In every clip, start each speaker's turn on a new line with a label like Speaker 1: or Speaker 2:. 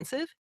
Speaker 1: expensive?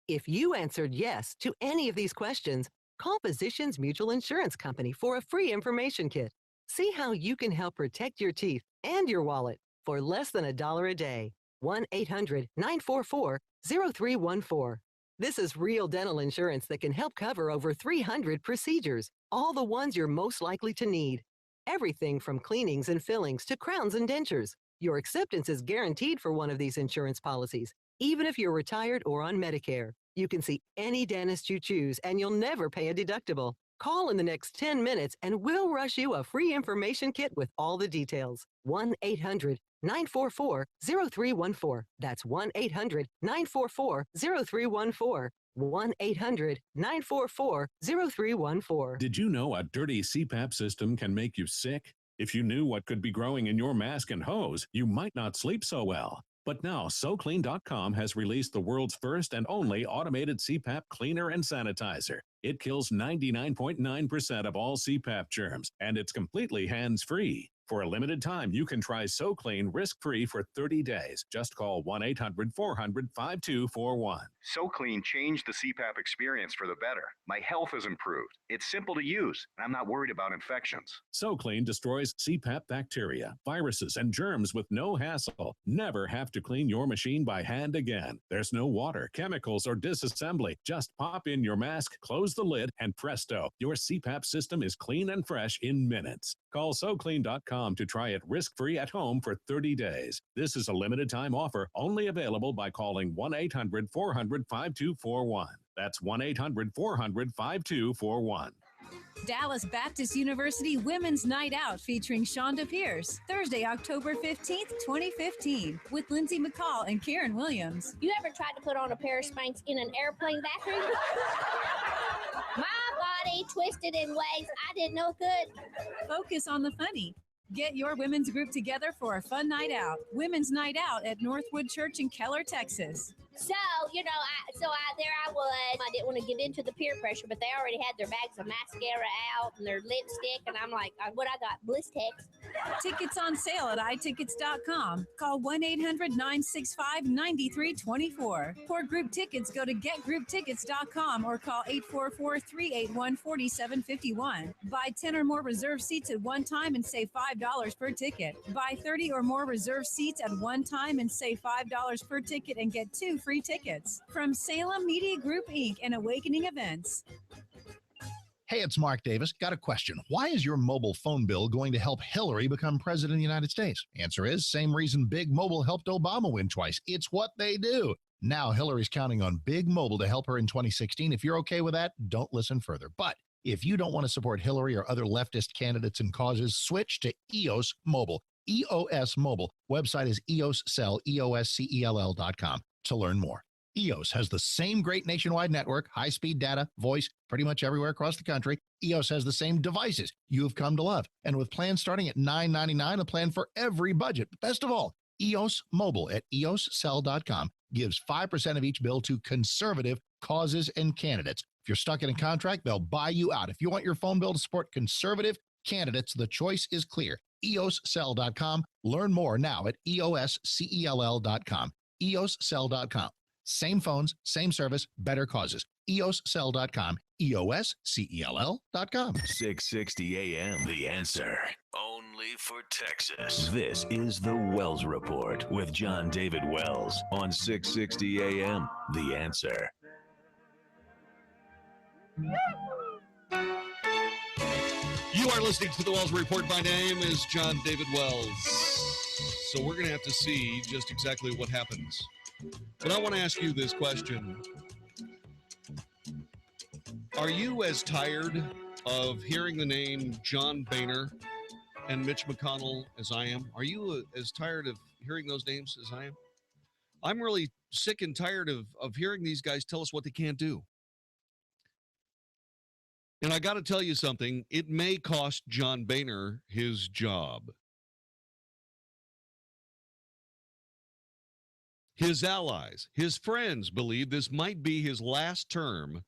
Speaker 1: If you answered yes to any of these questions, call Physicians Mutual Insurance Company for a free information kit. See how you can help protect your teeth and your wallet for less than $1 a day. 1-800-944-0314. This is real dental insurance that can help cover over 300 procedures, all the ones you're most likely to need. Everything from cleanings and fillings to crowns and dentures. Your acceptance is guaranteed for one of these insurance policies, even if you're retired or on Medicare. You can see any dentist you choose and you'll never pay a deductible. Call in the next 10 minutes and we'll rush you a free information kit with all the details. 1-800-944-0314. That's 1-800-944-0314. 1-800-944-0314.
Speaker 2: Did you know a dirty CPAP system can make you sick? If you knew what could be growing in your mask and hose, you might not sleep so well. But now, SoClean.com has released the world's first and only automated CPAP cleaner and sanitizer. It kills 99.9% of all CPAP germs, and it's completely hands-free. For a limited time, you can try SoClean risk-free for 30 days. Just call 1-800-400-5241.
Speaker 3: SoClean changed the CPAP experience for the better. My health has improved. It's simple to use, and I'm not worried about infections.
Speaker 2: SoClean destroys CPAP bacteria, viruses, and germs with no hassle. Never have to clean your machine by hand again. There's no water, chemicals, or disassembly. Just pop in your mask, close the lid, and presto, your CPAP system is clean and fresh in minutes. Call SoClean.com to try it risk-free at home for 30 days. This is a limited time offer only available by calling 1-800-400-5241. That's 1-800-400-5241.
Speaker 4: Dallas Baptist University Women's Night Out featuring Shonda Pierce, Thursday, October 15th, 2015, with Lindsay McCall and Karen Williams.
Speaker 5: You ever tried to put on a pair of Spanx in an airplane bathroom? My body twisted in ways I didn't know could.
Speaker 4: Focus on the funny. Get your women's group together for a fun night out. Women's Night Out at Northwood Church in Keller, Texas.
Speaker 5: So, there I was. I didn't want to give in to the peer pressure, but they already had their bags of mascara out and their lipstick, and I'm like, what I got? Blistex.
Speaker 4: Tickets on sale at iTickets.com. Call 1-800-965-9324. For group tickets, go to getgrouptickets.com or call 844-381-4751. Buy 10 or more reserved seats at one time and save $5 per ticket. Buy 30 or more reserved seats at one time and save $5 per ticket and get 2 free tickets. From Salem Media Group, Inc. and Awakening Events.
Speaker 6: Hey, it's Mark Davis. Got a question. Why is your mobile phone bill going to help Hillary become president of the United States? Answer is, same reason Big Mobile helped Obama win twice. It's what they do. Now Hillary's counting on Big Mobile to help her in 2016. If you're okay with that, don't listen further. But if you don't want to support Hillary or other leftist candidates and causes, switch to EOS Mobile. EOS Mobile. Website is EOScell, EOScell.com to learn more. EOS has the same great nationwide network, high-speed data, voice, pretty much everywhere across the country. EOS has the same devices you've come to love. And with plans starting at $9.99, a plan for every budget. Best of all, EOS Mobile at EOScell.com gives 5% of each bill to conservative causes and candidates. If you're stuck in a contract, they'll buy you out. If you want your phone bill to support conservative candidates, the choice is clear. EOScell.com. Learn more now at EOScell.com. EOScell.com. Same phones, same service, better causes. EOScell.com. EOScell.com.
Speaker 7: 660 AM. The Answer. Only for Texas. This is the Wells Report with Jon-David Wells on 660 AM. The Answer.
Speaker 8: You are listening to the Wells Report. My name is Jon-David Wells. So we're going to have to see just exactly what happens. But I want to ask you this question. Are you as tired of hearing the name John Boehner and Mitch McConnell as I am? Are you as tired of hearing those names as I am? I'm really sick and tired of hearing these guys tell us what they can't do. And I got to tell you something. It may cost John Boehner his job. His allies, his friends believe this might be his last term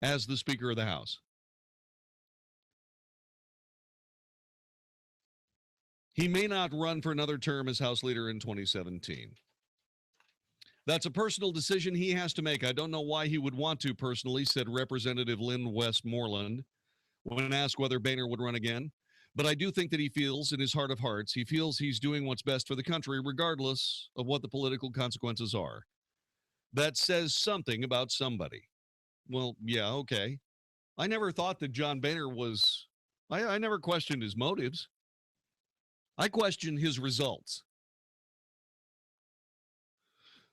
Speaker 8: as the Speaker of the House. He may not run for another term as House Leader in 2017. That's a personal decision he has to make. I don't know why he would want to personally, said Representative Lynn Westmoreland when asked whether Boehner would run again. But I do think that he feels in his heart of hearts, he feels he's doing what's best for the country, regardless of what the political consequences are. That says something about somebody. Well, yeah, okay. I never thought that John Boehner was, I never questioned his motives. I questioned his results.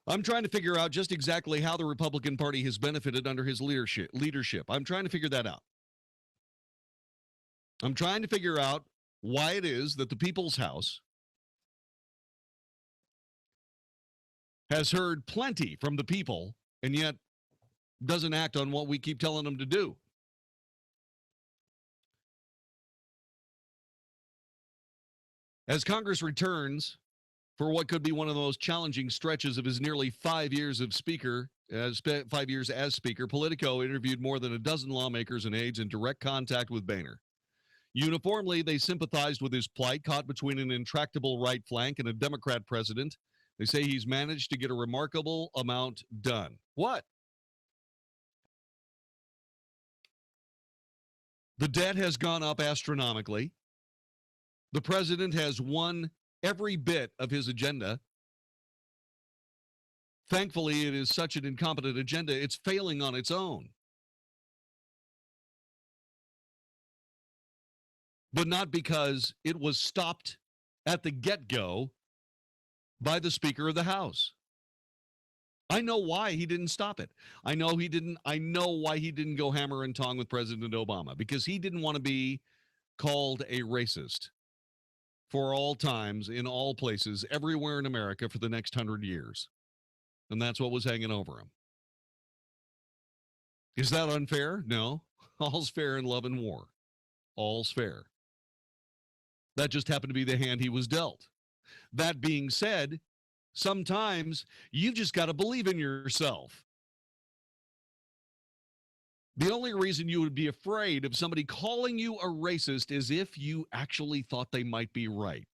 Speaker 8: I'm trying to figure out just exactly how the Republican Party has benefited under his leadership. I'm trying to figure that out. I'm trying to figure out why it is that the People's House has heard plenty from the people and yet doesn't act on what we keep telling them to do. As Congress returns for what could be one of the most challenging stretches of his nearly 5 years of speaker, 5 years as speaker, Politico interviewed more than a dozen lawmakers and aides in direct contact with Boehner. Uniformly, they sympathized with his plight, caught between an intractable right flank and a Democrat president. They say he's managed to get a remarkable amount done. What? The debt has gone up astronomically. The president has won every bit of his agenda. Thankfully, it is such an incompetent agenda, it's failing on its own. But not because it was stopped at the get-go by the Speaker of the House. I know why he didn't stop it. I know why he didn't go hammer and tong with President Obama, because he didn't want to be called a racist for all times, in all places, everywhere in America for the next 100 years. And that's what was hanging over him. Is that unfair? No. All's fair in love and war. All's fair. That just happened to be the hand he was dealt. That being said, sometimes you've just got to believe in yourself. The only reason you would be afraid of somebody calling you a racist is if you actually thought they might be right.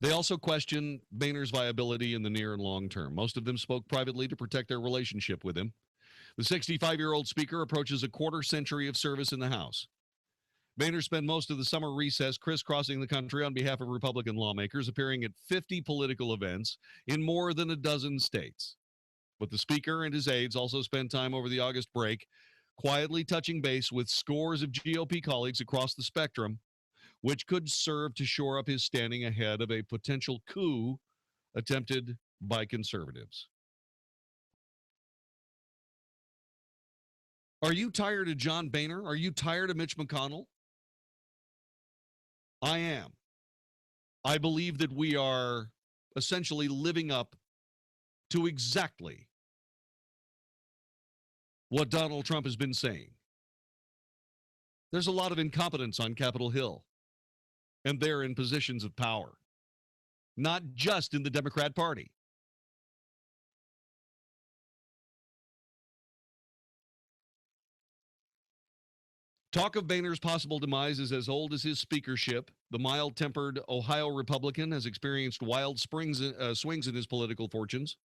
Speaker 8: They also question Boehner's viability in the near and long term. Most of them spoke privately to protect their relationship with him. The 65-year-old speaker approaches a quarter century of service in the House. Boehner spent most of the summer recess crisscrossing the country on behalf of Republican lawmakers, appearing at 50 political events in more than a dozen states. But the speaker and his aides also spent time over the August break quietly touching base with scores of GOP colleagues across the spectrum, which could serve to shore up his standing ahead of a potential coup attempted by conservatives. Are you tired of John Boehner? Are you tired of Mitch McConnell? I am. I believe that we are essentially living up to exactly what Donald Trump has been saying. There's a lot of incompetence on Capitol Hill, and they're in positions of power, not just in the Democrat Party. Talk of Boehner's possible demise is as old as his speakership. The mild-tempered Ohio Republican has experienced wild swings in his political fortunes,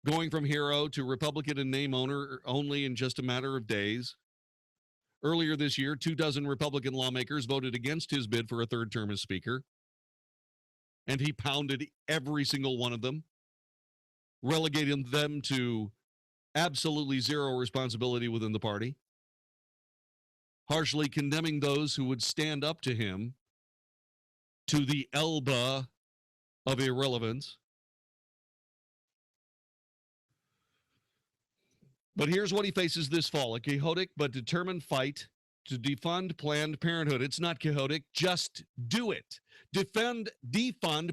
Speaker 8: going from hero to Republican in name only in just a matter of days. Earlier this year, 24 Republican lawmakers voted against his bid for a third term as Speaker, and he pounded every single one of them, relegating them to absolutely zero responsibility within the party, harshly condemning those who would stand up to him to the elbow of irrelevance. But here's what he faces this fall: a chaotic but determined fight to defund Planned Parenthood. It's not chaotic, just do it. Defund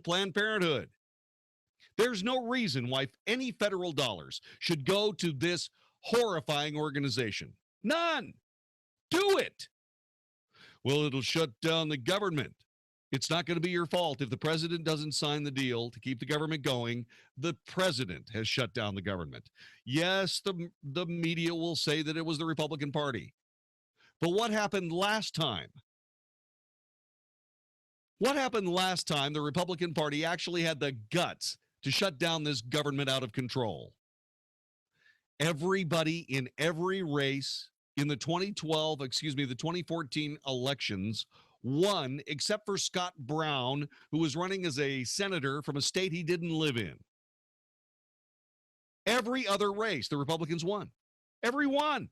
Speaker 8: Planned Parenthood. There's no reason why any federal dollars should go to this horrifying organization. None. Do it. Well, it'll shut down the government. It's not going to be your fault if the president doesn't sign the deal to keep the government going. The president has shut down the government. Yes, the media will say that it was the Republican Party. But what happened last time? What happened last time the Republican Party actually had the guts to shut down this government out of control? Everybody in every race in the 2014 elections won, except for Scott Brown, who was running as a senator from a state he didn't live in. Every other race, the Republicans won. Every one.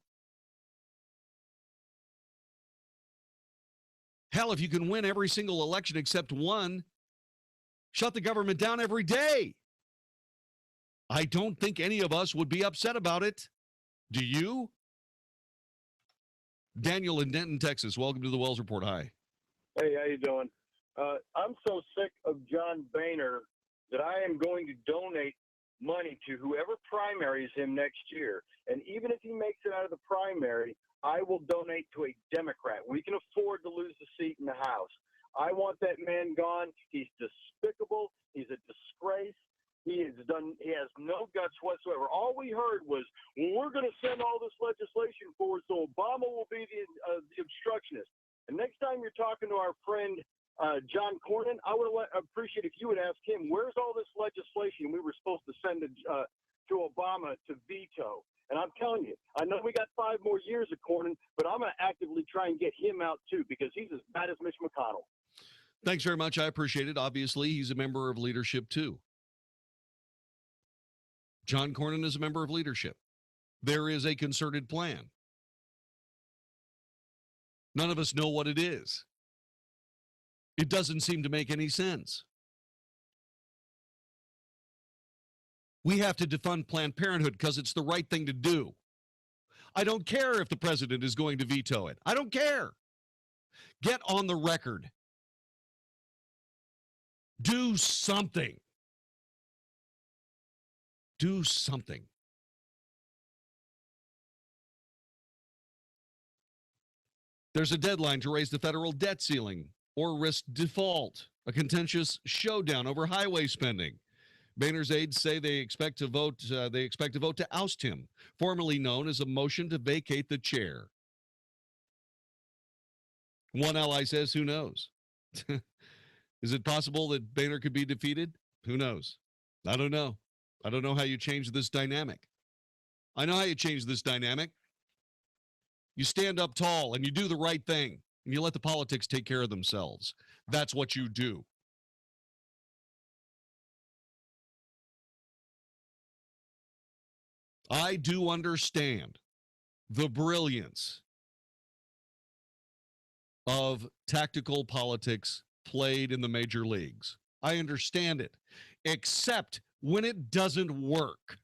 Speaker 8: Hell, if you can win every single election except one, shut the government down every day. I don't think any of us would be upset about it. Do you? Daniel in Denton, Texas. Welcome to the Wells Report. Hi.
Speaker 9: Hey, how you doing? I'm so sick of John Boehner that I am going to donate money to whoever primaries him next year. And even if he makes it out of the primary, I will donate to a Democrat. We can afford to lose the seat in the House. I want that man gone. He's despicable. He's a disgrace. He has no guts whatsoever. All we heard was, well, we're going to send all this legislation forward so Obama will be the obstructionist. And next time you're talking to our friend John Cornyn, I would appreciate if you would ask him, where's all this legislation we were supposed to send to Obama to veto? And I'm telling you, I know we got 5 more years of Cornyn, but I'm going to actively try and get him out too, because he's as bad as Mitch McConnell.
Speaker 8: Thanks very much. I appreciate it. Obviously, he's a member of leadership too. John Cornyn is a member of leadership. There is a concerted plan. None of us know what it is. It doesn't seem to make any sense. We have to defund Planned Parenthood because it's the right thing to do. I don't care if the president is going to veto it. I don't care. Get on the record. Do something. Do something. There's a deadline to raise the federal debt ceiling or risk default, a contentious showdown over highway spending. Boehner's aides say they expect to vote to oust him, formerly known as a motion to vacate the chair. One ally says, who knows? Is it possible that Boehner could be defeated? Who knows? I don't know. I don't know how you change this dynamic. I know how you change this dynamic. You stand up tall and you do the right thing and you let the politics take care of themselves. That's what you do. I do understand the brilliance of tactical politics played in the major leagues. I understand it, except when it doesn't work.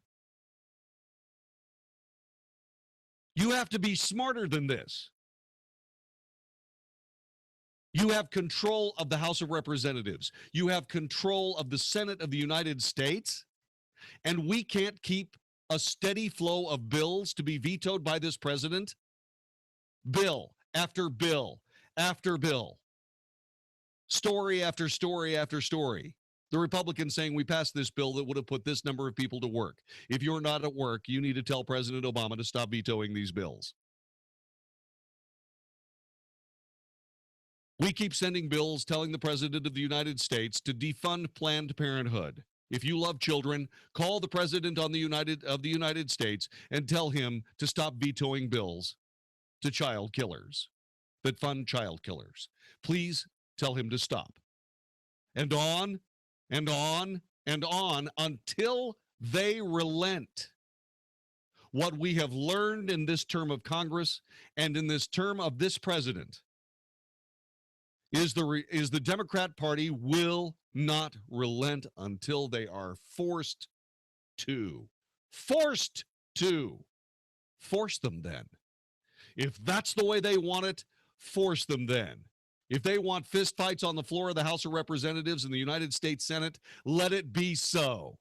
Speaker 8: You have to be smarter than this. You have control of the House of Representatives. You have control of the Senate of the United States, and we can't keep a steady flow of bills to be vetoed by this president? Bill after bill after bill. Story after story after story. The Republicans saying we passed this bill that would have put this number of people to work. If you're not at work, you need to tell President Obama to stop vetoing these bills. We keep sending bills telling the President of the United States to defund Planned Parenthood. If you love children, call the President of the United States and tell him to stop vetoing bills to child killers that fund child killers. Please tell him to stop. And on and on and on until they relent. What we have learned in this term of Congress and in this term of this president is the Democrat Party will not relent until they are forced to. Forced to. Force them then. If that's the way they want it, force them then. If they want fistfights on the floor of the House of Representatives and the United States Senate, let it be so.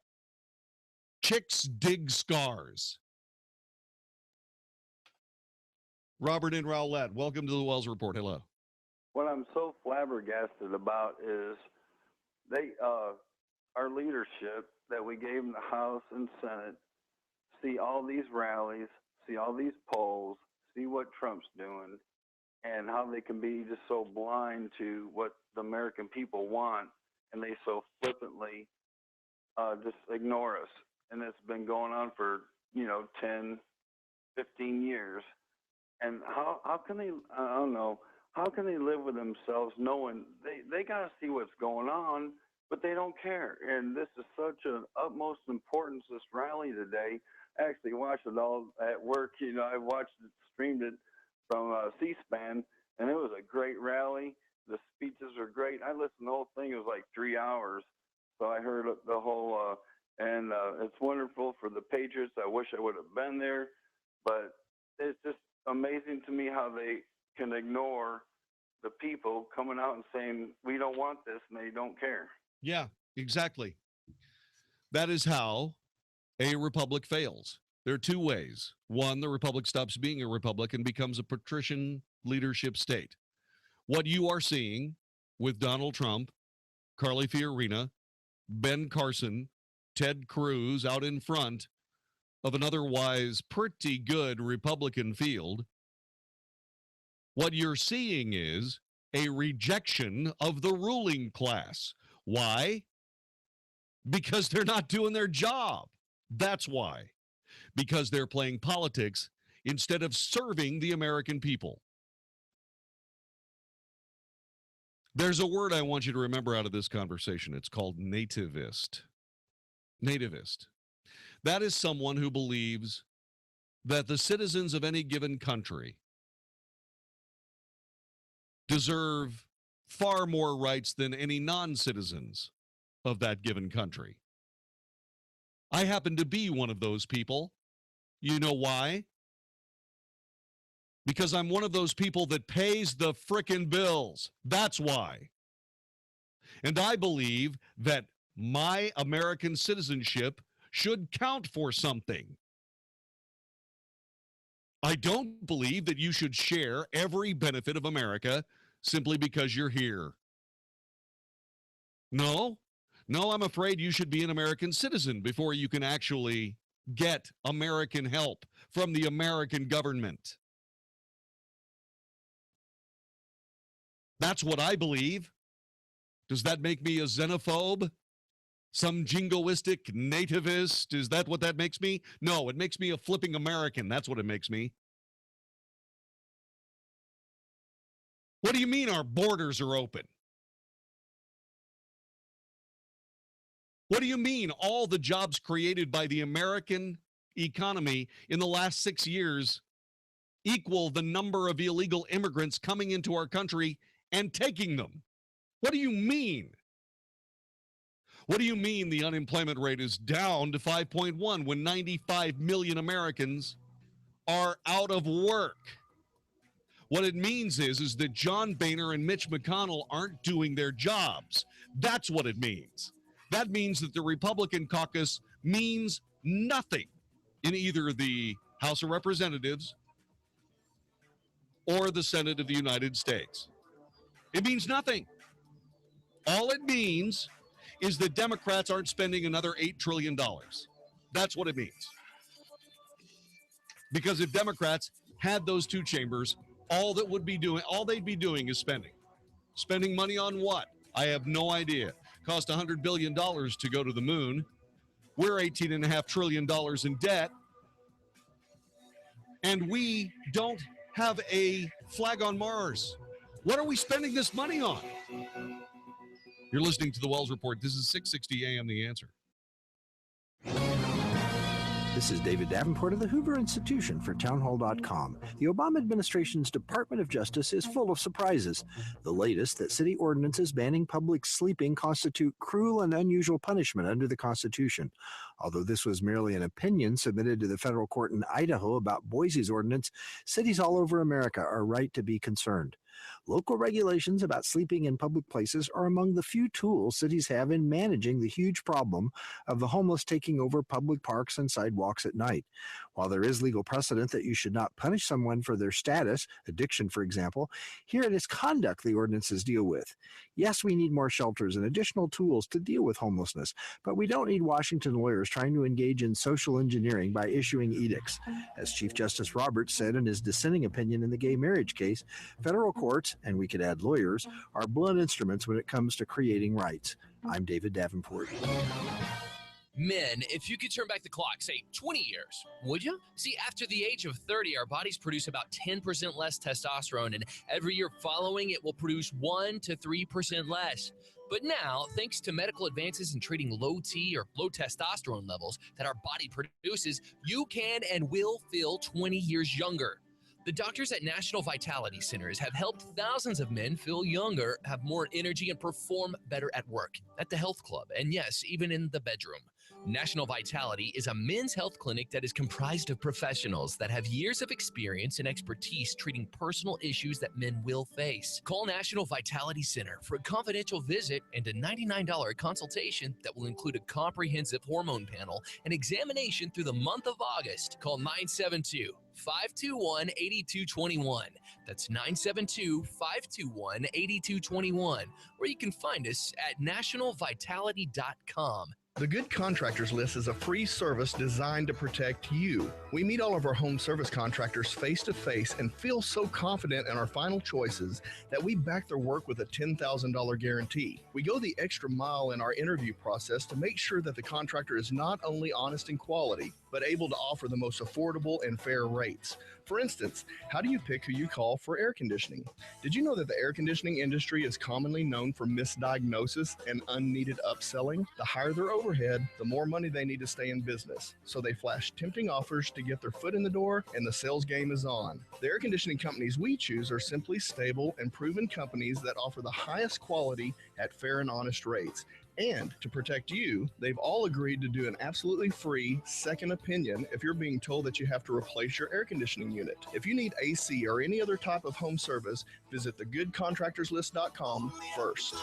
Speaker 8: Chicks dig scars. Robert in Rowlett, welcome to the Wells Report. Hello.
Speaker 10: What I'm so flabbergasted about is our leadership that we gave in the House and Senate see all these rallies, see all these polls, see what Trump's doing, and how they can be just so blind to what the American people want, and they so flippantly just ignore us. And it's been going on for, 10, 15 years. And how can they, I don't know, how can they live with themselves knowing they got to see what's going on, but they don't care? And this is such an utmost importance, this rally today. I actually watched it all at work. I watched it, streamed it from C-SPAN, and it was a great rally. The speeches were great. I listened to the whole thing. It was like 3 hours. So I heard the whole, and it's wonderful for the Patriots. I wish I would have been there, but it's just amazing to me how they can ignore the people coming out and saying, we don't want this, and they don't care.
Speaker 8: Yeah, exactly. That is how a republic fails. There are two ways. One, the republic stops being a republic and becomes a patrician leadership state. What you are seeing with Donald Trump, Carly Fiorina, Ben Carson, Ted Cruz out in front of an otherwise pretty good Republican field, what you're seeing is a rejection of the ruling class. Why? Because they're not doing their job. That's why. Because they're playing politics instead of serving the American people. There's a word I want you to remember out of this conversation. It's called nativist. Nativist. That is someone who believes that the citizens of any given country deserve far more rights than any non-citizens of that given country. I happen to be one of those people. You know why? Because I'm one of those people that pays the frickin' bills. That's why. And I believe that my American citizenship should count for something. I don't believe that you should share every benefit of America simply because you're here. No, I'm afraid you should be an American citizen before you can actually get American help from the American government. That's what I believe. Does that make me a xenophobe? Some jingoistic nativist? Is that what that makes me? No, it makes me a flipping American. That's what it makes me. What do you mean our borders are open? What do you mean all the jobs created by the American economy in the last 6 years equal the number of illegal immigrants coming into our country and taking them? What do you mean? What do you mean the unemployment rate is down to 5.1 when 95 million Americans are out of work? What it means is that John Boehner and Mitch McConnell aren't doing their jobs. That's what it means. That means that the Republican caucus means nothing in either the House of Representatives or the Senate of the United States. It means nothing. All it means is that Democrats aren't spending another $8 trillion. That's what it means. Because if Democrats had those two chambers, all they'd be doing is spending. Spending money on what? I have no idea. Cost $100 billion to go to the moon. We're $18.5 trillion in debt. And we don't have a flag on Mars. What are we spending this money on? You're listening to the Wells Report. This is 660 AM The Answer.
Speaker 11: This is David Davenport of the Hoover Institution for Townhall.com. The Obama administration's Department of Justice is full of surprises. The latest, that city ordinances banning public sleeping constitute cruel and unusual punishment under the Constitution. Although this was merely an opinion submitted to the federal court in Idaho about Boise's ordinance, cities all over America are right to be concerned. Local regulations about sleeping in public places are among the few tools cities have in managing the huge problem of the homeless taking over public parks and sidewalks at night. While there is legal precedent that you should not punish someone for their status, addiction for example, here it is conduct the ordinances deal with. Yes, we need more shelters and additional tools to deal with homelessness, but we don't need Washington lawyers trying to engage in social engineering by issuing edicts. As Chief Justice Roberts said in his dissenting opinion in the gay marriage case, federal courts, and we could add lawyers, are blunt instruments when it comes to creating rights. I'm David Davenport.
Speaker 12: Men, if you could turn back the clock, say 20 years, would you? See, after the age of 30, our bodies produce about 10% less testosterone, and every year following, it will produce 1 to 3% less. But now, thanks to medical advances in treating low T or low testosterone levels that our body produces, you can and will feel 20 years younger. The doctors at National Vitality Centers have helped thousands of men feel younger, have more energy, and perform better at work, at the health club, and yes, even in the bedroom. National Vitality is a men's health clinic that is comprised of professionals that have years of experience and expertise treating personal issues that men will face. Call National Vitality Center for a confidential visit and a $99 consultation that will include a comprehensive hormone panel and examination through the month of August. Call 972-521-8221. That's 972-521-8221. Or you can find us at nationalvitality.com.
Speaker 13: The Good Contractors List is a free service designed to protect you. We meet all of our home service contractors face to face and feel so confident in our final choices that we back their work with a $10,000 guarantee. We go the extra mile in our interview process to make sure that the contractor is not only honest in quality, but able to offer the most affordable and fair rates. For instance, how do you pick who you call for air conditioning? Did you know that the air conditioning industry is commonly known for misdiagnosis and unneeded upselling? The higher their overhead, the more money they need to stay in business. So they flash tempting offers to get their foot in the door, and the sales game is on. The air conditioning companies we choose are simply stable and proven companies that offer the highest quality at fair and honest rates. And to protect you, they've all agreed to do an absolutely free second opinion if you're being told that you have to replace your air conditioning unit. If you need AC or any other type of home service, visit thegoodcontractorslist.com first.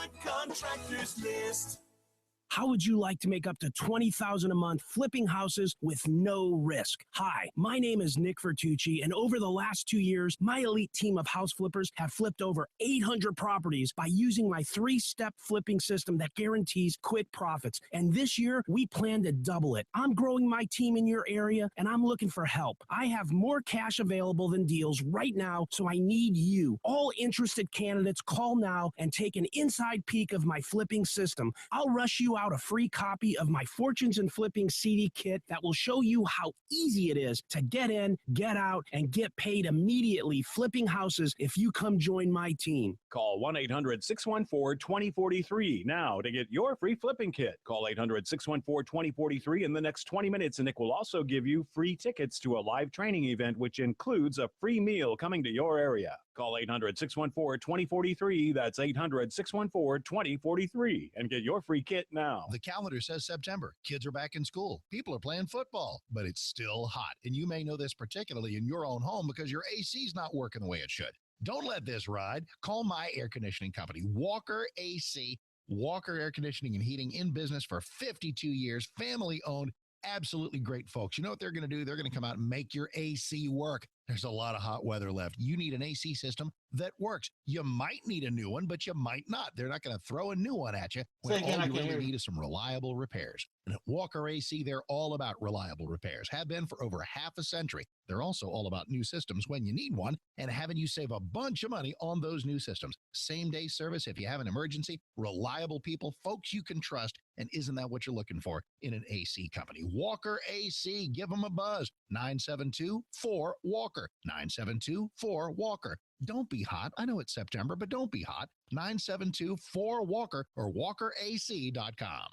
Speaker 14: How would you like to make up to $20,000 a month flipping houses with no risk? Hi, my name is Nick Vertucci, and over the last 2 years, my elite team of house flippers have flipped over 800 properties by using my 3-step flipping system that guarantees quick profits. And this year, we plan to double it. I'm growing my team in your area, and I'm looking for help. I have more cash available than deals right now, so I need you. All interested candidates, call now and take an inside peek of my flipping system. I'll rush you out a free copy of my Fortunes in Flipping CD kit that will show you how easy it is to get in, get out, and get paid immediately flipping houses if you come join my team.
Speaker 15: Call 1-800-614-2043 now to get your free flipping kit. Call 800-614-2043 in the next 20 minutes, and Nick will also give you free tickets to a live training event, which includes a free meal coming to your area. Call 800-614-2043. That's 800-614-2043 and get your free kit now.
Speaker 6: The calendar says September. Kids are back in school. People are playing football, but it's still hot. And you may know this particularly in your own home because your AC's not working the way it should. Don't let this ride. Call my air conditioning company, Walker AC. Walker Air Conditioning and Heating, in business for 52 years, family owned. Absolutely great folks. You know what they're going to do? They're going to come out and make your AC work. There's a lot of hot weather left. You need an AC system that works. You might need a new one, but you might not. They're not going to throw a new one at you when all you really need is some reliable repairs. And at Walker AC, they're all about reliable repairs. Have been for over half a century. They're also all about new systems when you need one and having you save a bunch of money on those new systems. Same-day service if you have an emergency. Reliable people, folks you can trust. And isn't that what you're looking for in an AC company? Walker AC. Give them a buzz. 972-4-WALKER. 972-4-WALKER. Don't be hot. I know it's September, but don't be hot. 972-4-WALKER or walkerac.com.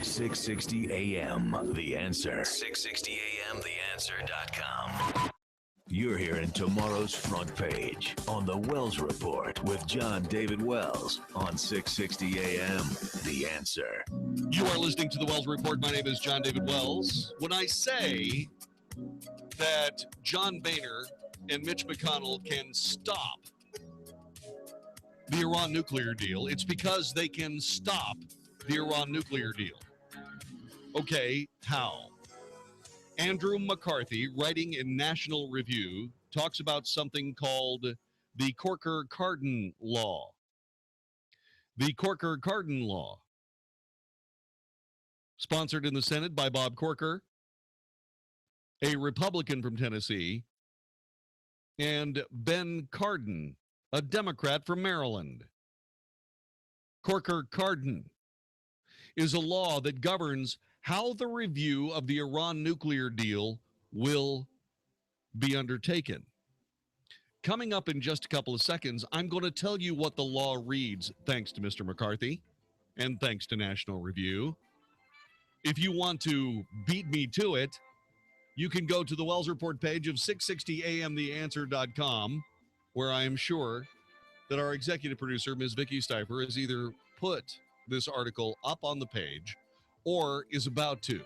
Speaker 7: 660 AM, The Answer. 660 AM, TheAnswer.com. You're hearing tomorrow's front page on the Wells Report with Jon-David Wells on 660 AM, The Answer.
Speaker 8: You are listening to the Wells Report. My name is Jon-David Wells. When I say that John Boehner and Mitch McConnell can stop the Iran nuclear deal. It's because they can stop the Iran nuclear deal. Okay, how? Andrew McCarthy, writing in National Review, talks about something called the Corker-Cardin Law. The Corker-Cardin Law, sponsored in the Senate by Bob Corker, a Republican from Tennessee, and Ben Cardin, a Democrat from Maryland. Corker-Cardin is a law that governs how the review of the Iran nuclear deal will be undertaken. Coming up in just a couple of seconds, I'm going to tell you what the law reads, thanks to Mr. McCarthy and thanks to National Review. If you want to beat me to it, you can go to the Wells Report page of 660amtheanswer.com, where I am sure that our executive producer, Ms. Vicky Stifer, has either put this article up on the page or is about to.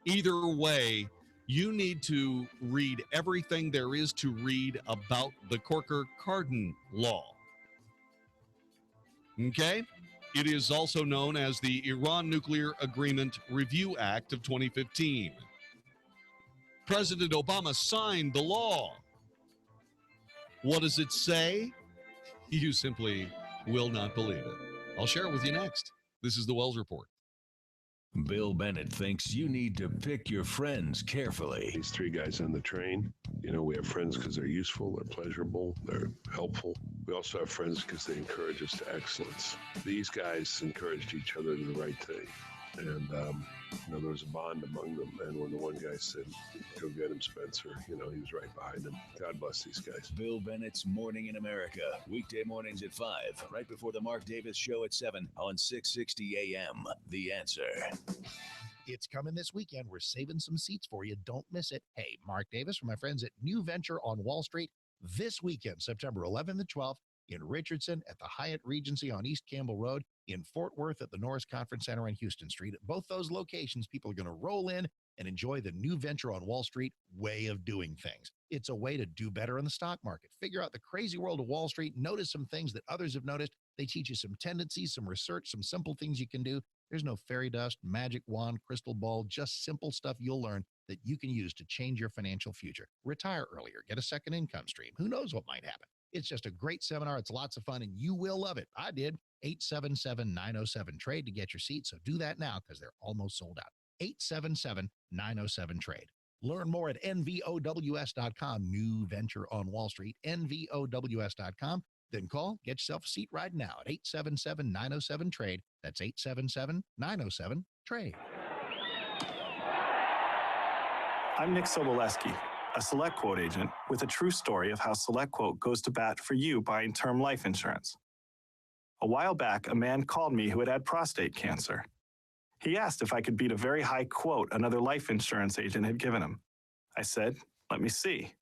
Speaker 8: Either way, you need to read everything there is to read about the Corker-Cardin Law. Okay? It is also known as the Iran Nuclear Agreement Review Act of 2015. President Obama signed the law. What does it say? You simply will not believe it. I'll share it with you next. This is the Wells Report.
Speaker 7: Bill Bennett thinks you need to pick your friends carefully.
Speaker 16: These three guys on the train, we have friends because they're useful, they're pleasurable, they're helpful. We also have friends because they encourage us to excellence. These guys encouraged each other to the right thing. And, there was a bond among them. And when the one guy said, go get him, Spencer, he was right behind him. God bless these guys.
Speaker 7: Bill Bennett's Morning in America. Weekday mornings at 5, right before the Mark Davis Show at 7 on 660 AM. The Answer.
Speaker 6: It's coming this weekend. We're saving some seats for you. Don't miss it. Hey, Mark Davis from my friends at New Venture on Wall Street. This weekend, September 11th and 12th, in Richardson at the Hyatt Regency on East Campbell Road, in Fort Worth at the Norris Conference Center on Houston Street. At both those locations, people are going to roll in and enjoy the New Venture on Wall Street way of doing things. It's a way to do better in the stock market. Figure out the crazy world of Wall Street, notice some things that others have noticed. They teach you some tendencies, some research, some simple things you can do. There's no fairy dust, magic wand, crystal ball, just simple stuff you'll learn that you can use to change your financial future. Retire earlier, get a second income stream. Who knows what might happen? It's just a great seminar. It's lots of fun, and you will love it. I did. 877-907-TRADE to get your seat. So do that now because they're almost sold out. 877-907-TRADE. Learn more at nvows.com. New Venture on Wall Street, nvows.com. Then call, get yourself a seat right now at 877-907-TRADE. That's 877-907-TRADE.
Speaker 17: I'm Nick Soboleski, a SelectQuote agent with a true story of how SelectQuote goes to bat for you buying term life insurance. A while back, a man called me who had prostate cancer. He asked if I could beat a very high quote another life insurance agent had given him. I said, let me see.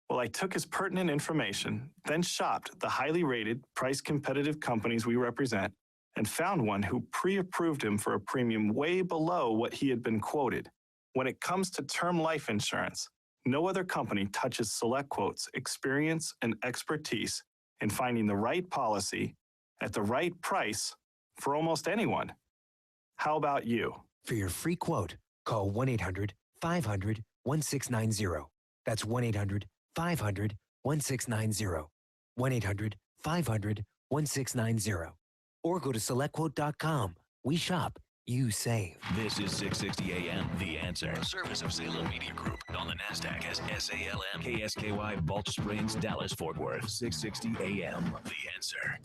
Speaker 17: Well, I took his pertinent information, then shopped the highly rated, price-competitive companies we represent, and found one who pre-approved him for a premium way below what he had been quoted. When it comes to term life insurance, no other company touches SelectQuote's experience and expertise in finding the right policy at the right price for almost anyone. How about you?
Speaker 18: For your free quote, call 1-800-500-1690. That's 1-800-500-1690. 1-800-500-1690. Or go to SelectQuote.com. We shop, you save.
Speaker 7: This is 660 AM, The Answer. A service of Salem Media Group on the NASDAQ as SALM, KSKY, Balch Springs, Dallas, Fort Worth. 660 AM, The Answer.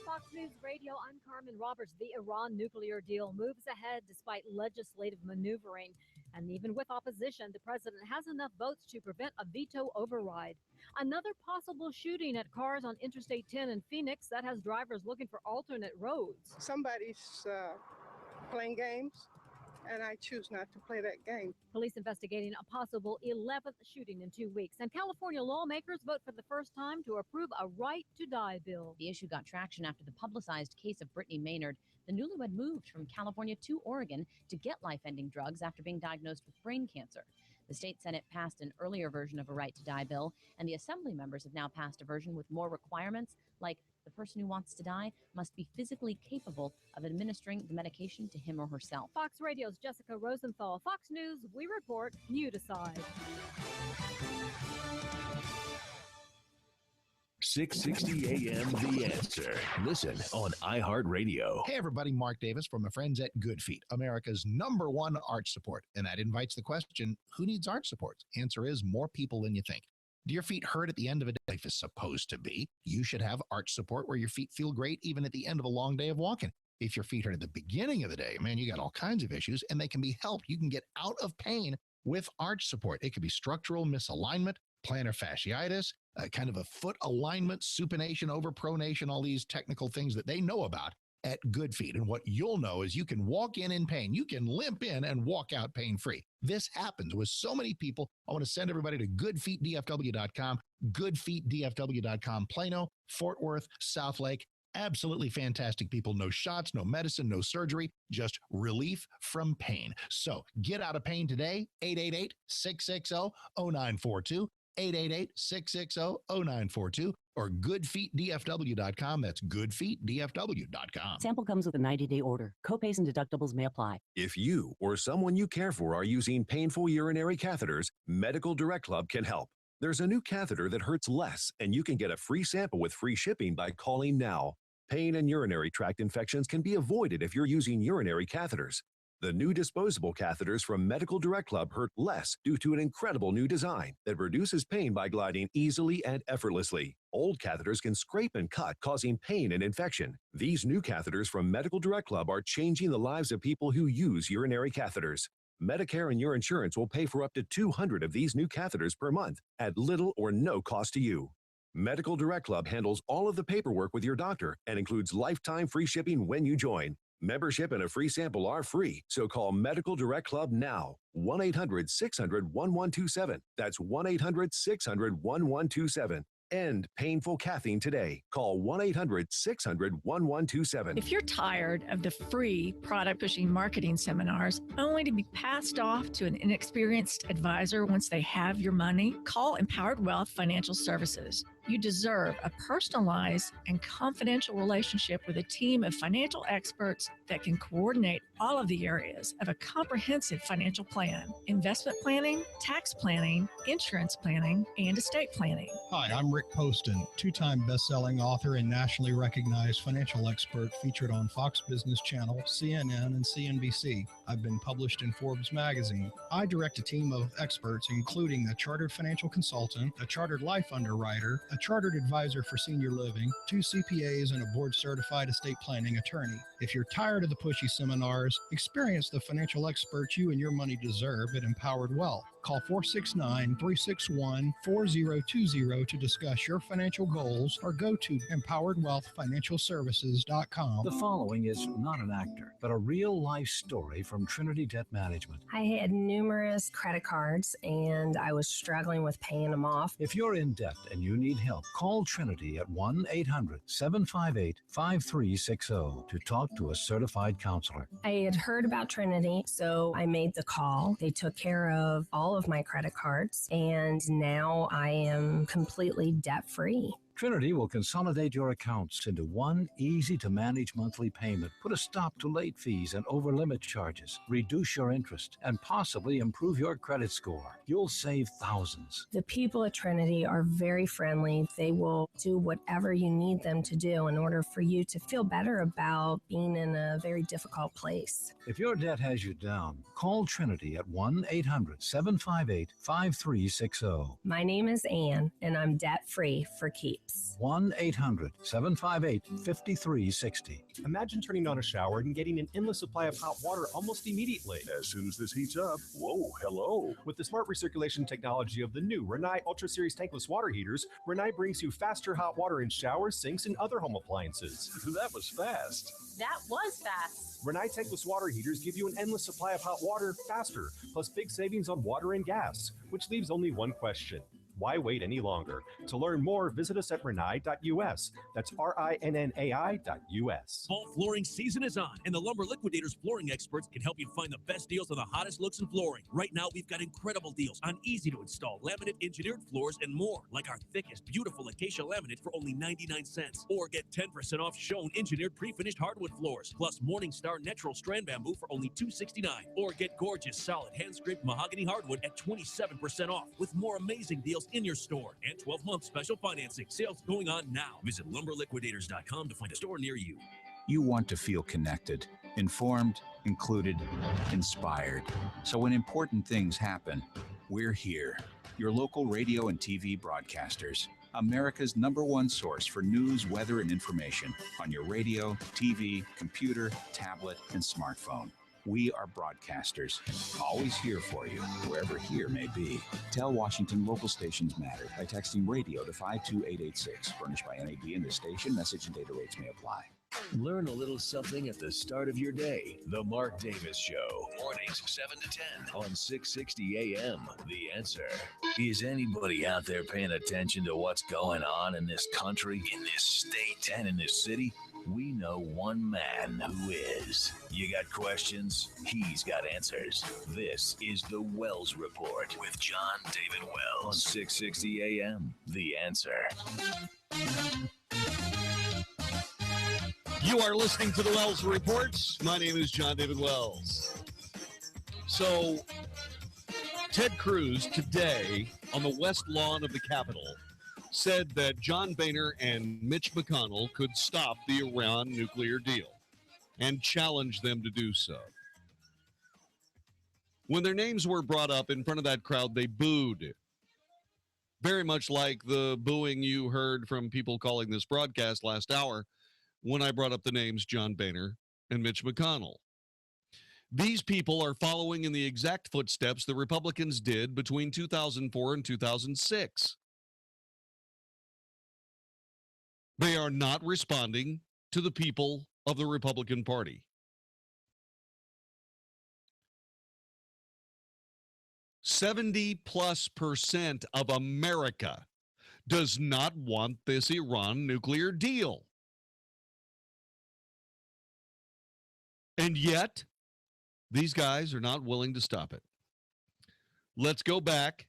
Speaker 19: Fox News Radio, I'm Carmen Roberts. The Iran nuclear deal moves ahead despite legislative maneuvering. And even with opposition, the president has enough votes to prevent a veto override. Another possible shooting at cars on Interstate 10 in Phoenix that has drivers looking for alternate roads.
Speaker 20: Somebody's playing games, and I choose not to play that game.
Speaker 19: Police investigating a possible 11th shooting in 2 weeks. And California lawmakers vote for the first time to approve a right to die bill.
Speaker 21: The issue got traction after the publicized case of Brittany Maynard. The newlywed moved from California to Oregon to get life-ending drugs after being diagnosed with brain cancer. The state Senate passed an earlier version of a right to die bill, and the Assembly members have now passed a version with more requirements, like the person who wants to die must be physically capable of administering the medication to him or herself.
Speaker 19: Fox Radio's Jessica Rosenthal. Fox News, we report, you decide.
Speaker 7: 660 AM The Answer. Listen on iHeartRadio.
Speaker 6: Hey, everybody, Mark Davis from my friends at Good Feet, America's #1 arch support. And that invites the question, who needs arch support? Answer is more people than you think. Do your feet hurt at the end of a day? Life is supposed to be. You should have arch support where your feet feel great even at the end of a long day of walking. If your feet hurt at the beginning of the day, man, you got all kinds of issues, and they can be helped. You can get out of pain with arch support. It could be structural misalignment, plantar fasciitis, kind of a foot alignment, supination, overpronation, all these technical things that they know about at Good Feet. And what you'll know is you can walk in pain. You can limp in and walk out pain-free. This happens with so many people. I want to send everybody to goodfeetdfw.com, goodfeetdfw.com, Plano, Fort Worth, South Lake. Absolutely fantastic people. No shots, no medicine, no surgery, just relief from pain. So get out of pain today, 888-660-0942. 888-660-0942 or goodfeetdfw.com. That's goodfeetdfw.com.
Speaker 1: Sample comes with a 90-day order. Copays and deductibles may apply.
Speaker 22: If you or someone you care for are using painful urinary catheters, Medical Direct Club can help. There's a new catheter that hurts less, and you can get a free sample with free shipping by calling now. Pain and urinary tract infections can be avoided if you're using urinary catheters. The new disposable catheters from Medical Direct Club hurt less due to an incredible new design that reduces pain by gliding easily and effortlessly. Old catheters can scrape and cut, causing pain and infection. These new catheters from Medical Direct Club are changing the lives of people who use urinary catheters. Medicare and your insurance will pay for up to 200 of these new catheters per month at little or no cost to you. Medical Direct Club handles all of the paperwork with your doctor and includes lifetime free shipping when you join. Membership and a free sample are free, so call Medical Direct Club now. 1-800-600-1127. That's 1-800-600-1127. End painful cathing today. Call 1-800-600-1127.
Speaker 23: If you're tired of the free product pushing marketing seminars only to be passed off to an inexperienced advisor once they have your money, call Empowered Wealth Financial Services. You deserve a personalized and confidential relationship with a team of financial experts that can coordinate all of the areas of a comprehensive financial plan: investment planning, tax planning, insurance planning, and estate planning.
Speaker 24: Hi, I'm Rick Poston, two-time best-selling author and nationally recognized financial expert featured on Fox Business Channel, CNN, and CNBC. I've been published in Forbes magazine. I direct a team of experts, including a chartered financial consultant, a chartered life underwriter, a chartered advisor for senior living, 2 CPAs, and a board-certified estate planning attorney. If you're tired of the pushy seminars, experience the financial experts you and your money deserve at Empowered Wealth. Call 469-361-4020 to discuss your financial goals or go to empoweredwealthfinancialservices.com.
Speaker 11: The following is not an actor, but a real-life story from Trinity Debt Management.
Speaker 25: I had numerous credit cards, and I was struggling with paying them off.
Speaker 11: If you're in debt and you need help, call Trinity at 1-800-758-5360 to talk to a certified counselor.
Speaker 25: I had heard about Trinity, so I made the call. They took care of all of my credit cards, and now I am completely debt-free.
Speaker 11: Trinity will consolidate your accounts into one easy-to-manage monthly payment, put a stop to late fees and over-limit charges, reduce your interest, and possibly improve your credit score. You'll save thousands.
Speaker 25: The people at Trinity are very friendly. They will do whatever you need them to do in order for you to feel better about being in a very difficult place.
Speaker 11: If your debt has you down, call Trinity at 1-800-758-5360.
Speaker 25: My name is Ann, and I'm debt-free for keeps.
Speaker 11: 1-800-758-5360.
Speaker 26: Imagine turning on a shower and getting an endless supply of hot water almost immediately.
Speaker 27: As soon as this heats up, whoa, hello.
Speaker 26: With the smart recirculation technology of the new Rinnai Ultra Series tankless water heaters, Rinnai brings you faster hot water in showers, sinks, and other home appliances.
Speaker 27: That was fast.
Speaker 21: That was fast.
Speaker 26: Rinnai tankless water heaters give you an endless supply of hot water faster, plus big savings on water and gas, which leaves only one question. Why wait any longer? To learn more, visit us at rinnai.us. That's RINNAI.us.
Speaker 2: Fall flooring season is on, and the Lumber Liquidators flooring experts can help you find the best deals on the hottest looks in flooring. Right now, we've got incredible deals on easy-to-install laminate engineered floors and more, like our thickest, beautiful acacia laminate for only 99 cents. Or get 10% off Shown engineered pre-finished hardwood floors, plus Morningstar natural strand bamboo for only $269. Or get gorgeous, solid, hand-scraped mahogany hardwood at 27% off, with more amazing deals in your store and 12-month special financing. Sales going on now. Visit lumberliquidators.com to find a store near you.
Speaker 3: You want to feel connected, informed, included, inspired. So when important things happen, we're here. Your local radio and TV broadcasters. America's #1 source for news, weather, and information on your radio, TV, computer, tablet, and smartphone. We are broadcasters, always here for you, wherever here may be. Tell Washington local stations matter by texting radio to 52886. Furnished by NAB and the station. Message and data rates may apply.
Speaker 7: Learn a little something at the start of your day. The Mark Davis Show. Mornings 7 to 10 on 660 AM. The Answer. Is anybody out there paying attention to what's going on in this country, in this state, and in this city? We know one man who is. You got questions? He's got answers. This is the Wells Report with Jon-David Wells on 660 AM. The Answer.
Speaker 8: You are listening to the Wells Report. My name is Jon-David Wells. So, Ted Cruz today on the West Lawn of the Capitol said that John Boehner and Mitch McConnell could stop the Iran nuclear deal and challenged them to do so. When their names were brought up in front of that crowd, they booed. Very much like the booing you heard from people calling this broadcast last hour when I brought up the names John Boehner and Mitch McConnell. These people are following in the exact footsteps the Republicans did between 2004 and 2006. They are not responding to the people of the Republican Party. 70+% of America does not want this Iran nuclear deal. And yet, these guys are not willing to stop it. Let's go back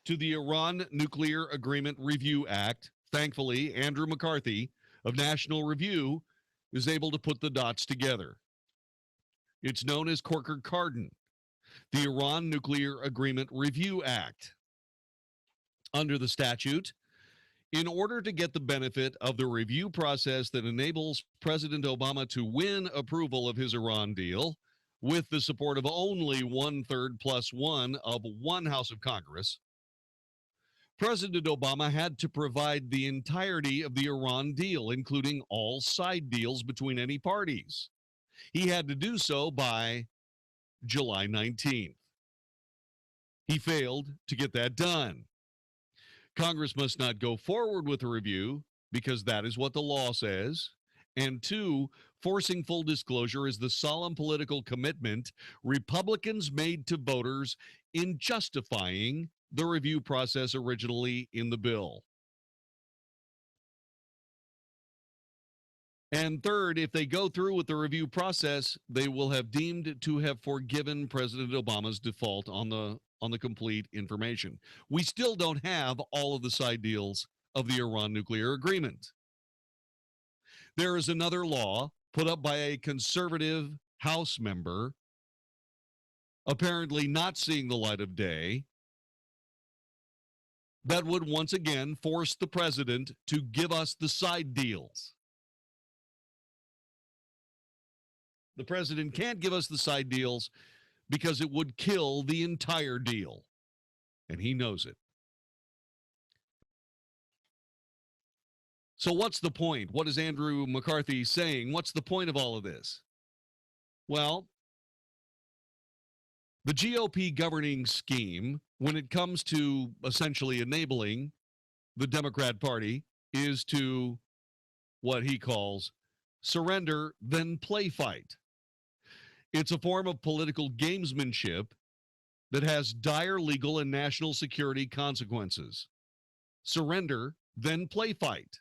Speaker 8: to the Iran Nuclear Agreement Review Act. Thankfully, Andrew McCarthy of National Review is able to put the dots together. It's known as Corker-Cardin, the Iran Nuclear Agreement Review Act. Under the statute, in order to get the benefit of the review process that enables President Obama to win approval of his Iran deal with the support of only 1/3 plus 1 of one House of Congress, President Obama had to provide the entirety of the Iran deal, including all side deals between any parties. He had to do so by July 19th. He failed to get that done. Congress must not go forward with a review because that is what the law says. And 2, forcing full disclosure is the solemn political commitment Republicans made to voters in justifying the review process originally in the bill. And 3rd, if they go through with the review process, they will have deemed to have forgiven President Obama's default on the complete information. We still don't have all of the side deals of the Iran nuclear agreement. There is another law put up by a conservative House member, apparently not seeing the light of day, that would once again force the president to give us the side deals. The president can't give us the side deals because it would kill the entire deal, and he knows it. So what's the point? What is Andrew McCarthy saying? What's the point of all of this? Well, the GOP governing scheme, when it comes to essentially enabling the Democrat Party, is to what he calls surrender, then play fight. It's a form of political gamesmanship that has dire legal and national security consequences. Surrender, then play fight.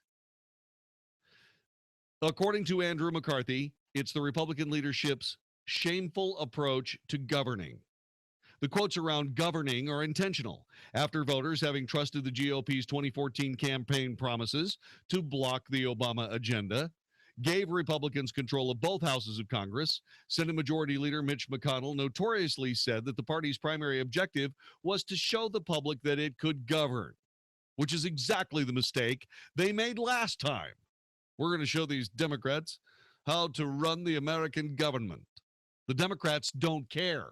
Speaker 8: According to Andrew McCarthy, it's the Republican leadership's shameful approach to governing. The quotes around governing are intentional. After voters having trusted the GOP's 2014 campaign promises to block the Obama agenda, gave Republicans control of both houses of Congress, Senate Majority Leader Mitch McConnell notoriously said that the party's primary objective was to show the public that it could govern, which is exactly the mistake they made last time. We're going to show these Democrats how to run the American government. The Democrats don't care.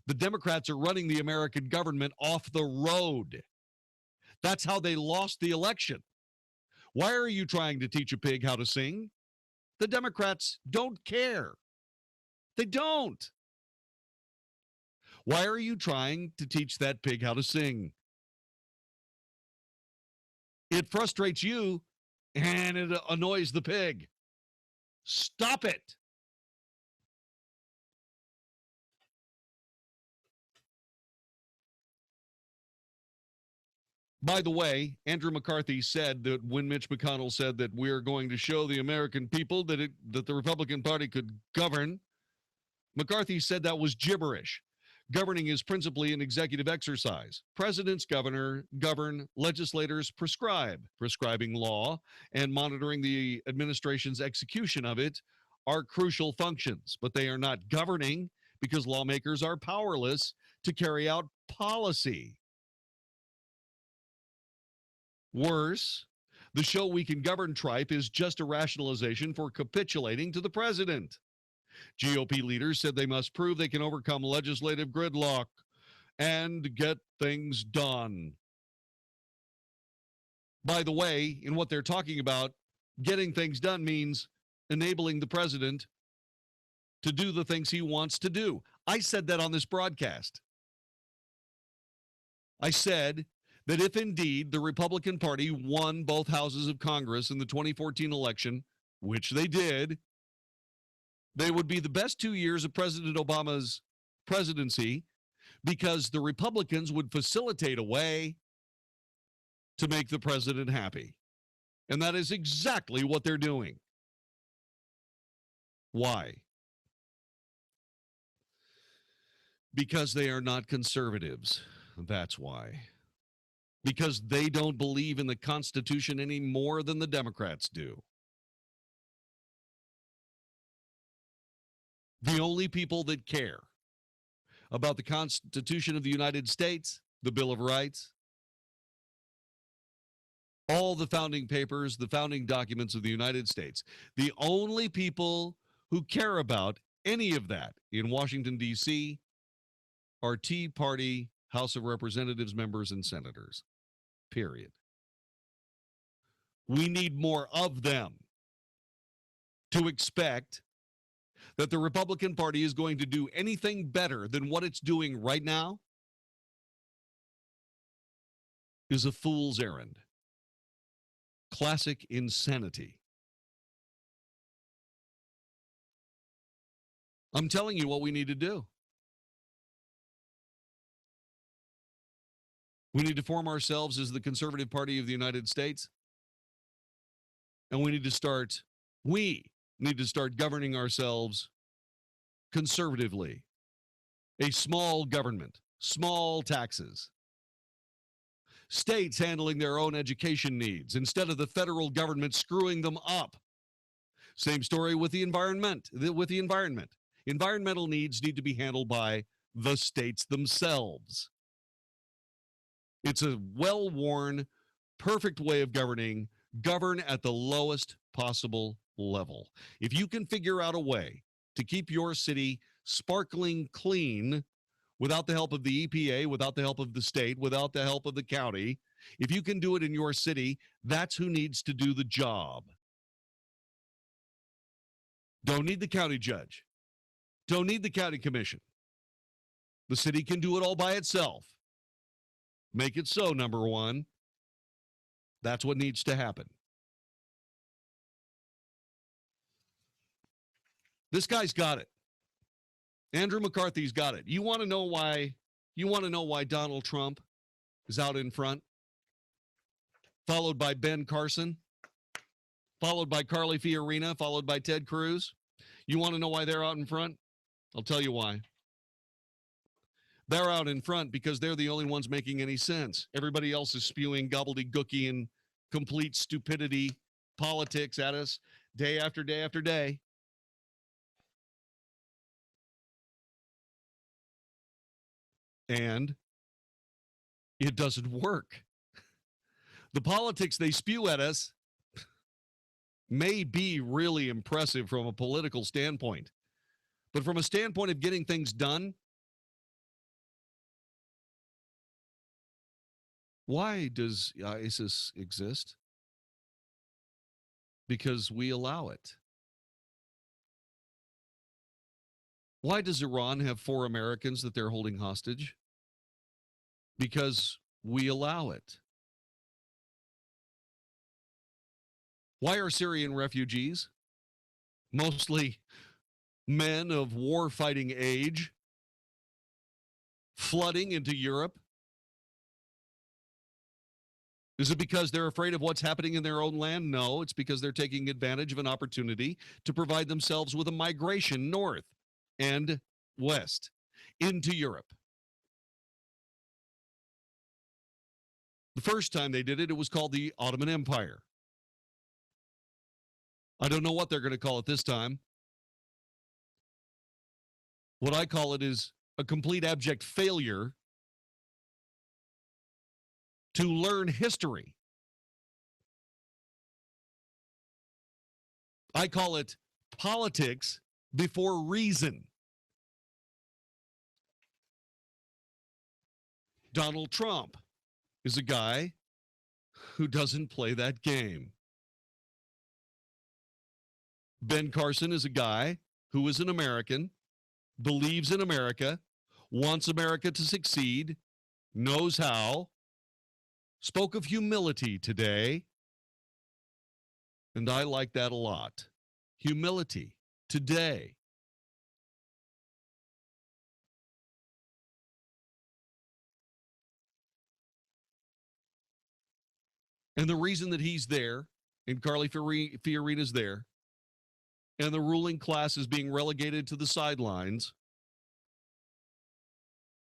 Speaker 8: The Democrats are running the American government off the road. That's how they lost the election. Why are you trying to teach a pig how to sing? The Democrats don't care. They don't. Why are you trying to teach that pig how to sing? It frustrates you and it annoys the pig. Stop it. By the way, Andrew McCarthy said that when Mitch McConnell said that we're going to show the American people that the Republican Party could govern, McCarthy said that was gibberish. Governing is principally an executive exercise. Presidents govern, legislators prescribe. Prescribing law and monitoring the administration's execution of it are crucial functions, but they are not governing because lawmakers are powerless to carry out policy. Worse, the show we can govern tripe is just a rationalization for capitulating to the president. GOP leaders said they must prove they can overcome legislative gridlock and get things done. By the way, in what they're talking about, getting things done means enabling the president to do the things he wants to do. I said that on this broadcast. I said that if indeed the Republican Party won both houses of Congress in the 2014 election, which they did, they would be the best 2 years of President Obama's presidency because the Republicans would facilitate a way to make the president happy. And that is exactly what they're doing. Why? Because they are not conservatives. That's why. Because they don't believe in the Constitution any more than the Democrats do. The only people that care about the Constitution of the United States, the Bill of Rights, all the founding papers, the founding documents of the United States, the only people who care about any of that in Washington, D.C. are Tea Party House of Representatives members and senators. Period. We need more of them to expect that the Republican Party is going to do anything better than what it's doing right now is a fool's errand. Classic insanity. I'm telling you what we need to do. We need to form ourselves as the conservative party of the United States. And we need to start governing ourselves conservatively. A small government, small taxes. States handling their own education needs instead of the federal government screwing them up. Same story with the environment. Environmental needs need to be handled by the states themselves. It's a well-worn, perfect way of governing. Govern at the lowest possible level. If you can figure out a way to keep your city sparkling clean without the help of the EPA, without the help of the state, without the help of the county, if you can do it in your city, that's who needs to do the job. Don't need the county judge. Don't need the county commission. The city can do it all by itself. Make it so, number one. That's what needs to happen. This guy's got it. Andrew McCarthy's got it. You want to know why You want to know why Donald Trump is out in front? Followed by Ben Carson, followed by Carly Fiorina, followed by Ted Cruz. You want to know why they're out in front? I'll tell you why. They're out in front because they're the only ones making any sense. Everybody else is spewing gobbledygooky and complete stupidity politics at us day after day after day. And it doesn't work. The politics they spew at us may be really impressive from a political standpoint, but from a standpoint of getting things done, why does ISIS exist? Because we allow it. Why does Iran have 4 Americans that they're holding hostage? Because we allow it. Why are Syrian refugees, mostly men of war-fighting age, flooding into Europe? Is it because they're afraid of what's happening in their own land? No, it's because they're taking advantage of an opportunity to provide themselves with a migration north and west into Europe. The first time they did it, it was called the Ottoman Empire. I don't know what they're going to call it this time. What I call it is a complete abject failure to learn history. I call it politics before reason. Donald Trump is a guy who doesn't play that game. Ben Carson is a guy who is an American, believes in America, wants America to succeed, knows how, spoke of humility today, and I like that a lot. Humility today. And the reason that he's there, and Carly Fiorina is there, and the ruling class is being relegated to the sidelines,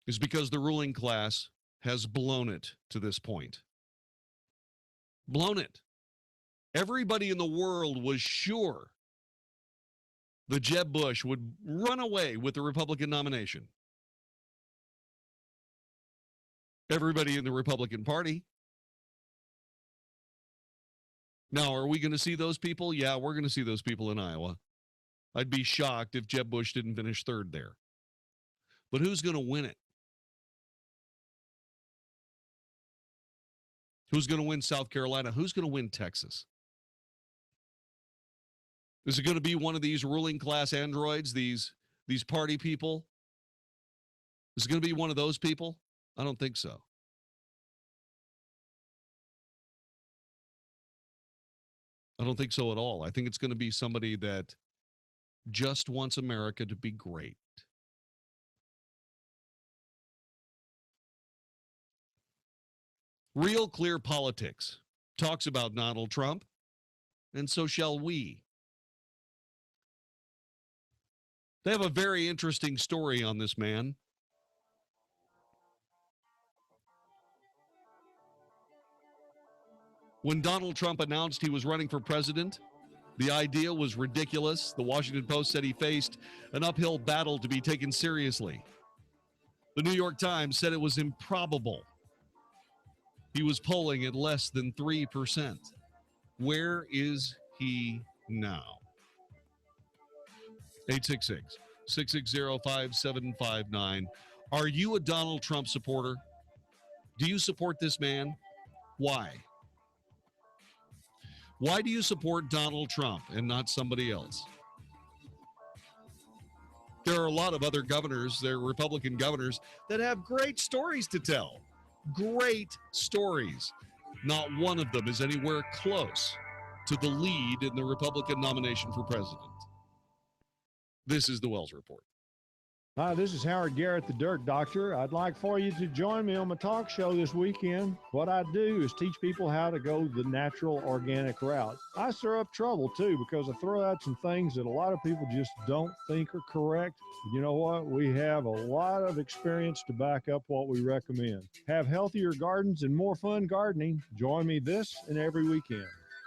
Speaker 8: is because the ruling class has blown it to this point. Blown it. Everybody in the world was sure that Jeb Bush would run away with the Republican nomination. Everybody in the Republican Party. Now, are we going to see those people? Yeah, we're going to see those people in Iowa. I'd be shocked if Jeb Bush didn't finish third there. But who's going to win it? Who's going to win South Carolina? Who's going to win Texas? Is it going to be one of these ruling class androids, these party people? Is it going to be one of those people? I don't think so. I don't think so at all. I think it's going to be somebody that just wants America to be great. Real Clear Politics talks about Donald Trump, and so shall we. They have a very interesting story on this man. When Donald Trump announced he was running for president, the idea was ridiculous. The Washington Post said he faced an uphill battle to be taken seriously. The New York Times said it was improbable. He was polling at less than 3%. Where is he now? 866-660-5759. Are you a Donald Trump supporter? Do you support this man? Why? Why do you support Donald Trump and not somebody else? There are a lot of other governors, they're Republican governors, that have great stories to tell. Great stories. Not one of them is anywhere close to the lead in the Republican nomination for president. This is the Wells Report.
Speaker 4: Hi, this is Howard Garrett, the Dirt Doctor. I'd like for you to join me on my talk show this weekend. What I do is teach people how to go the natural, organic route. I stir up trouble, too, because I throw out some things that a lot of people just don't think are correct. You know what? We have a lot of experience to back up what we recommend. Have healthier gardens and more fun gardening. Join me this and every weekend.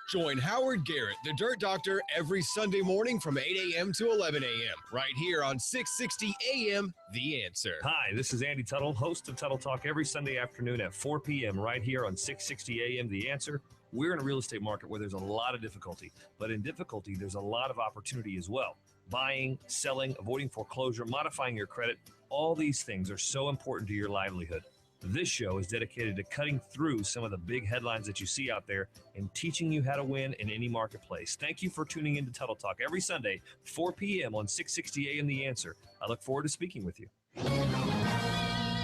Speaker 5: Join Howard Garrett, the Dirt Doctor, every Sunday morning from 8 a.m. to 11 a.m. right here on 660 a.m. The Answer.
Speaker 9: Hi, this is Andy Tuttle, host of Tuttle Talk every Sunday afternoon at 4 p.m. right here on 660 a.m. The Answer. We're in a real estate market where there's a lot of difficulty, but in difficulty, there's a lot of opportunity as well. Buying, selling, avoiding foreclosure, modifying your credit, all these things are so important to your livelihood. This show is dedicated to cutting through some of the big headlines that you see out there and teaching you how to win in any marketplace. Thank you for tuning in to Tuttle Talk every Sunday, 4 p.m. on 660 AM The Answer. I look forward to speaking with you.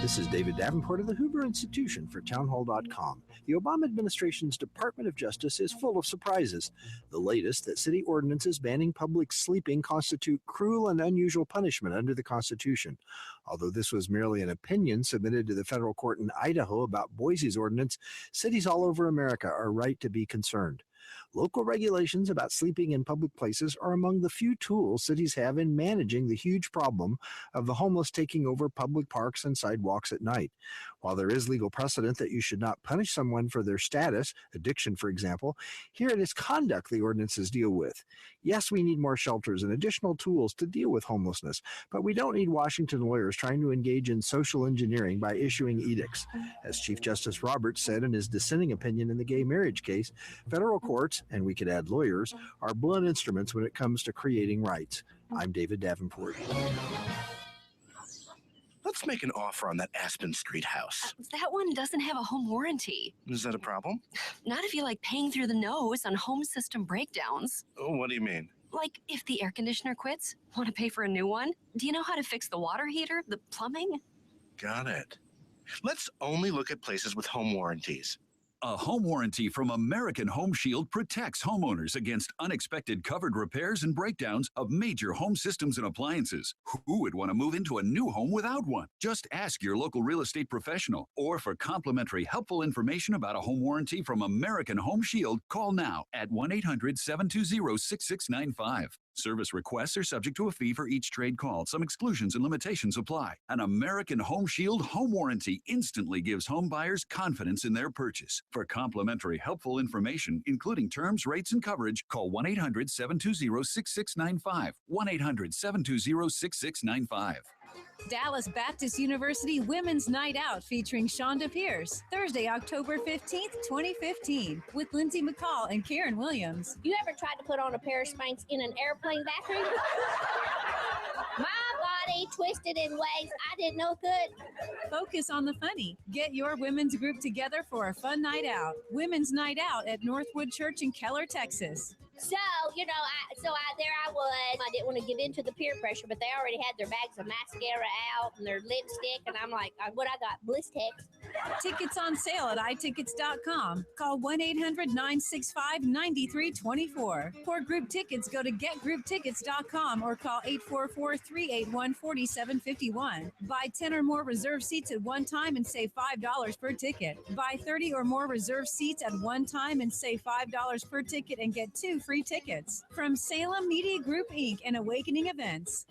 Speaker 11: This is David Davenport of the Hoover Institution for townhall.com. The Obama administration's Department of Justice is full of surprises. The latest, that city ordinances banning public sleeping constitute cruel and unusual punishment under the Constitution. Although this was merely an opinion submitted to the federal court in Idaho about Boise's ordinance, cities all over America are right to be concerned. Local regulations about sleeping in public places are among the few tools cities have in managing the huge problem of the homeless taking over public parks and sidewalks at night. While there is legal precedent that you should not punish someone for their status, addiction for example, here it is conduct the ordinances deal with. Yes, we need more shelters and additional tools to deal with homelessness, but we don't need Washington lawyers trying to engage in social engineering by issuing edicts. As Chief Justice Roberts said in his dissenting opinion in the gay marriage case, federal courts, and we could add lawyers, are blunt instruments when it comes to creating rights. I'm David Davenport.
Speaker 10: Let's make an offer on that Aspen Street house.
Speaker 12: That one doesn't have a home warranty.
Speaker 10: Is that a problem?
Speaker 12: Not if you like paying through the nose on home system breakdowns.
Speaker 10: Oh, what do you mean?
Speaker 12: Like if the air conditioner quits, want to pay for a new one? Do you know how to fix the water heater, the plumbing?
Speaker 10: Got it. Let's only look at places with home warranties.
Speaker 3: A home warranty from American Home Shield protects homeowners against unexpected covered repairs and breakdowns of major home systems and appliances. Who would want to move into a new home without one? Just ask your local real estate professional. Or for complimentary helpful information about a home warranty from American Home Shield, call now at 1-800-720-6695. Service requests are subject to a fee for each trade call. Some exclusions and limitations apply. An American Home Shield home warranty instantly gives home buyers confidence in their purchase. For complimentary helpful information, including terms, rates, and coverage, call 1-800-720-6695. 1-800-720-6695.
Speaker 13: Dallas Baptist University Women's Night Out featuring Shonda Pierce, Thursday, October 15th, 2015, with Lindsay McCall and Karen Williams.
Speaker 14: You ever tried to put on a pair of Spanx in an airplane bathroom? My body twisted in ways I didn't know could.
Speaker 13: Focus on the funny. Get your women's group together for a fun night out. Women's Night Out at Northwood Church in Keller, Texas.
Speaker 14: So, there I was. I didn't want to give in to the peer pressure, but they already had their bags of mascara out and their lipstick, and I'm like, what I got? Blistex.
Speaker 13: Tickets on sale at iTickets.com. Call 1-800-965-9324. For group tickets, go to getgrouptickets.com or call 844-381-4751. Buy 10 or more reserved seats at one time and save $5 per ticket. Buy 30 or more reserved seats at one time and save $5 per ticket and get 2 free tickets. From Salem Media Group, Inc. and Awakening Events.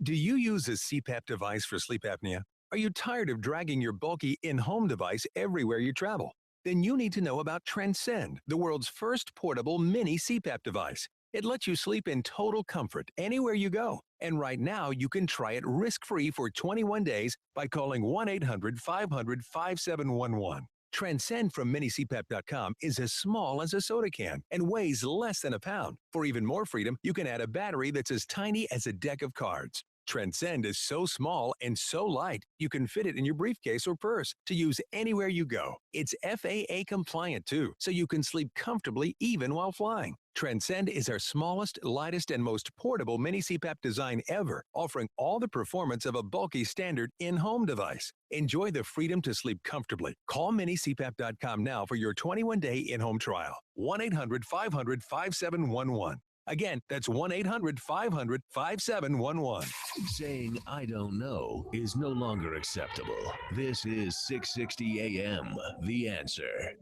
Speaker 28: Do you use a CPAP device for sleep apnea? Are you tired of dragging your bulky in-home device everywhere you travel? Then you need to know about Transcend, the world's first portable mini CPAP device. It lets you sleep in total comfort anywhere you go. And right now, you can try it risk-free for 21 days by calling 1-800-500-5711. Transcend from minicpap.com is as small as a soda can and weighs less than a pound. For even more freedom, you can add a battery that's as tiny as a deck of cards. Transcend is so small and so light, you can fit it in your briefcase or purse to use anywhere you go. It's FAA compliant too, so you can sleep comfortably even while flying. Transcend is our smallest, lightest, and most portable mini CPAP design ever, offering all the performance of a bulky standard in-home device. Enjoy the freedom to sleep comfortably. Call minicpap.com now for your 21-day in-home trial. 1-800-500-5711. Again, that's 1-800-500-5711.
Speaker 7: Saying I don't know is no longer acceptable. This is 660 AM, The Answer.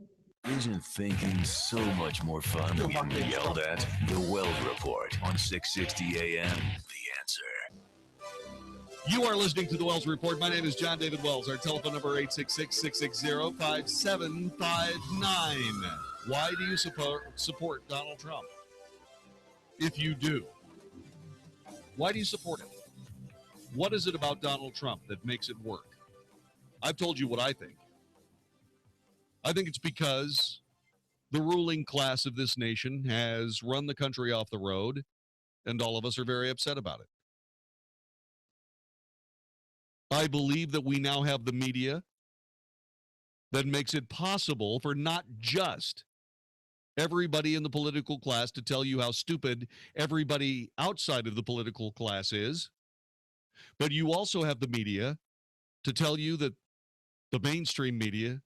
Speaker 7: Isn't thinking so much more fun than getting yelled at? The Wells Report on 660 AM, The Answer.
Speaker 8: You are listening to the Wells Report. My name is Jon-David Wells. Our telephone number 866-660-5759. Why do you support Donald Trump? If you do, why do you support him? What is it about Donald Trump that makes it work? I've told you what I think. I think it's because the ruling class of this nation has run the country off the road, and all of us are very upset about it. I believe that we now have the media that makes it possible for not just everybody in the political class to tell you how stupid everybody outside of the political class is, but you also have the media to tell you that the mainstream media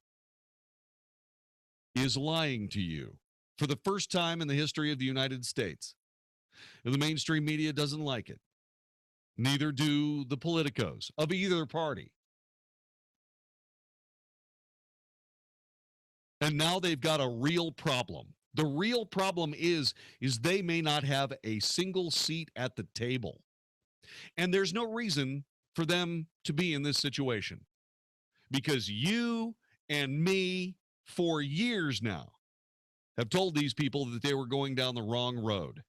Speaker 8: is lying to you for the first time in the history of the United States. And the mainstream media doesn't like it. Neither do the politicos of either party. And now they've got a real problem. The real problem is they may not have a single seat at the table. And there's no reason for them to be in this situation. Because you and me, for years now, have told these people that they were going down the wrong road.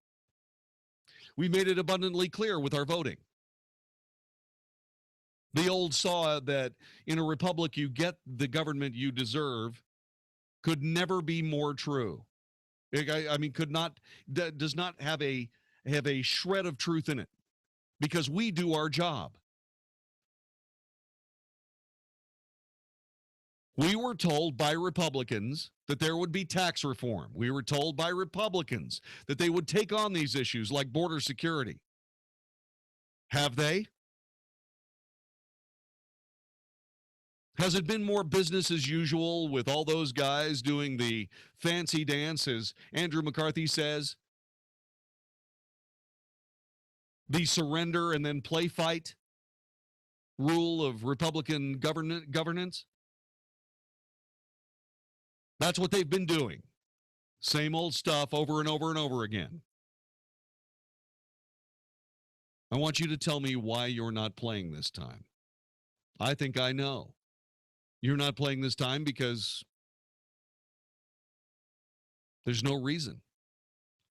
Speaker 8: We made it abundantly clear with our voting. The old saw that in a republic you get the government you deserve could never be more true. I mean, does not have a shred of truth in it, because we do our job. We were told by Republicans that there would be tax reform. We were told by Republicans that they would take on these issues like border security. Have they? Has it been more business as usual with all those guys doing the fancy dance, as Andrew McCarthy says? The surrender and then play fight rule of Republican governance? That's what they've been doing. Same old stuff over and over and over again. I want you to tell me why you're not playing this time. I think I know. You're not playing this time because there's no reason.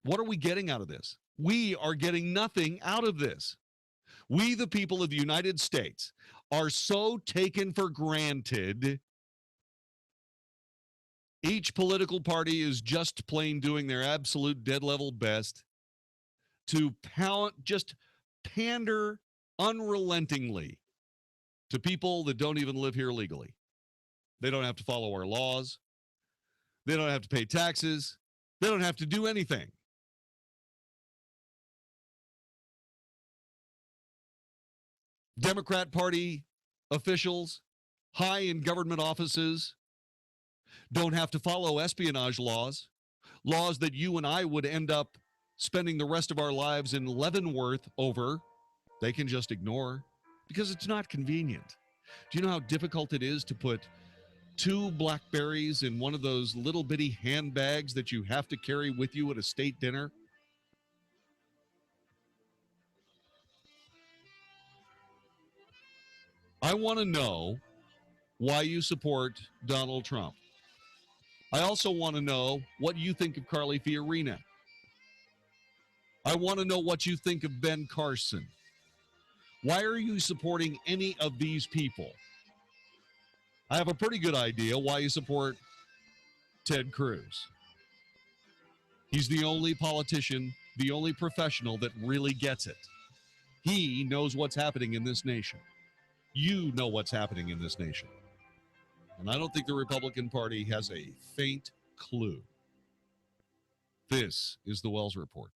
Speaker 8: What are we getting out of this? We are getting nothing out of this. We, the people of the United States, are so taken for granted. Each political party is just plain doing their absolute dead level best to just pander unrelentingly to people that don't even live here legally. They don't have to follow our laws. They don't have to pay taxes. They don't have to do anything. Democrat Party officials, high in government offices, don't have to follow espionage laws that you and I would end up spending the rest of our lives in Leavenworth over. They can just ignore because it's not convenient. Do you know how difficult it is to put 2 Blackberries in one of those little bitty handbags that you have to carry with you at a state dinner? I want to know why you support Donald Trump. I also want to know what you think of Carly Fiorina. I want to know what you think of Ben Carson. Why are you supporting any of these people? I have a pretty good idea why you support Ted Cruz. He's the only politician, the only professional that really gets it. He knows what's happening in this nation. You know what's happening in this nation. And I don't think the Republican Party has a faint clue. This is the Wells Report.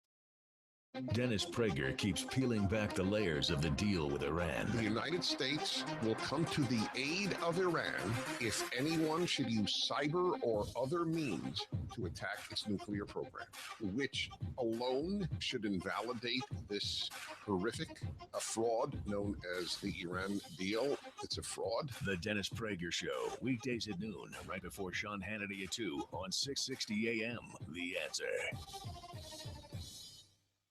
Speaker 7: Dennis Prager keeps peeling back the layers of the deal with Iran.
Speaker 1: The United States will come to the aid of Iran if anyone should use cyber or other means to attack its nuclear program, which alone should invalidate this horrific fraud known as the Iran deal. It's a fraud.
Speaker 7: The Dennis Prager Show, weekdays at noon, right before Sean Hannity at 2 on 660 AM. The Answer.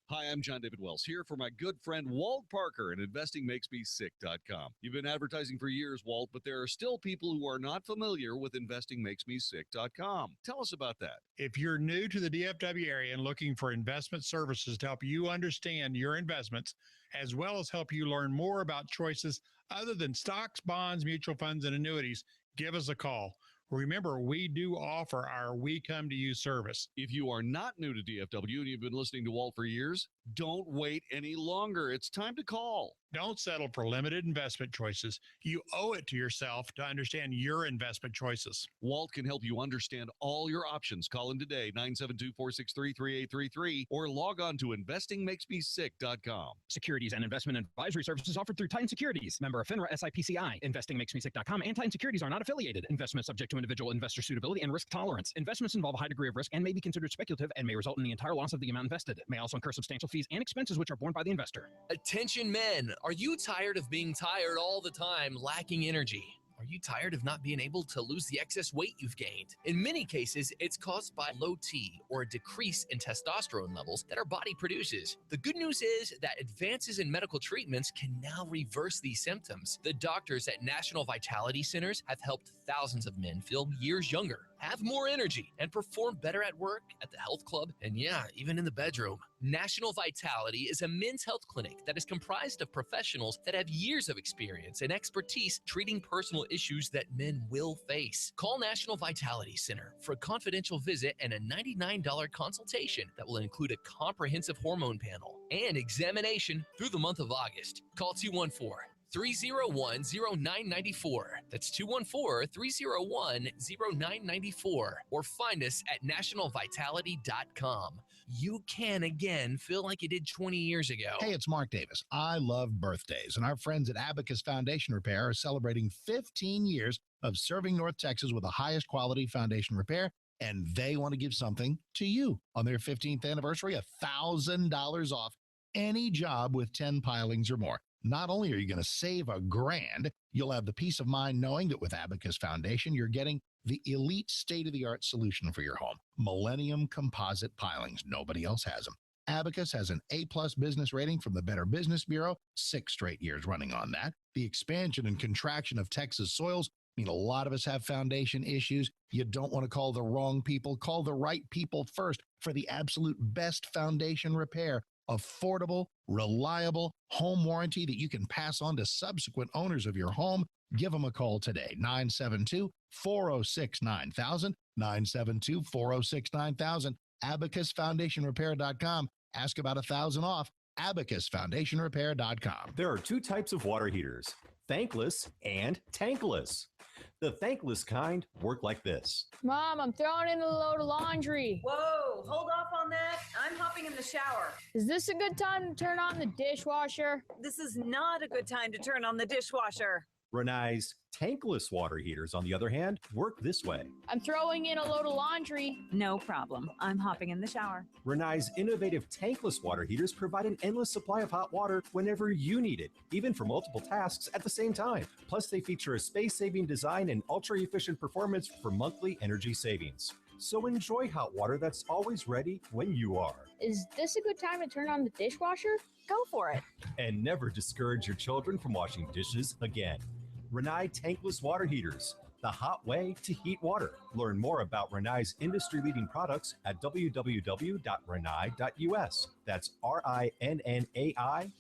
Speaker 8: Hi, I'm Jon-David Wells, here for my good friend Walt Parker at InvestingMakesMeSick.com. You've been advertising for years, Walt, but there are still people who are not familiar with InvestingMakesMeSick.com. Tell us about that.
Speaker 6: If you're new to the DFW area and looking for investment services to help you understand your investments, as well as help you learn more about choices other than stocks, bonds, mutual funds, and annuities, give us a call. Remember, we do offer our We Come to You service.
Speaker 8: If you are not new to DFW and you've been listening to Walt for years, don't wait any longer. It's time to call.
Speaker 6: Don't settle for limited investment choices. You owe it to yourself to understand your investment choices.
Speaker 8: Walt can help you understand all your options. Call him today, 972-463-3833, or log on to investingmakesmesick.com.
Speaker 15: Securities and investment advisory services offered through Titan Securities. Member of FINRA SIPCI. InvestingMakesMeSick.com and Titan Securities are not affiliated. Investments subject to individual investor suitability and risk tolerance. Investments involve a high degree of risk and may be considered speculative and may result in the entire loss of the amount invested. May also incur substantial fees and expenses which are borne by the investor.
Speaker 16: Attention men, are you tired of being tired all the time, lacking energy? Are you tired of not being able to lose the excess weight you've gained? In many cases, it's caused by low T or a decrease in testosterone levels that our body produces. The good news is that advances in medical treatments can now reverse these symptoms. The doctors at National Vitality Centers have helped thousands of men feel years younger, have more energy, and perform better at work, at the health club, and yeah, even in the bedroom. National Vitality is a men's health clinic that is comprised of professionals that have years of experience and expertise treating personal issues that men will face. Call National Vitality Center for a confidential visit and a $99 consultation that will include a comprehensive hormone panel and examination through the month of August. Call 214-301-0994. That's 214-301-0994. Or find us at nationalvitality.com. You can again feel like you did 20 years ago.
Speaker 17: Hey, it's Mark Davis. I love birthdays, and our friends at Abacus Foundation Repair are celebrating 15 years of serving North Texas with the highest quality foundation repair, and they want to give something to you. On their 15th anniversary, $1,000 off any job with 10 pilings or more. Not only are you going to save $1,000, you'll have the peace of mind knowing that with Abacus Foundation, you're getting the elite state-of-the-art solution for your home. Millennium composite pilings. Nobody else has them. Abacus has an A-plus business rating from the Better Business Bureau, 6 straight years running on that. The expansion and contraction of Texas soils mean a lot of us have foundation issues. You don't want to call the wrong people. Call the right people first for the absolute best foundation repair. Affordable, reliable home warranty that you can pass on to subsequent owners of your home. Give them a call today, 972-406-9000, 972-406-9000, abacusfoundationrepair.com. Ask about $1,000 off, abacusfoundationrepair.com.
Speaker 26: There are 2 types of water heaters, thankless and tankless. The thankless kind work like this.
Speaker 18: Mom, I'm throwing in a load of laundry.
Speaker 19: Whoa, hold off on that. I'm hopping in the shower.
Speaker 18: Is this a good time to turn on the dishwasher?
Speaker 19: This is not a good time to turn on the dishwasher.
Speaker 26: Renai's tankless water heaters, on the other hand, work this way.
Speaker 18: I'm throwing in a load of laundry.
Speaker 19: No problem. I'm hopping in the shower.
Speaker 26: Renai's innovative tankless water heaters provide an endless supply of hot water whenever you need it, even for multiple tasks at the same time. Plus, they feature a space-saving design and ultra-efficient performance for monthly energy savings. So enjoy hot water that's always ready when you are.
Speaker 18: Is this a good time to turn on the dishwasher?
Speaker 19: Go for it.
Speaker 26: And never discourage your children from washing dishes again. Renai tankless water heaters, the hot way to heat water. Learn more about Renai's industry-leading products at www.renai.us. That's RINNAI.us.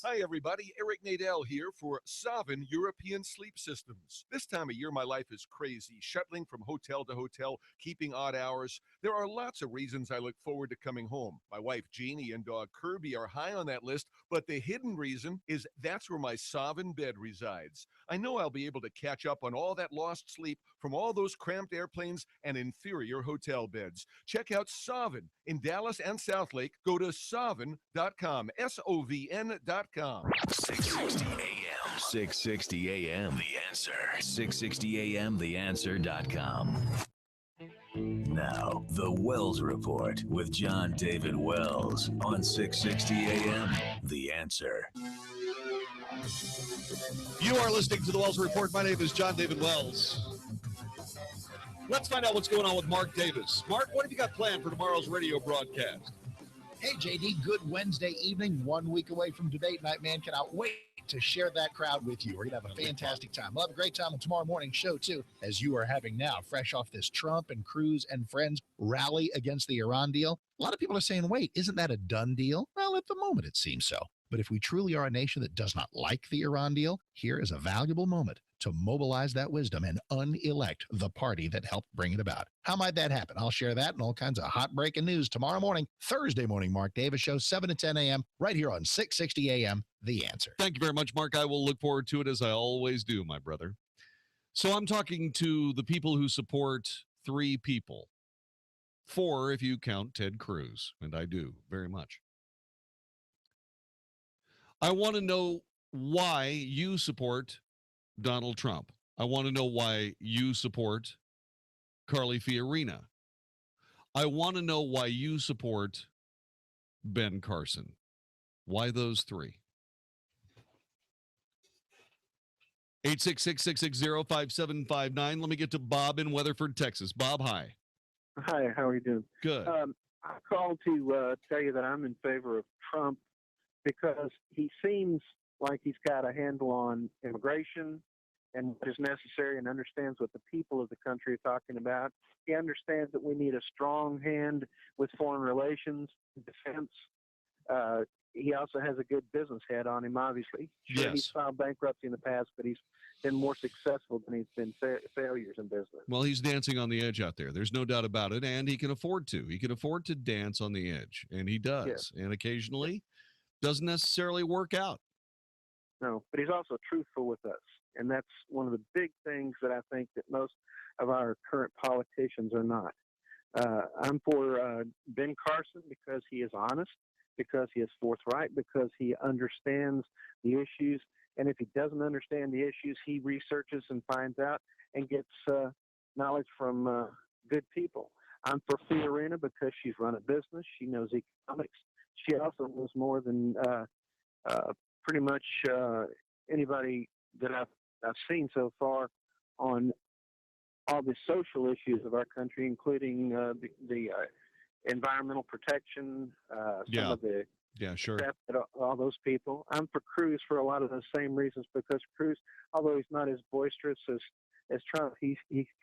Speaker 20: Hi, everybody. Eric Nadel here for Savin European Sleep Systems. This time of year, my life is crazy, shuttling from hotel to hotel, keeping odd hours. There are lots of reasons I look forward to coming home. My wife, Jeannie, and dog Kirby are high on that list, but the hidden reason is that's where my Savin bed resides. I know I'll be able to catch up on all that lost sleep from all those cramped airplanes and inferior hotel beds. Check out Savin in Dallas and Southlake. Go Go to Sovn.com, SOVN.com.
Speaker 7: 660 AM. 660 AM. The Answer. 660 AM. TheAnswer.com. Now, the Wells Report with Jon-David Wells on 660 AM. The Answer.
Speaker 8: You are listening to the Wells Report. My name is Jon-David Wells. Let's find out what's going on with Mark Davis. Mark, what have you got planned for tomorrow's radio broadcast?
Speaker 17: Hey, JD, good Wednesday evening, 1 week away from debate night, man. Cannot wait to share that crowd with you. We're going to have a fantastic time. We'll have a great time on tomorrow morning show, too, as you are having now, fresh off this Trump and Cruz and friends rally against the Iran deal. A lot of people are saying, wait, isn't that a done deal? Well, at the moment, it seems so. But if we truly are a nation that does not like the Iran deal, here is a valuable moment to mobilize that wisdom and unelect the party that helped bring it about. How might that happen? I'll share that and all kinds of hot breaking news tomorrow morning, Thursday morning, Mark Davis Show, 7 to 10 a.m., right here on 660 a.m., The Answer.
Speaker 8: Thank you very much, Mark. I will look forward to it as I always do, my brother. So I'm talking to the people who support three people. 4 if you count Ted Cruz, and I do very much. I want to know why you support Donald Trump. I want to know why you support Carly Fiorina. I want to know why you support Ben Carson. Why those 3? 866-660-5759. Let me get to Bob in Weatherford, Texas. Bob, hi.
Speaker 2: Hi, how are you doing?
Speaker 8: Good.
Speaker 2: I called to tell you that I'm in favor of Trump because he seems like he's got a handle on immigration and what is necessary and understands what the people of the country are talking about. He understands that we need a strong hand with foreign relations, defense. He also has a good business head on him, obviously. Sure,
Speaker 8: Yes.
Speaker 2: he's filed bankruptcy in the past, but he's been more successful than he's been failures in business.
Speaker 8: Well, he's dancing on the edge out there. There's no doubt about it, and he can afford to. He can afford to dance on the edge, and he does.
Speaker 2: Yes.
Speaker 8: And occasionally doesn't necessarily work out.
Speaker 2: No, but he's also truthful with us. And that's one of the big things that I think that most of our current politicians are not. I'm for Ben Carson because he is honest, because he is forthright, because he understands the issues. And if he doesn't understand the issues, he researches and finds out and gets knowledge from good people. I'm for Fiorina because she's run a business. She knows economics. She also knows more than pretty much anybody that I've seen so far on all the social issues of our country, including the environmental protection, some of the
Speaker 8: sure.
Speaker 2: stuff that all those people. I'm for Cruz for a lot of the same reasons because Cruz, although he's not as boisterous as Trump, he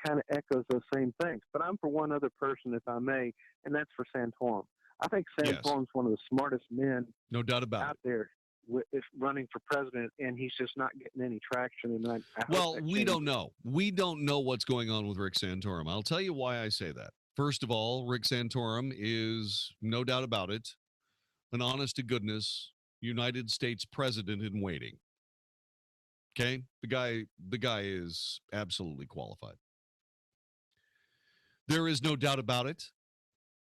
Speaker 2: kind of echoes those same things. But I'm for one other person, if I may, and that's for Santorum. I think Santorum's one of the smartest men
Speaker 8: No doubt about
Speaker 2: out there is running for president, and he's just not getting any traction. And I hope
Speaker 8: Well,
Speaker 2: that
Speaker 8: we
Speaker 2: changes.
Speaker 8: don't know. We don't know what's going on with Rick Santorum. I'll tell you why I say that. First of all, Rick Santorum is, no doubt about it, an honest-to-goodness United States president in waiting. Okay? The guy is absolutely qualified. There is no doubt about it.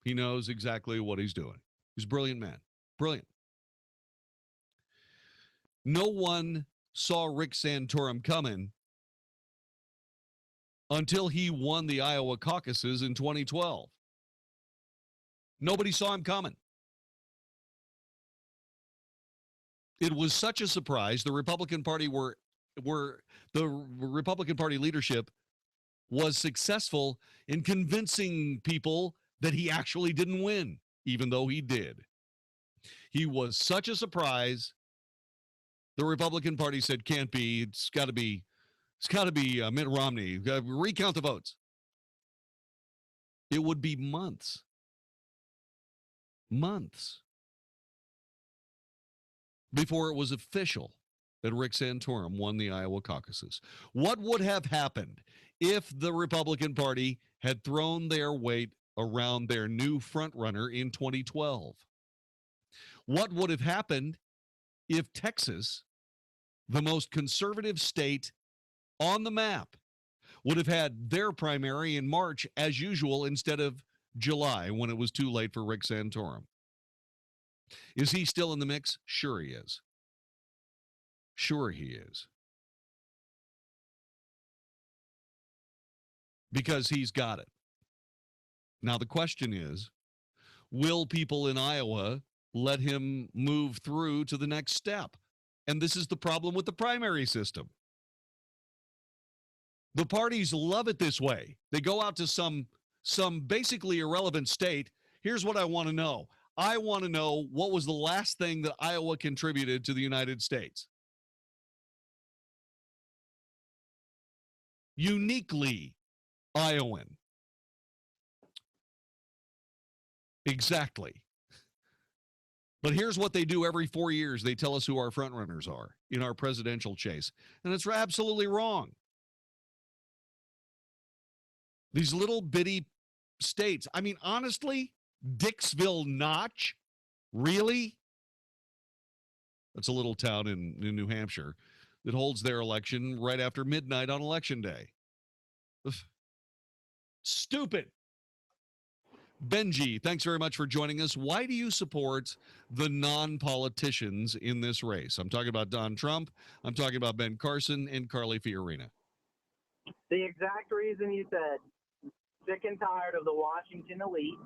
Speaker 8: He knows exactly what he's doing. He's a brilliant man. Brilliant. No one saw Rick Santorum coming until he won the Iowa caucuses in 2012. Nobody saw him coming. It was such a surprise. The Republican Party the Republican Party leadership was successful in convincing people that he actually didn't win, even though he did. He was such a surprise. The Republican Party said, can't be. It's got to be Mitt Romney. Recount the votes. It would be months before it was official that Rick Santorum won the Iowa caucuses. What would have happened if the Republican Party had thrown their weight around their new frontrunner in 2012? What would have happened if Texas, the most conservative state on the map, would have had their primary in March as usual instead of July when it was too late for Rick Santorum? Is he still in the mix? Sure he is. Sure he is. Because he's got it. Now, the question is, will people in Iowa let him move through to the next step? And this is the problem with the primary system. The parties love it this way. They go out to some basically irrelevant state. Here's what I want to know. I want to know what was the last thing that Iowa contributed to the United States. Uniquely Iowan. Exactly. But here's what they do every 4 years. They tell us who our frontrunners are in our presidential chase. And it's absolutely wrong. These little bitty states. I mean, honestly, Dixville Notch? Really? That's a little town in New Hampshire that holds their election right after midnight on Election Day. Ugh. Stupid. Benji, thanks very much for joining us. Why do you support the non-politicians in this race? I'm talking about Don Trump. I'm talking about Ben Carson and Carly Fiorina.
Speaker 4: The exact reason you said. Sick and tired of the Washington elite.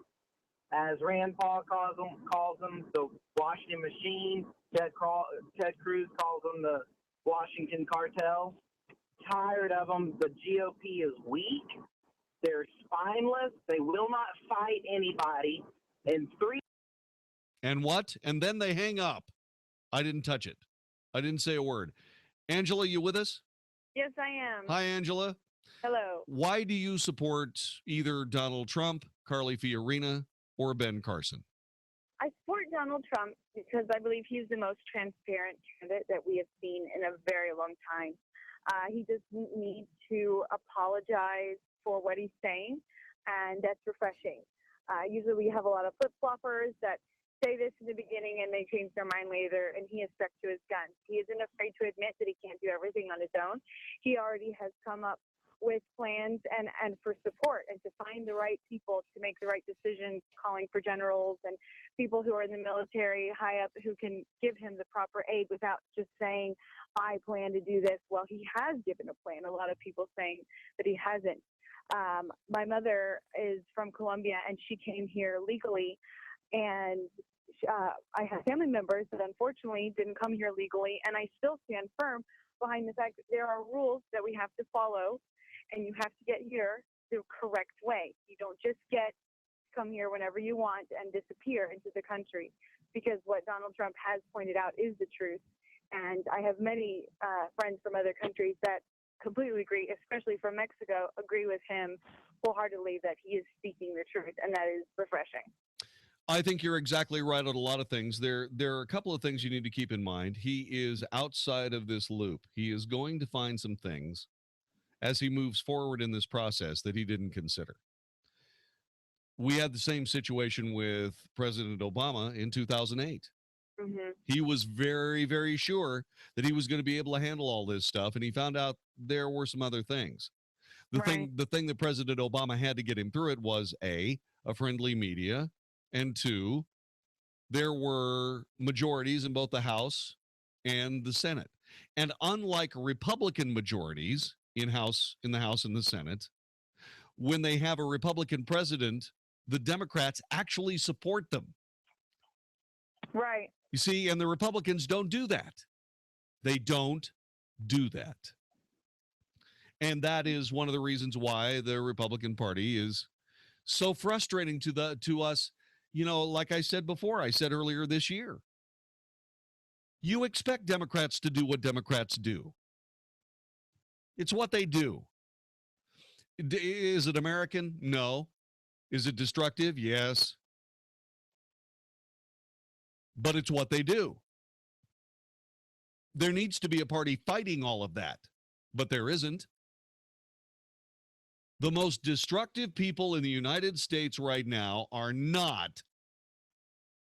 Speaker 4: As Rand Paul calls them, the Washington machine. Ted Cruz calls them the Washington cartel. Tired of them. The GOP is weak. They're spineless. They will not fight anybody.
Speaker 8: And what? And then they hang up. I didn't touch it. I didn't say a word. Angela, you with us?
Speaker 5: Yes, I am.
Speaker 8: Hi, Angela.
Speaker 5: Hello.
Speaker 8: Why do you support either Donald Trump, Carly Fiorina, or Ben Carson?
Speaker 5: I support Donald Trump because I believe he's the most transparent candidate that we have seen in a very long time. He doesn't need to apologize for what he's saying, and that's refreshing. Usually we have a lot of flip-floppers that say this in the beginning and they change their mind later, and he is stuck to his guns. He isn't afraid to admit that he can't do everything on his own. He already has come up with plans and for support and to find the right people to make the right decisions, calling for generals and people who are in the military high up who can give him the proper aid without just saying, I plan to do this. Well, he has given a plan. A lot of people saying that he hasn't. My mother is from Colombia, and she came here legally, and I have family members that unfortunately didn't come here legally, and I still stand firm behind the fact that there are rules that we have to follow, and you have to get here the correct way. You don't just come here whenever you want and disappear into the country, because what Donald Trump has pointed out is the truth. And I have many friends from other countries that completely agree, especially from Mexico, agree with him wholeheartedly that he is speaking the truth, and that is refreshing.
Speaker 8: I think you're exactly right on a lot of things. There are a couple of things you need to keep in mind. He is outside of this loop. He is going to find some things as he moves forward in this process that he didn't consider. We had the same situation with President Obama in 2008.
Speaker 5: Mm-hmm.
Speaker 8: He was very, very sure that he was going to be able to handle all this stuff, and he found out there were some other things. The thing that President Obama had to get him through it was a friendly media, and two, there were majorities in both the House and the Senate. And unlike Republican majorities in the House and the Senate, when they have a Republican president, the Democrats actually support them.
Speaker 5: Right.
Speaker 8: You see, and the Republicans don't do that. They don't do that. And that is one of the reasons why the Republican Party is so frustrating to us. You know, like I said before, I said earlier this year, you expect Democrats to do what Democrats do. It's what they do. Is it American? No. Is it destructive? Yes. But it's what they do. There needs to be a party fighting all of that, but there isn't. The most destructive people in the United States right now are not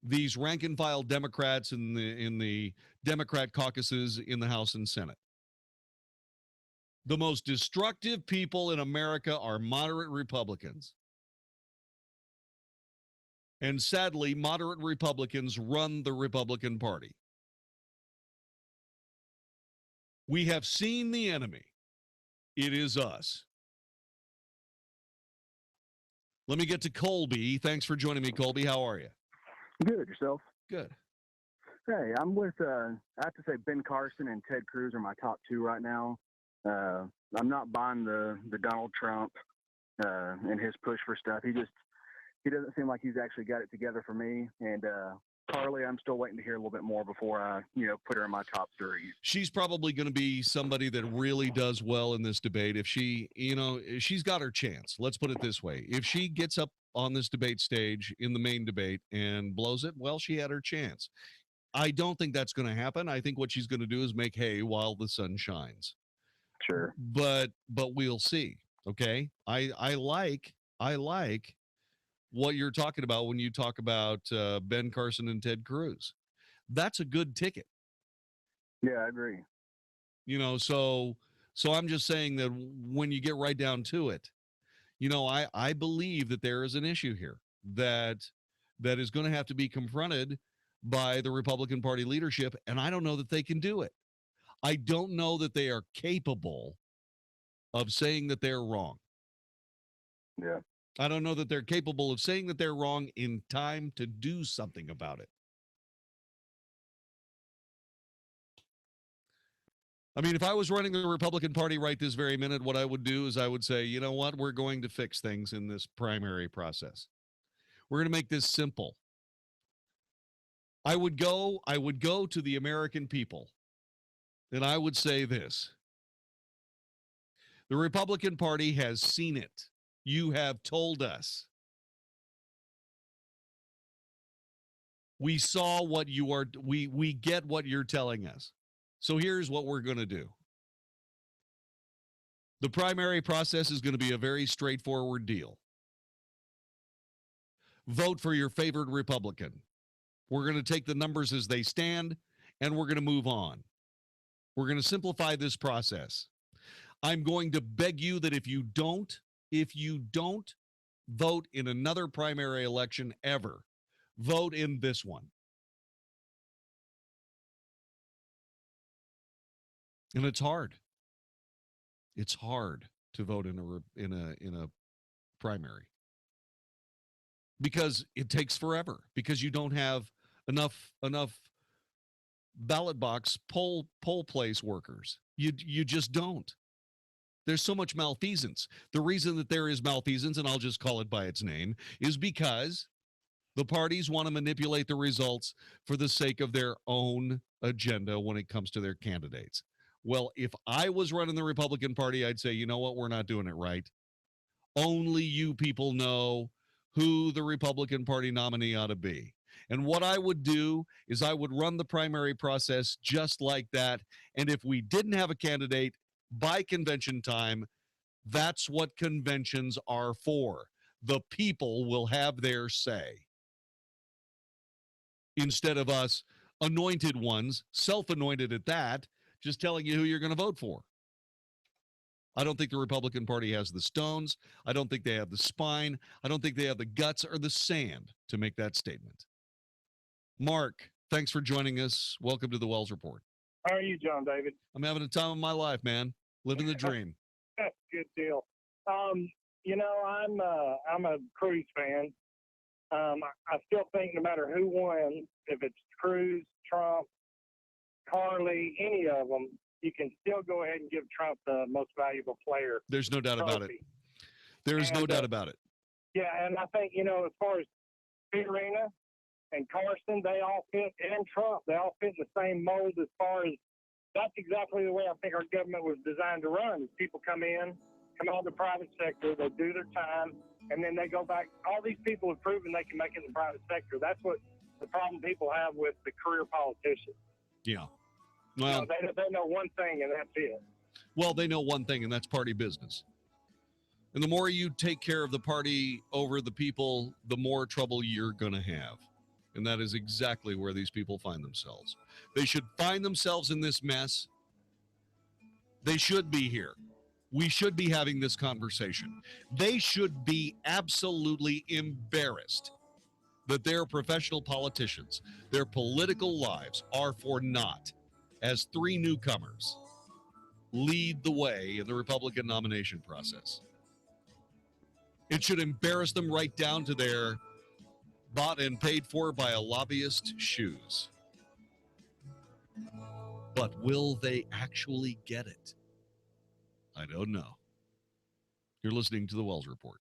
Speaker 8: these rank and file Democrats in the Democrat caucuses in the House and Senate. The most destructive people in America are moderate Republicans. And sadly, moderate Republicans run the Republican Party. We have seen the enemy. It is us. Let me get to Colby. Thanks for joining me, Colby. How are you?
Speaker 9: Good. Yourself?
Speaker 8: Good.
Speaker 9: Hey, I'm with, I have to say Ben Carson and Ted Cruz are my top two right now. I'm not buying the Donald Trump and his push for stuff. He doesn't seem like he's actually got it together for me. And Carly, I'm still waiting to hear a little bit more before I, put her in my top three.
Speaker 8: She's probably going to be somebody that really does well in this debate. If she, she's got her chance. Let's put it this way. If she gets up on this debate stage in the main debate and blows it, well, she had her chance. I don't think that's going to happen. I think what she's going to do is make hay while the sun shines.
Speaker 9: Sure.
Speaker 8: But we'll see. Okay. I like what you're talking about when you talk about Ben Carson and Ted Cruz. That's a good ticket.
Speaker 9: Yeah, I agree.
Speaker 8: So I'm just saying that when you get right down to it, I believe that there is an issue here that is going to have to be confronted by the Republican Party leadership, and I don't know that they can do it. I don't know that they are capable of saying that they're wrong.
Speaker 9: Yeah.
Speaker 8: I don't know that they're capable of saying that they're wrong in time to do something about it. I mean, if I was running the Republican Party right this very minute, what I would do is I would say, you know what, we're going to fix things in this primary process. We're going to make this simple. I would go to the American people, and I would say this. The Republican Party has seen it. You have told us. We saw what you are, we get what you're telling us. So here's what we're going to do. The primary process is going to be a very straightforward deal. Vote for your favored Republican. We're going to take the numbers as they stand, and we're going to move on. We're going to simplify this process. I'm going to beg you that if you don't vote in another primary election ever, vote in this one. And it's hard. It's hard to vote in a primary because it takes forever, because you don't have enough ballot box poll place workers. You just don't. There's so much malfeasance. The reason that there is malfeasance, and I'll just call it by its name, is because the parties want to manipulate the results for the sake of their own agenda when it comes to their candidates. Well, if I was running the Republican Party, I'd say, you know what, we're not doing it right. Only you people know who the Republican Party nominee ought to be. And what I would do is I would run the primary process just like that. And if we didn't have a candidate by convention time, that's what conventions are for. The people will have their say. Instead of us anointed ones, self-anointed at that, just telling you who you're going to vote for. I don't think the Republican Party has the stones. I don't think they have the spine. I don't think they have the guts or the sand to make that statement. Mark, thanks for joining us. Welcome to the Wells Report.
Speaker 11: How are you, Jon-David?
Speaker 8: I'm having a time of my life, man. Living the dream.
Speaker 11: Good deal. I'm a Cruz fan. I still think no matter who won, if it's Cruz, Trump, Carly, any of them, you can still go ahead and give Trump the most valuable player.
Speaker 8: There's no doubt about it. There is no doubt about it.
Speaker 11: Yeah, and I think, as far as Fiorina and Carson, they all fit, and Trump, they all fit in the same mold as far as that's exactly the way I think our government was designed to run. Is people come out of the private sector, they do their time, and then they go back. All these people have proven they can make it in the private sector. That's what the problem people have with the career politicians.
Speaker 8: Yeah. Well,
Speaker 11: they know one thing, and that's it.
Speaker 8: Well, they know one thing, and that's party business. And the more you take care of the party over the people, the more trouble you're going to have. And that is exactly where these people find themselves. They should find themselves in this mess. They should be here. We should be having this conversation. They should be absolutely embarrassed that they're professional politicians. Their political lives are for naught as three newcomers lead the way in the Republican nomination process. It should embarrass them right down to their bought and paid for by a lobbyist shoes. But will they actually get it? I don't know. You're listening to the Wells Report.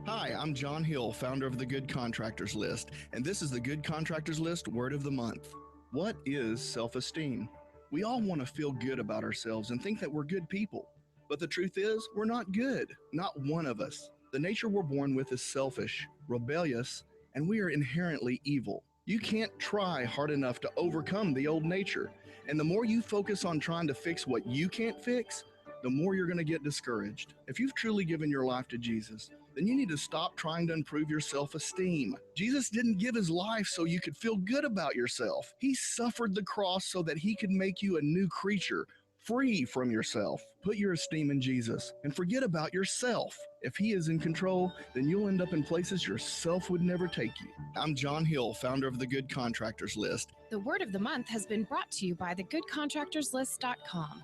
Speaker 10: Hi, I'm John Hill, founder of the Good Contractors List, and this is the Good Contractors List Word of the Month. What is self-esteem? We all want to feel good about ourselves and think that we're good people. But the truth is, we're not good. Not one of us. The nature we're born with is selfish, rebellious, and we are inherently evil. You can't try hard enough to overcome the old nature. And the more you focus on trying to fix what you can't fix, the more you're going to get discouraged. If you've truly given your life to Jesus, then you need to stop trying to improve your self-esteem. Jesus didn't give his life so you could feel good about yourself. He suffered the cross so that he could make you a new creature, free from yourself. Put your esteem in Jesus and forget about yourself. If he is in control, then you'll end up in places yourself would never take you. I'm John Hill, founder of the Good Contractors List.
Speaker 12: The Word of the Month has been brought to you by thegoodcontractorslist.com.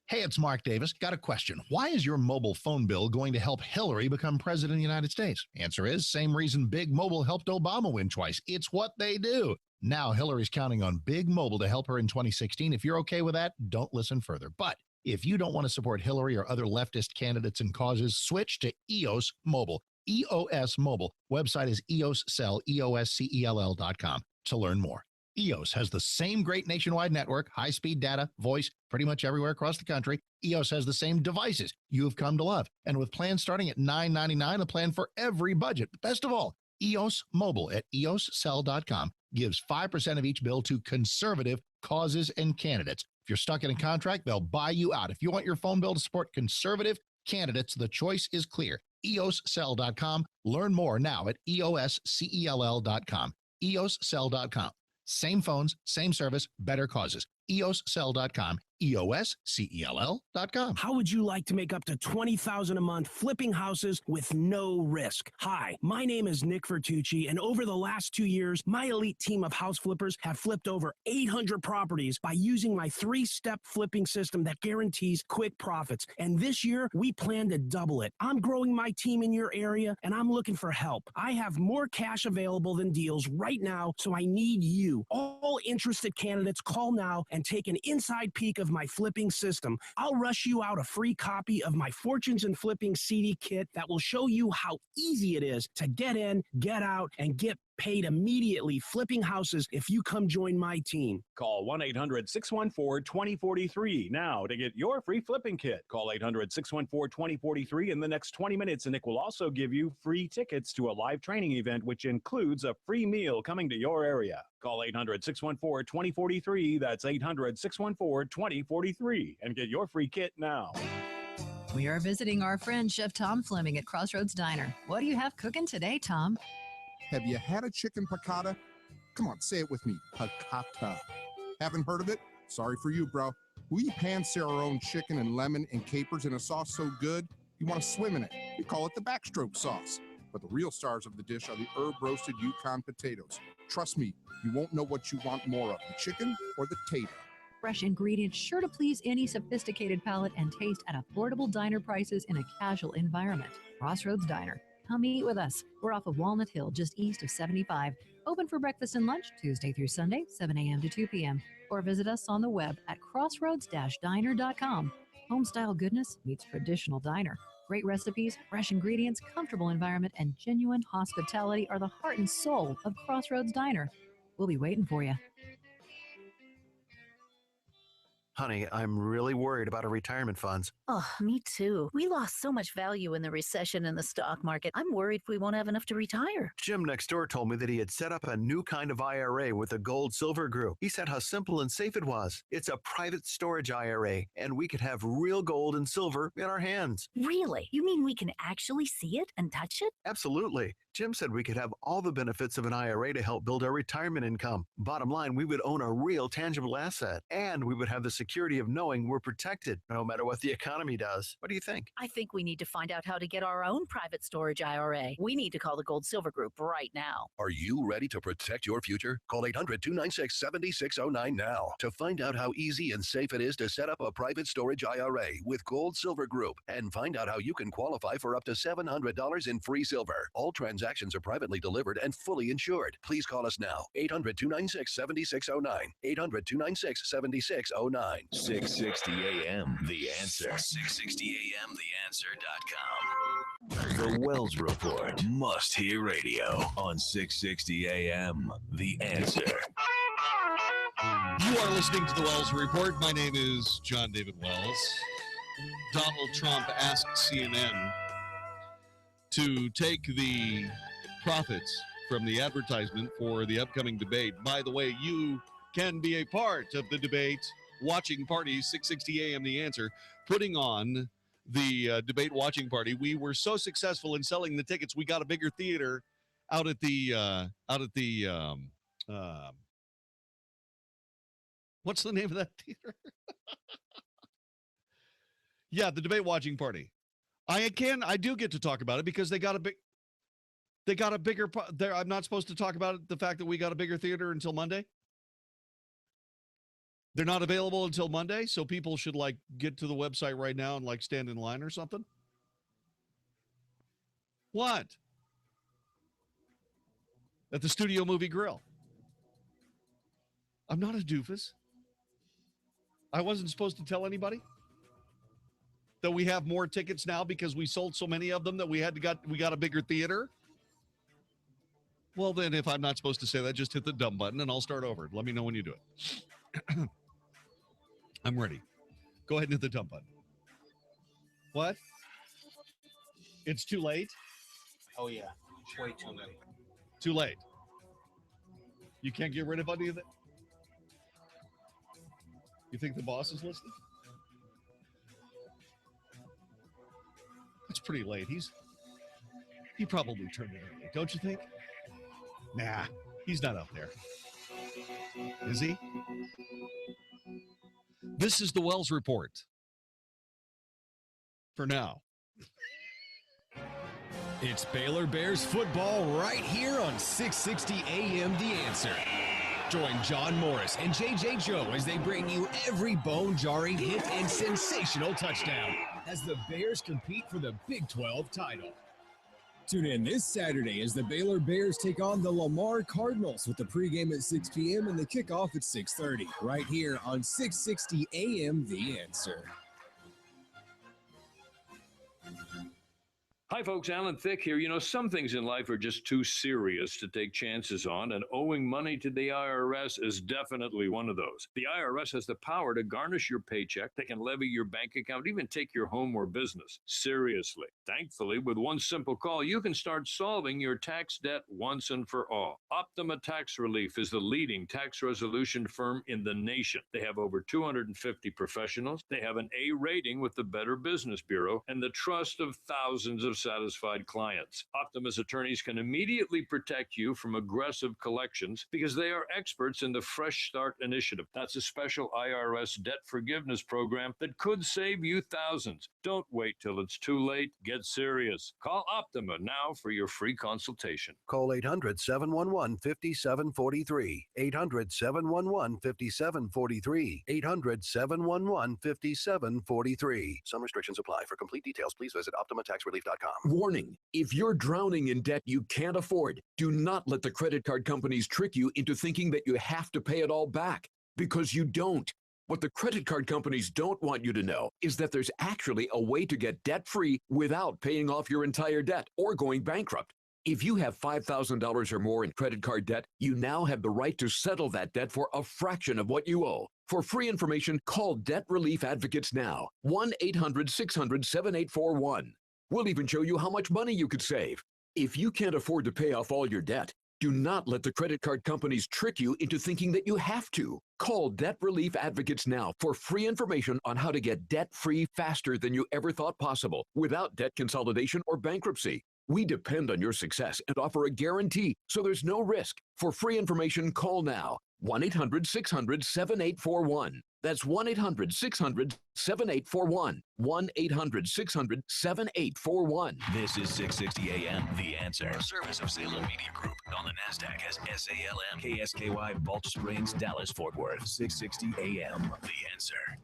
Speaker 17: Hey, it's Mark Davis. Got a question. Why is your mobile phone bill going to help Hillary become president of the United States? Answer is, same reason Big Mobile helped Obama win twice. It's what they do. Now Hillary's counting on Big Mobile to help her in 2016. If you're okay with that, don't listen further. But if you don't want to support Hillary or other leftist candidates and causes, switch to EOS Mobile. EOS Mobile. Website is EOScell, EOSCELL.com to learn more. EOS has the same great nationwide network, high-speed data, voice, pretty much everywhere across the country. EOS has the same devices you've come to love. And with plans starting at $9.99, a plan for every budget. Best of all, EOS Mobile at EOScell.com gives 5% of each bill to conservative causes and candidates. If you're stuck in a contract, they'll buy you out. If you want your phone bill to support conservative candidates, the choice is clear. EOScell.com. Learn more now at EOSCELL.com. EOScell.com. Same phones, same service, better causes. EOScell.com. EOSCELL.com.
Speaker 21: How would you like to make up to $20,000 a month flipping houses with no risk? Hi, my name is Nick Vertucci, and over the last 2 years, my elite team of house flippers have flipped over 800 properties by using my 3-step flipping system that guarantees quick profits. And this year, we plan to double it. I'm growing my team in your area, and I'm looking for help. I have more cash available than deals right now, so I need you. All interested candidates, call now and take an inside peek of my flipping system. I'll rush you out a free copy of my Fortunes and Flipping CD kit that will show you how easy it is to get in, get out, and get paid immediately flipping houses if you come join my team.
Speaker 22: Call 1-800-614-2043 now to get your free flipping kit. Call 800-614-2043 in the next 20 minutes, and Nick will also give you free tickets to a live training event, which includes a free meal coming to your area. Call 800-614-2043. That's 800-614-2043 and get your free kit now.
Speaker 23: We are visiting our friend Chef Tom Fleming at Crossroads Diner. What do you have cooking today, Tom?
Speaker 24: Have you had a chicken piccata? Come on, say it with me. Piccata. Haven't heard of it? Sorry for you, bro. We pan-sear our own chicken and lemon and capers in a sauce so good, you want to swim in it. We call it the backstroke sauce. But the real stars of the dish are the herb-roasted Yukon potatoes. Trust me, you won't know what you want more of, the chicken or the tater.
Speaker 13: Fresh ingredients sure to please any sophisticated palate and taste at affordable diner prices in a casual environment. Crossroads Diner. Come eat with us. We're off of Walnut Hill, just east of 75. Open for breakfast and lunch Tuesday through Sunday, 7 a.m. to 2 p.m. Or visit us on the web at crossroads-diner.com. Homestyle goodness meets traditional diner. Great recipes, fresh ingredients, comfortable environment, and genuine hospitality are the heart and soul of Crossroads Diner. We'll be waiting for you.
Speaker 25: Honey, I'm really worried about our retirement funds.
Speaker 26: Oh, me too. We lost so much value in the recession in the stock market. I'm worried we won't have enough to retire.
Speaker 25: Jim next door told me that he had set up a new kind of IRA with the Gold Silver Group. He said how simple and safe it was. It's a private storage IRA, and we could have real gold and silver in our hands.
Speaker 26: Really? You mean we can actually see it and touch it?
Speaker 25: Absolutely. Jim said we could have all the benefits of an IRA to help build our retirement income. Bottom line, we would own a real tangible asset, and we would have the security security of knowing we're protected no matter what the economy does. What do you think?
Speaker 1: I think we need to find out how to get our own private storage IRA. We need to call the Gold Silver Group right now.
Speaker 3: Are you ready to protect your future? Call 800-296-7609 now to find out how easy and safe it is to set up a private storage IRA with Gold Silver Group and find out how you can qualify for up to $700 in free silver. All transactions are privately delivered and fully insured. Please call us now. 800-296-7609. 800-296-7609.
Speaker 7: 660 AM, The Answer. 660 AM, TheAnswer.com. The Wells Report. Must hear radio on 660 AM, The Answer.
Speaker 8: You are listening to the Wells Report. My name is Jon-David Wells. Donald Trump asked CNN to take the profits from the advertisement for the upcoming debate. By the way, you can be a part of the debate, watching parties, 660 AM The Answer, putting on the debate watching party. We were so successful in selling the tickets, we got a bigger theater out at the what's the name of that theater? Yeah, the debate watching party. I do get to talk about it because they got a bigger. I'm not supposed to talk about the fact that we got a bigger theater until Monday. They're not available until Monday, so people should get to the website right now and stand in line or something. What? At the Studio Movie Grill. I'm not a doofus. I wasn't supposed to tell anybody that we have more tickets now because we sold so many of them that we got a bigger theater. Well, then if I'm not supposed to say that, just hit the dumb button and I'll start over. Let me know when you do it. I'm ready. Go ahead and hit the dumb button. What? It's too late?
Speaker 6: Oh, yeah. It's way too late.
Speaker 8: Too late. You can't get rid of any of it? You think the boss is listening? It's pretty late. He probably turned it early, don't you think? Nah, he's not up there. Is he? This is the Wells Report. For now.
Speaker 14: It's Baylor Bears football right here on 660 AM The Answer. Join John Morris and JJ Joe as they bring you every bone-jarring hit and sensational touchdown as the Bears compete for the Big 12 title. Tune in this Saturday as the Baylor Bears take on the Lamar Cardinals with the pregame at 6 p.m. and the kickoff at 6:30 right here on 660 AM The Answer.
Speaker 15: Hi, folks. Alan Thicke here. You know, some things in life are just too serious to take chances on, and owing money to the IRS is definitely one of those. The IRS has the power to garnish your paycheck. They can levy your bank account, even take your home or business. Seriously. Thankfully, with one simple call, you can start solving your tax debt once and for all. Optima Tax Relief is the leading tax resolution firm in the nation. They have over 250 professionals. They have an A rating with the Better Business Bureau and the trust of thousands of satisfied clients. Optima's attorneys can immediately protect you from aggressive collections because they are experts in the Fresh Start Initiative. That's a special IRS debt forgiveness program that could save you thousands. Don't wait till it's too late. Get serious. Call Optima now for your free consultation.
Speaker 3: Call 800-711-5743. 800-711-5743. 800-711-5743. Some restrictions apply. For complete details, please visit OptimaTaxRelief.com.
Speaker 16: Warning, if you're drowning in debt you can't afford, do not let the credit card companies trick you into thinking that you have to pay it all back, because you don't. What the credit card companies don't want you to know is that there's actually a way to get debt-free without paying off your entire debt or going bankrupt. If you have $5,000 or more in credit card debt, you now have the right to settle that debt for a fraction of what you owe. For free information, call Debt Relief Advocates now. 1-800-600-7841. We'll even show you how much money you could save. If you can't afford to pay off all your debt, do not let the credit card companies trick you into thinking that you have to. Call Debt Relief Advocates now for free information on how to get debt-free faster than you ever thought possible without debt consolidation or bankruptcy. We depend on your success and offer a guarantee, so there's no risk. For free information, call now. 1-800-600-7841. That's 1-800-600-7841. 1-800-600-7841.
Speaker 7: This is 660 AM, The Answer. A service of Salem Media Group. On the NASDAQ as SALM, KSKY, Balch Springs, Dallas, Fort Worth. 660 AM, The Answer.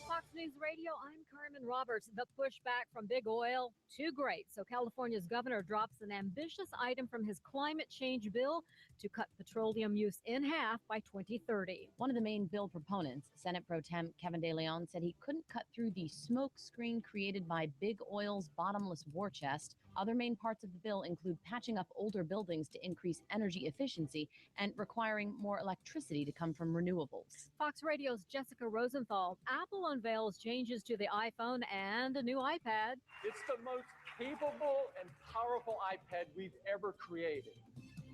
Speaker 2: Fox News Radio, I'm Carmen Roberts. The pushback from big oil, too great. So California's governor drops an ambitious item from his climate change bill to cut petroleum use in half by 2030.
Speaker 4: One of the main bill proponents, Senate Pro Tem Kevin De Leon, said he couldn't cut through the smoke screen created by big oil's bottomless war chest. Other main parts of the bill include patching up older buildings to increase energy efficiency and requiring more electricity to come from renewables.
Speaker 2: Fox Radio's Jessica Rosenthal. Apple unveils changes to the iPhone and a new iPad.
Speaker 5: It's the most capable and powerful iPad we've ever created.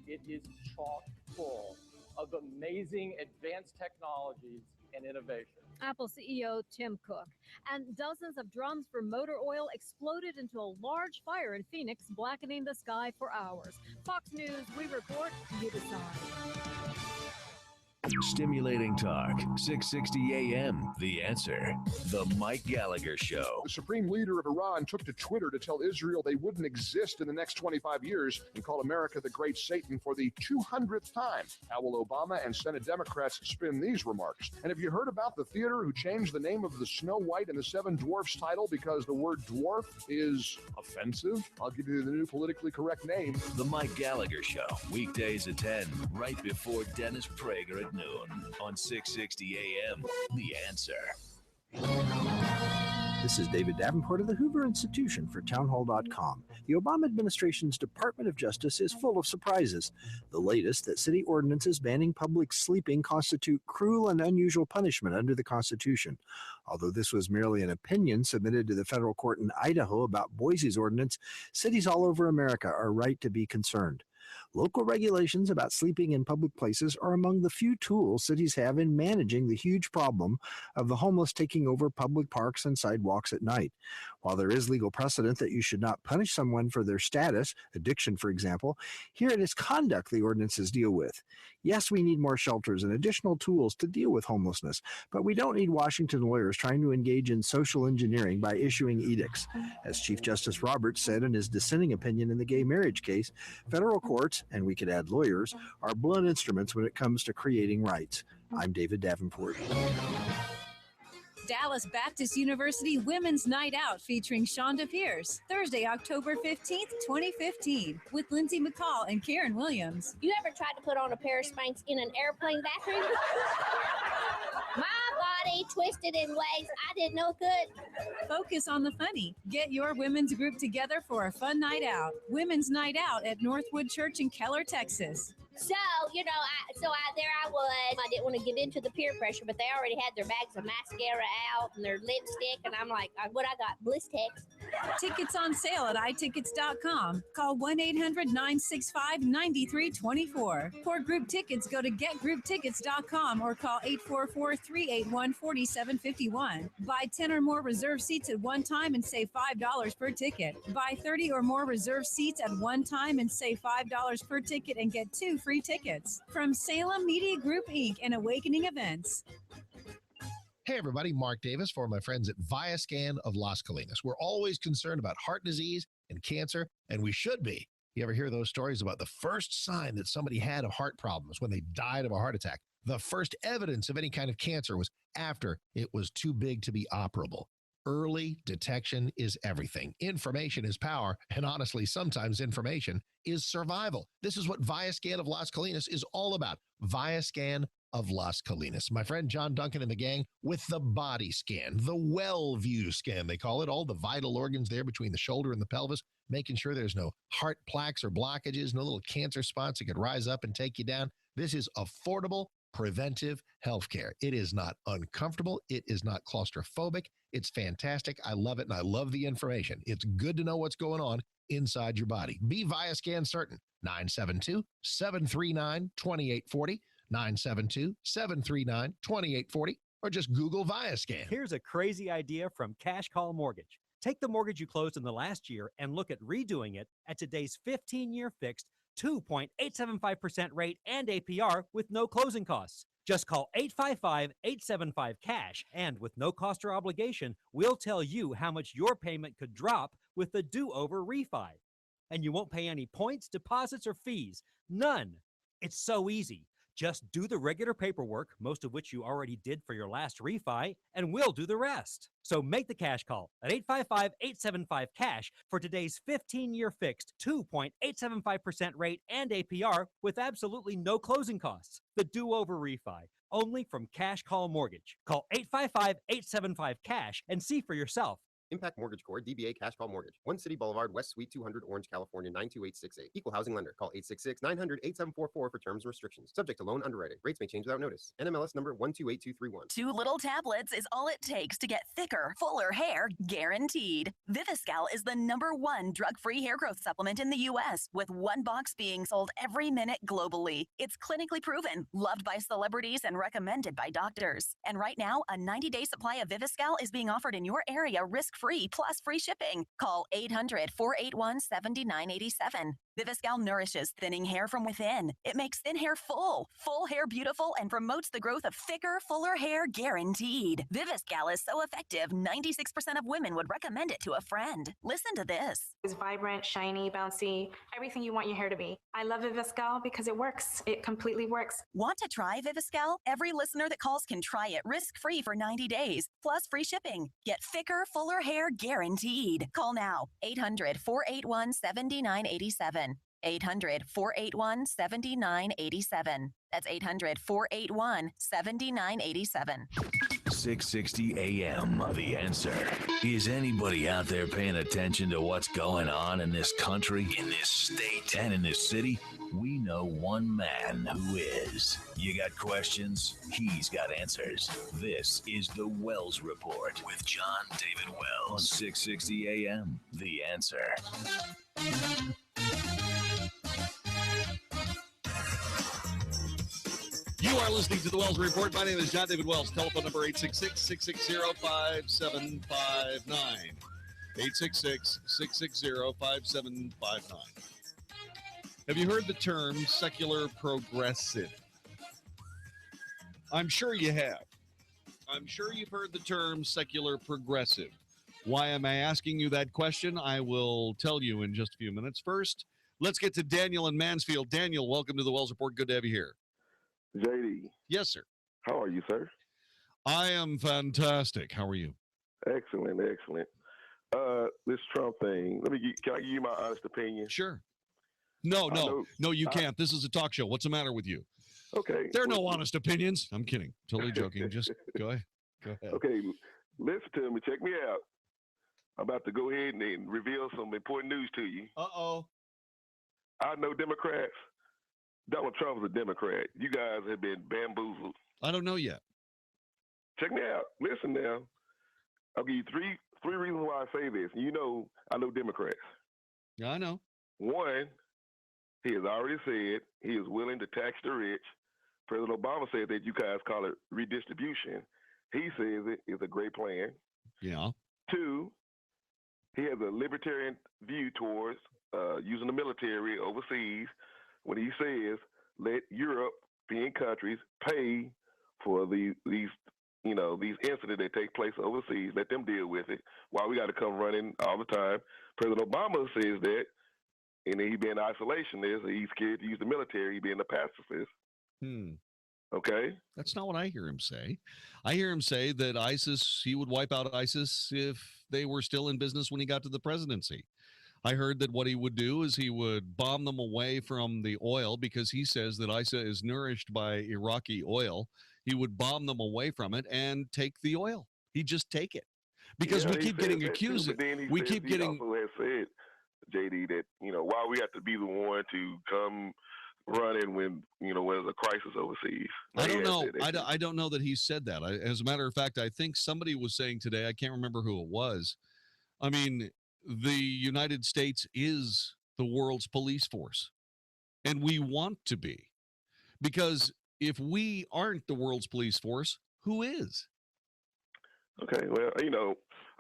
Speaker 5: It is chock full of amazing advanced technologies and innovation.
Speaker 2: Apple CEO Tim Cook. And dozens of drums for motor oil exploded into a large fire in Phoenix, blackening the sky for hours. Fox News, we report, you decide.
Speaker 7: Stimulating talk, 660 AM, The Answer. The Mike Gallagher Show.
Speaker 18: The supreme leader of Iran took to Twitter to tell Israel they wouldn't exist in the next 25 years and call America the Great Satan for the 200th time. How will Obama and Senate Democrats spin these remarks? And have you heard about the theater who changed the name of the Snow White and the Seven Dwarfs title because the word dwarf is offensive? I'll give you the new politically correct name.
Speaker 7: The Mike Gallagher Show, weekdays at 10, right before Dennis Prager at noon on 660 AM, The Answer.
Speaker 19: This is David Davenport of the Hoover Institution for Townhall.com. The Obama administration's Department of Justice is full of surprises. The latest, that city ordinances banning public sleeping constitute cruel and unusual punishment under the Constitution. Although this was merely an opinion submitted to the federal court in Idaho about Boise's ordinance, cities all over America are right to be concerned. Local regulations about sleeping in public places are among the few tools cities have in managing the huge problem of the homeless taking over public parks and sidewalks at night. While there is legal precedent that you should not punish someone for their status, addiction for example, here it is conduct the ordinances deal with. Yes, we need more shelters and additional tools to deal with homelessness, but we don't need Washington lawyers trying to engage in social engineering by issuing edicts. As Chief Justice Roberts said in his dissenting opinion in the gay marriage case, federal courts, and we could add lawyers, are blunt instruments when it comes to creating rights. I'm David Davenport.
Speaker 13: Dallas Baptist University Women's Night Out featuring Shonda Pierce, Thursday, October 15th, 2015, with Lindsay McCall and Karen Williams.
Speaker 20: You ever tried to put on a pair of Spanx in an airplane bathroom? My body twisted in ways I didn't know could.
Speaker 13: Focus on the funny. Get your women's group together for a fun night out. Women's Night Out at Northwood Church in Keller, Texas.
Speaker 20: So, there I was. I didn't want to give in to the peer pressure, but they already had their bags of mascara out and their lipstick, and I'm like, what I got? Blistex.
Speaker 13: Tickets on sale at iTickets.com. Call 1-800-965-9324. For group tickets, go to getgrouptickets.com or call 844-381-4751. Buy 10 or more reserved seats at one time and save $5 per ticket. Buy 30 or more reserved seats at one time and save $5 per ticket and get 2 free tickets. From Salem Media Group, Inc. and Awakening Events.
Speaker 17: Hey, everybody, Mark Davis for my friends at ViaScan of Las Colinas. We're always concerned about heart disease and cancer, and we should be. You ever hear those stories about the first sign that somebody had of heart problems when they died of a heart attack? The first evidence of any kind of cancer was after it was too big to be operable. Early detection is everything. Information is power, and honestly, sometimes information is survival. This is what ViaScan of Las Colinas is all about. ViaScan of Las Colinas. My friend John Duncan and the gang with the body scan, the well-view scan, they call it, all the vital organs there between the shoulder and the pelvis, making sure there's no heart plaques or blockages, no little cancer spots that could rise up and take you down. This is affordable, preventive healthcare. It is not uncomfortable. It is not claustrophobic. It's fantastic. I love it, and I love the information. It's good to know what's going on inside your body. Be ViaScan certain. 972-739-2840. 972-739-2840, or just Google ViaScan.
Speaker 27: Here's a crazy idea from Cash Call Mortgage. Take the mortgage you closed in the last year and look at redoing it at today's 15-year fixed 2.875% rate and APR with no closing costs. Just call 855-875-CASH, and with no cost or obligation, we'll tell you how much your payment could drop with the do-over refi. And you won't pay any points, deposits, or fees. None. It's so easy. Just do the regular paperwork, most of which you already did for your last refi, and we'll do the rest. So make the cash call at 855-875-CASH for today's 15-year fixed 2.875% rate and APR with absolutely no closing costs. The do-over refi, only from Cash Call Mortgage. Call 855-875-CASH and see for yourself.
Speaker 9: Impact Mortgage Corp. DBA Cash Call Mortgage. 1 City Boulevard, West Suite 200, Orange, California 92868. Equal housing lender. Call 866-900-8744 for terms and restrictions. Subject to loan underwriting. Rates may change without notice. NMLS number 128231.
Speaker 10: 2 little tablets is all it takes to get thicker, fuller hair, guaranteed. Viviscal is the #1 drug-free hair growth supplement in the U.S., with 1 box being sold every minute globally. It's clinically proven, loved by celebrities, and recommended by doctors. And right now, a 90-day supply of Viviscal is being offered in your area risk-free plus free shipping. Call 800-481-7987. Viviscal nourishes thinning hair from within. It makes thin hair full hair beautiful, and promotes the growth of thicker, fuller hair guaranteed. Viviscal is so effective, 96% of women would recommend it to a friend. Listen to this.
Speaker 11: It's vibrant, shiny, bouncy, everything you want your hair to be. I love Viviscal because it works. It completely works.
Speaker 10: Want to try Viviscal? Every listener that calls can try it risk-free for 90 days, plus free shipping. Get thicker, fuller hair guaranteed. Call now, 800-481-7987. 800-481-7987. That's 800-481-7987.
Speaker 7: 660 AM, The Answer. Is anybody out there paying attention to what's going on in this country, in this state, and in this city? We know one man who is. You got questions? He's got answers. This is the Wells Report with Jon-David Wells on 660 AM, The Answer.
Speaker 8: You are listening to the Wells Report. My name is Jon-David Wells. Telephone number 866-660-5759. 866-660-5759. Have you heard the term secular progressive? I'm sure you have. I'm sure you've heard the term secular progressive. Why am I asking you that question? I will tell you in just a few minutes. First, let's get to Daniel in Mansfield. Daniel, welcome to the Wells Report. Good to have you here.
Speaker 12: JD.
Speaker 8: Yes, sir.
Speaker 12: How are you, sir?
Speaker 8: I am fantastic. How are you?
Speaker 12: Excellent, excellent. This Trump thing, can I give you my honest opinion?
Speaker 8: Sure. No, you can't. This is a talk show. What's the matter with you?
Speaker 12: Okay.
Speaker 8: There are no honest opinions. I'm kidding. Totally joking. Just go ahead. Go ahead.
Speaker 12: Okay, listen to me. Check me out. I'm about to go ahead and reveal some important news to you.
Speaker 8: Uh-oh.
Speaker 12: I know Democrats. Donald Trump is a Democrat. You guys have been bamboozled.
Speaker 8: I don't know yet.
Speaker 12: Check me out. Listen now. I'll give you three reasons why I say this. You know, I know Democrats.
Speaker 8: Yeah, I know.
Speaker 12: One, he has already said he is willing to tax the rich. President Obama said that you guys call it redistribution. He says it is a great plan.
Speaker 8: Yeah.
Speaker 12: Two, he has a libertarian view towards using the military overseas when he says let European countries pay for these incidents that take place overseas. Let them deal with it. Why we got to come running all the time? President Obama says that, and he being an isolationist, he's scared to use the military. He being a pacifist. Okay.
Speaker 8: That's not what I hear him say. I hear him say that he would wipe out ISIS if they were still in business when he got to the presidency. I heard that what he would do is he would bomb them away from the oil because he says that ISIS is nourished by Iraqi oil. He would bomb them away from it and take the oil. He'd just take it because we keep getting accused. We keep getting.
Speaker 12: He also has said, JD, that why we have to be the one to come running when there's a crisis overseas.
Speaker 8: I don't know. I don't know that he said that. As a matter of fact, I think somebody was saying today. I can't remember who it was. I mean, the United States is the world's police force, and we want to be, because if we aren't the world's police force, who is?
Speaker 12: Okay, well,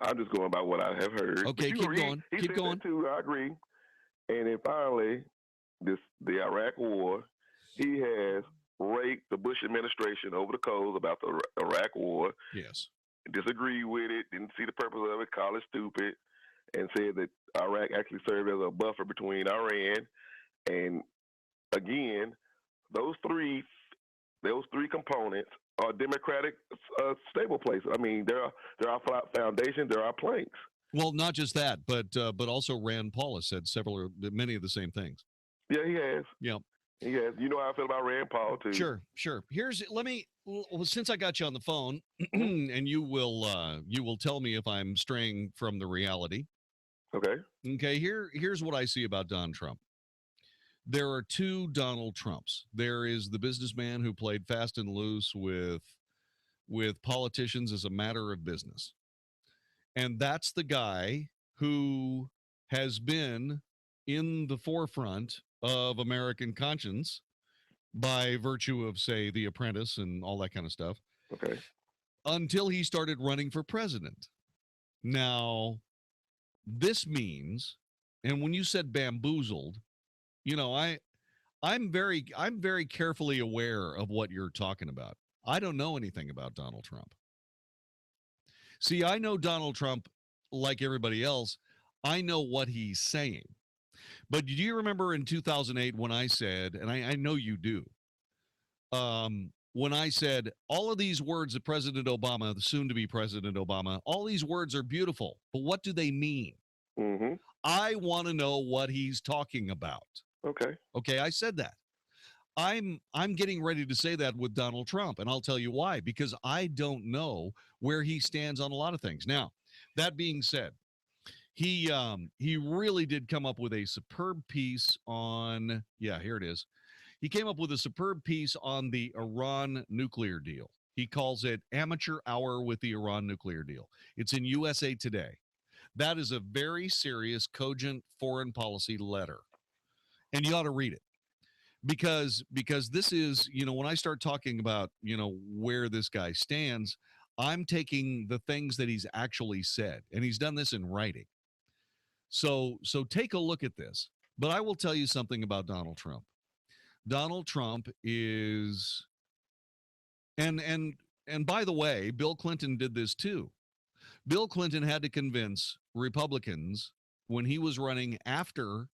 Speaker 12: I'm just going by what I have heard.
Speaker 8: Okay, keep going.
Speaker 12: He said that too. I agree. And then finally, the Iraq War. He has raked the Bush administration over the coals about the Iraq War.
Speaker 8: Yes.
Speaker 12: Disagreed with it, didn't see the purpose of it, called it stupid, and said that Iraq actually served as a buffer between Iran. And again, those three components are democratic stable places. I mean, there are foundations, there are planks.
Speaker 8: Well, not just that, but also Rand Paul has said many of the same things.
Speaker 12: Yeah, he has.
Speaker 8: Yeah.
Speaker 12: He has. You know how I feel about Rand Paul too.
Speaker 8: Sure. Since I got you on the phone, and you will tell me if I'm straying from the reality.
Speaker 12: Okay.
Speaker 8: Okay. Here's what I see about Don Trump. There are two Donald Trumps. There is the businessman who played fast and loose with politicians as a matter of business. And that's the guy who has been in the forefront of American conscience by virtue of, say, The Apprentice and all that kind of stuff.
Speaker 12: Okay.
Speaker 8: Until he started running for president. Now, this means, and when you said bamboozled, I'm very carefully aware of what you're talking about. I don't know anything about Donald Trump. See, I know Donald Trump like everybody else. I know what he's saying. But do you remember in 2008 when I said, and I know you do, when I said all of these words of President Obama, the soon-to-be President Obama, all these words are beautiful, but what do they mean?
Speaker 12: Mm-hmm.
Speaker 8: I want to know what he's talking about. Okay, I said that. I'm getting ready to say that with Donald Trump, and I'll tell you why, because I don't know where he stands on a lot of things. Now, that being said, he really did come up with a superb piece on, here it is. He came up with a superb piece on the Iran nuclear deal. He calls it Amateur Hour with the Iran Nuclear Deal. It's in USA Today. That is a very serious, cogent foreign policy letter. And you ought to read it. Because this is, when I start talking about, where this guy stands, I'm taking the things that he's actually said. And he's done this in writing. So take a look at this. But I will tell you something about Donald Trump. Donald Trump is, and by the way, Bill Clinton did this too. Bill Clinton had to convince Republicans when he was running after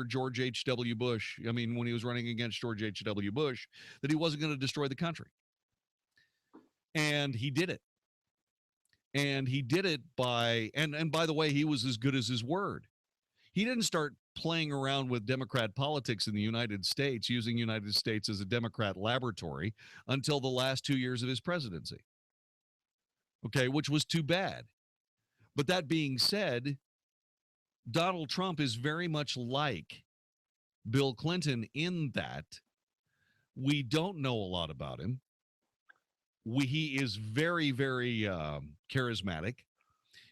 Speaker 8: George H.W. Bush, when he was running against George H.W. Bush, that he wasn't going to destroy the country. And he did it. And he did it by, and by the way, he was as good as his word. He didn't start playing around with Democrat politics in the United States, using United States as a Democrat laboratory until the last 2 years of his presidency. Okay, which was too bad. But that being said, Donald Trump is very much like Bill Clinton in that we don't know a lot about him. He is very, very charismatic.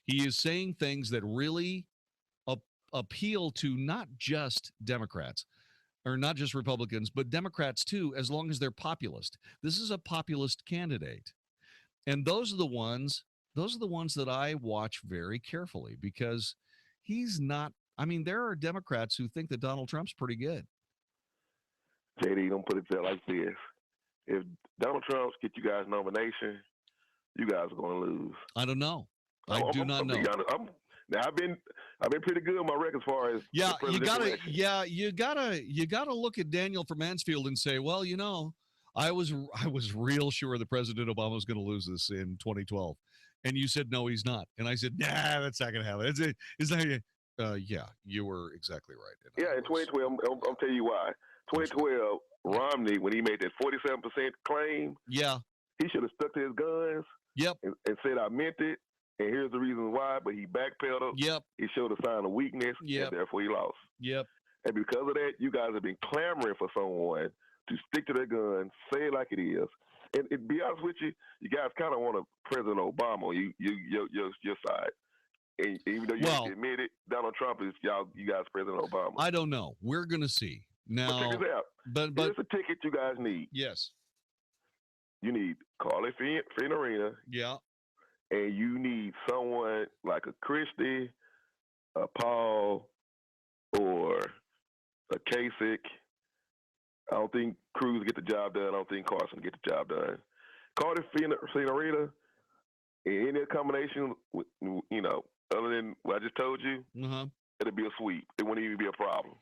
Speaker 8: He is saying things that really appeal to not just Democrats or not just Republicans, but Democrats too, as long as they're populist. This is a populist candidate. And those are the ones that I watch very carefully, because he's not, there are Democrats who think that Donald Trump's pretty good.
Speaker 12: JD, don't put it there like this. If Donald Trump gets you guys nomination, you guys are going to lose.
Speaker 8: I don't know. I do not know.
Speaker 12: Now I've been pretty good on my record as far as
Speaker 8: you gotta look at Daniel from Mansfield and say, well, I was real sure that President Obama was going to lose this in 2012, and you said no, he's not, and I said nah, that's not going to happen. It's not. Yeah, you were exactly right.
Speaker 12: Yeah, in 2012, I'll tell you why. 2012, Romney, when he made that 47% claim, he should have stuck to his guns.
Speaker 8: Yep,
Speaker 12: and said I meant it. And here's the reason why, but he backpedaled.
Speaker 8: Yep.
Speaker 12: He showed a sign of weakness, and therefore he lost.
Speaker 8: Yep.
Speaker 12: And because of that, you guys have been clamoring for someone to stick to their guns, say it like it is. And to be honest with you, you guys kind of want a President Obama on your side. And even though you admit it, Donald Trump is you guys President Obama.
Speaker 8: I don't know. We're going to see. Now,
Speaker 12: check this out.
Speaker 8: But
Speaker 12: here's a ticket you guys need.
Speaker 8: Yes.
Speaker 12: You need Carly Fiorina.
Speaker 8: Yeah.
Speaker 12: And you need someone like a Christie, a Paul, or Kasich. I don't think Cruz get the job done. I don't think Carson get the job done. Carly Fiorina, in any combination, other than what I just told you, it'll be a sweep. It wouldn't even be a problem.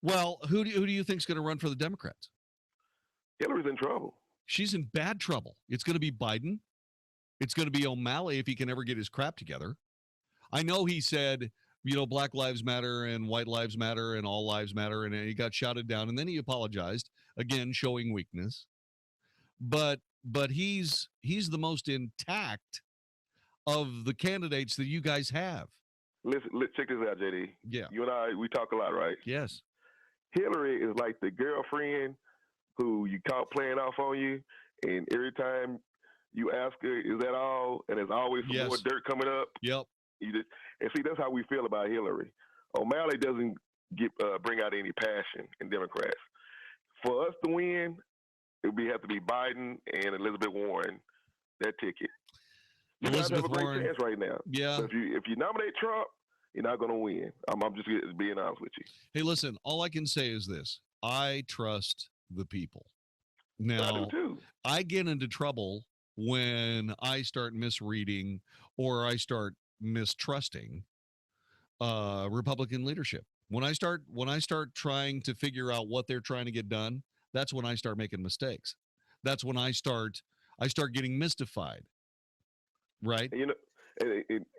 Speaker 8: Well, who do you think is going to run for the Democrats?
Speaker 12: Hillary's in trouble.
Speaker 8: She's in bad trouble. It's going to be Biden. It's going to be O'Malley if he can ever get his crap together. I know he said, Black Lives Matter and White Lives Matter and all lives matter, and he got shouted down, and then he apologized, again, showing weakness. But he's the most intact of the candidates that you guys have.
Speaker 12: Listen, check this out, JD.
Speaker 8: Yeah.
Speaker 12: You and I, we talk a lot, right?
Speaker 8: Yes.
Speaker 12: Hillary is like the girlfriend who you caught playing off on you, and every time you ask her, is that all? And there's always some more dirt coming up.
Speaker 8: Yep.
Speaker 12: And see, that's how we feel about Hillary. O'Malley doesn't bring out any passion in Democrats. For us to win, it would have to be Biden and Elizabeth Warren, that ticket. You guys have a great chance right now.
Speaker 8: Yeah.
Speaker 12: So if you nominate Trump, you're not going to win. I'm just being honest with you.
Speaker 8: Hey, listen, all I can say is this. I trust the people. Now,
Speaker 12: I do too.
Speaker 8: I get into trouble when I start misreading or I start mistrusting Republican leadership. When I start trying to figure out what they're trying to get done, that's when I start making mistakes. That's when I start getting mystified. Right?
Speaker 12: And,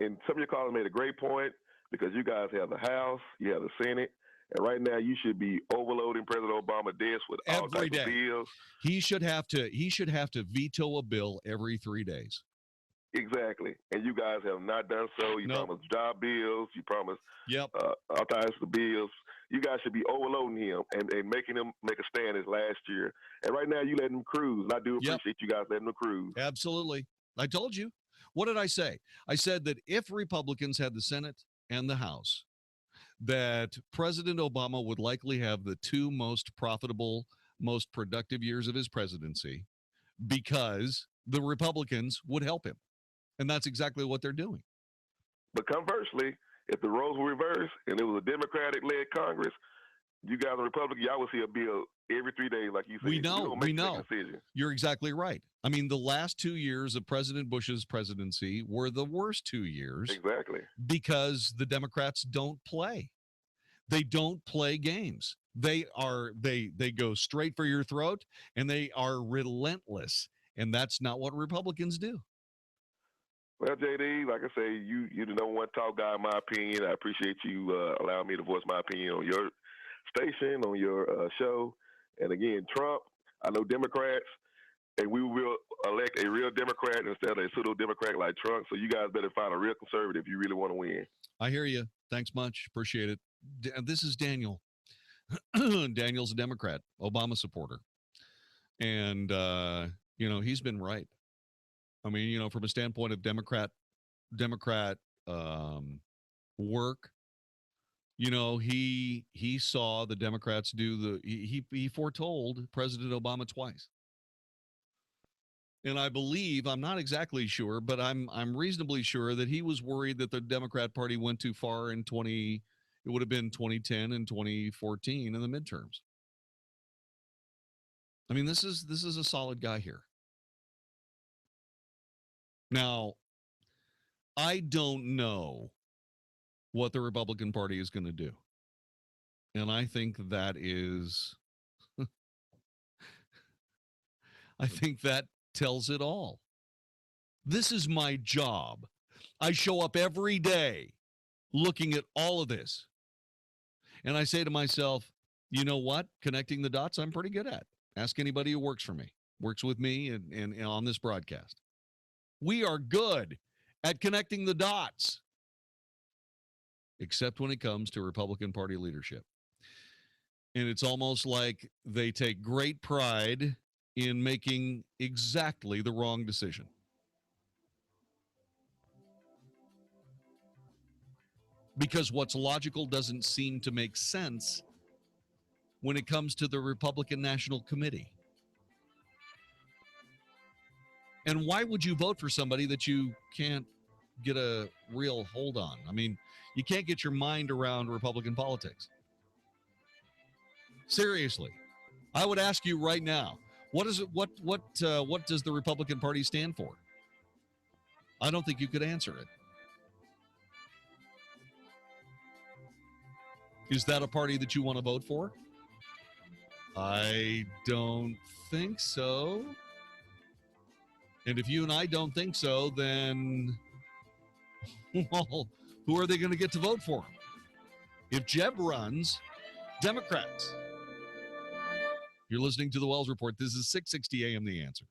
Speaker 12: and some of your callers made a great point, because you guys have the House, you have the Senate, and right now you should be overloading President Obama desk with all types of bills.
Speaker 8: He should have to veto a bill every 3 days.
Speaker 12: Exactly. And you guys have not done so. You promised job bills. You promised all types of bills. You guys should be overloading him and making him make a stand as last year. And right now you letting him cruise. And I do appreciate you guys letting him cruise.
Speaker 8: Absolutely. I told you. What did I say? I said that if Republicans had the Senate and the House, that President Obama would likely have the two most profitable, most productive years of his presidency, because the Republicans would help him. And that's exactly what they're doing.
Speaker 12: But conversely, if the roles were reversed and it was a Democratic-led Congress, you guys are Republican, y'all would see a bill every 3 days, like you said.
Speaker 8: We know. You're exactly right. I mean, the last 2 years of President Bush's presidency were the worst 2 years.
Speaker 12: Exactly.
Speaker 8: Because the Democrats don't play. They don't play games. They go straight for your throat, and they are relentless. And that's not what Republicans do.
Speaker 12: Well, JD, like I say, you're the number one top guy, in my opinion. I appreciate you allowing me to voice my opinion on your station, on your show. And again, Trump, I know Democrats, and we will elect a real Democrat instead of a pseudo-Democrat like Trump. So you guys better find a real conservative if you really want to win.
Speaker 8: I hear you. Thanks much. Appreciate it. This is Daniel. Daniel's a Democrat, Obama supporter. And, he's been right. I mean, from a standpoint of Democrat work, he saw the Democrats do he foretold President Obama twice. And I believe, I'm not exactly sure, but I'm reasonably sure that he was worried that the Democrat Party went too far in it would have been 2010 and 2014 in the midterms. I mean, this is a solid guy here. Now, I don't know what the Republican Party is going to do. And I think that is, I think that tells it all. This is my job. I show up every day looking at all of this. And I say to myself, you know what? Connecting the dots, I'm pretty good at. Ask anybody who works for me, works with me and on this broadcast. We are good at connecting the dots, except when it comes to Republican Party leadership. And it's almost like they take great pride in making exactly the wrong decision. Because what's logical doesn't seem to make sense when it comes to the Republican National Committee. And why would you vote for somebody that you can't get a real hold on? I mean, you can't get your mind around Republican politics. Seriously. I would ask you right now, what is it? What does the Republican Party stand for? I don't think you could answer it. Is that a party that you want to vote for? I don't think so. And if you and I don't think so, then, well, who are they going to get to vote for? If Jeb runs, Democrats. You're listening to the Wells Report. This is 660 AM The Answer.